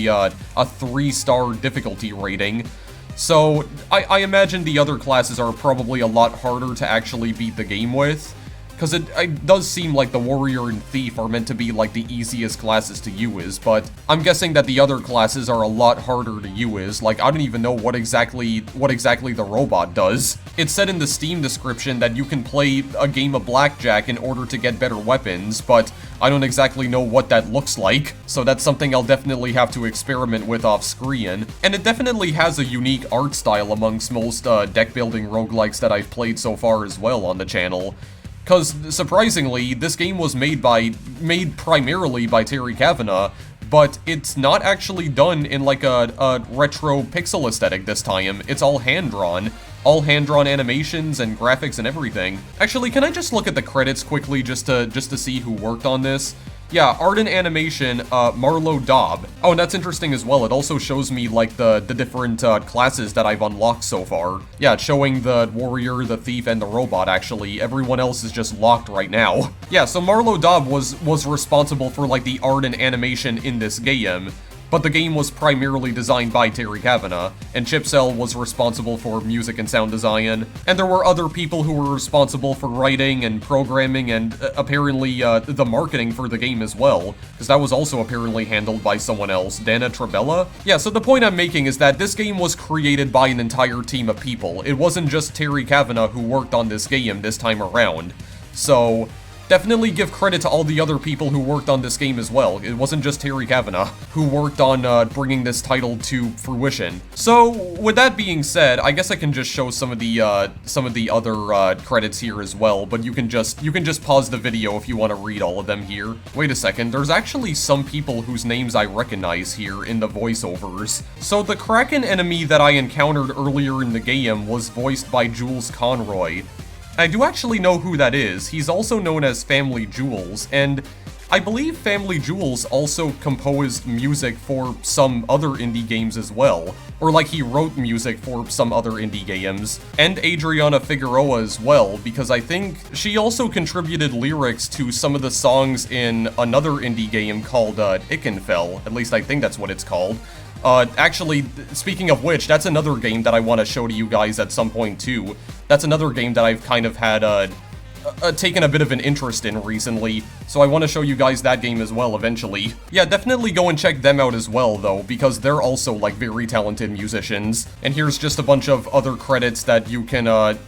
3-star difficulty rating, so I imagine the other classes are probably a lot harder to actually beat the game with, because it does seem like the warrior and thief are meant to be like the easiest classes to use, but I'm guessing that the other classes are a lot harder to use. Like, I don't even know what exactly the robot does. It said in the Steam description that you can play a game of blackjack in order to get better weapons, but I don't exactly know what that looks like, so that's something I'll definitely have to experiment with off screen. And it definitely has a unique art style amongst most deck building roguelikes that I've played so far as well on the channel. Because, surprisingly, this game was made primarily by Terry Kavanagh, but it's not actually done in like a retro pixel aesthetic this time. It's all hand-drawn animations and graphics and everything. Actually, can I just look at the credits quickly just to see who worked on this? Yeah, art and animation, Marlo Daub. Oh, and that's interesting as well. It also shows me, like, the different classes that I've unlocked so far. Yeah, it's showing the warrior, the thief, and the robot, actually. Everyone else is just locked right now. Yeah, so Marlo Daub was responsible for, like, the art and animation in this game. But the game was primarily designed by Terry Kavanagh, and Chipsell was responsible for music and sound design, and there were other people who were responsible for writing and programming and apparently the marketing for the game as well, because that was also apparently handled by someone else, Dana Trabella? Yeah, so the point I'm making is that this game was created by an entire team of people. It wasn't just Terry Kavanagh who worked on this game this time around. So definitely give credit to all the other people who worked on this game as well. It wasn't just Terry Kavanagh who worked on bringing this title to fruition. So, with that being said, I guess I can just show some of the other credits here as well, but you can just pause the video if you want to read all of them here. Wait a second, there's actually some people whose names I recognize here in the voiceovers. So the Kraken enemy that I encountered earlier in the game was voiced by Jules Conroy. I do actually know who that is. He's also known as Family Jewels, and I believe Family Jewels also composed music for some other indie games as well. Or like he wrote music for some other indie games. And Adriana Figueroa as well, because I think she also contributed lyrics to some of the songs in another indie game called Ickenfell. At least I think that's what it's called. Actually, speaking of which, that's another game that I want to show to you guys at some point too. That's another game that I've kind of had, taken a bit of an interest in recently, so I want to show you guys that game as well eventually. Yeah, definitely go and check them out as well, though, because they're also, like, very talented musicians. And here's just a bunch of other credits that you can,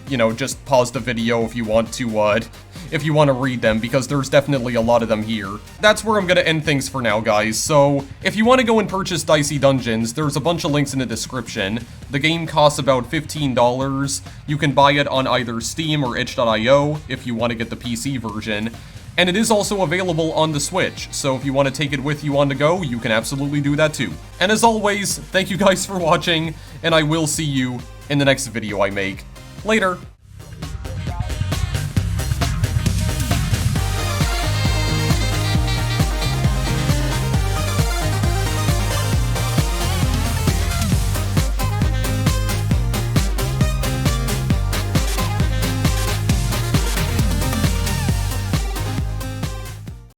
you know, just pause the video if you want to read them, because there's definitely a lot of them here. That's where I'm gonna end things for now, guys. So, if you want to go and purchase Dicey Dungeons, there's a bunch of links in the description. The game costs about $15. You can buy it on either Steam or itch.io if you want to get the PC version. And it is also available on the Switch, so if you want to take it with you on the go, you can absolutely do that too. And as always, thank you guys for watching, and I will see you in the next video I make. Later!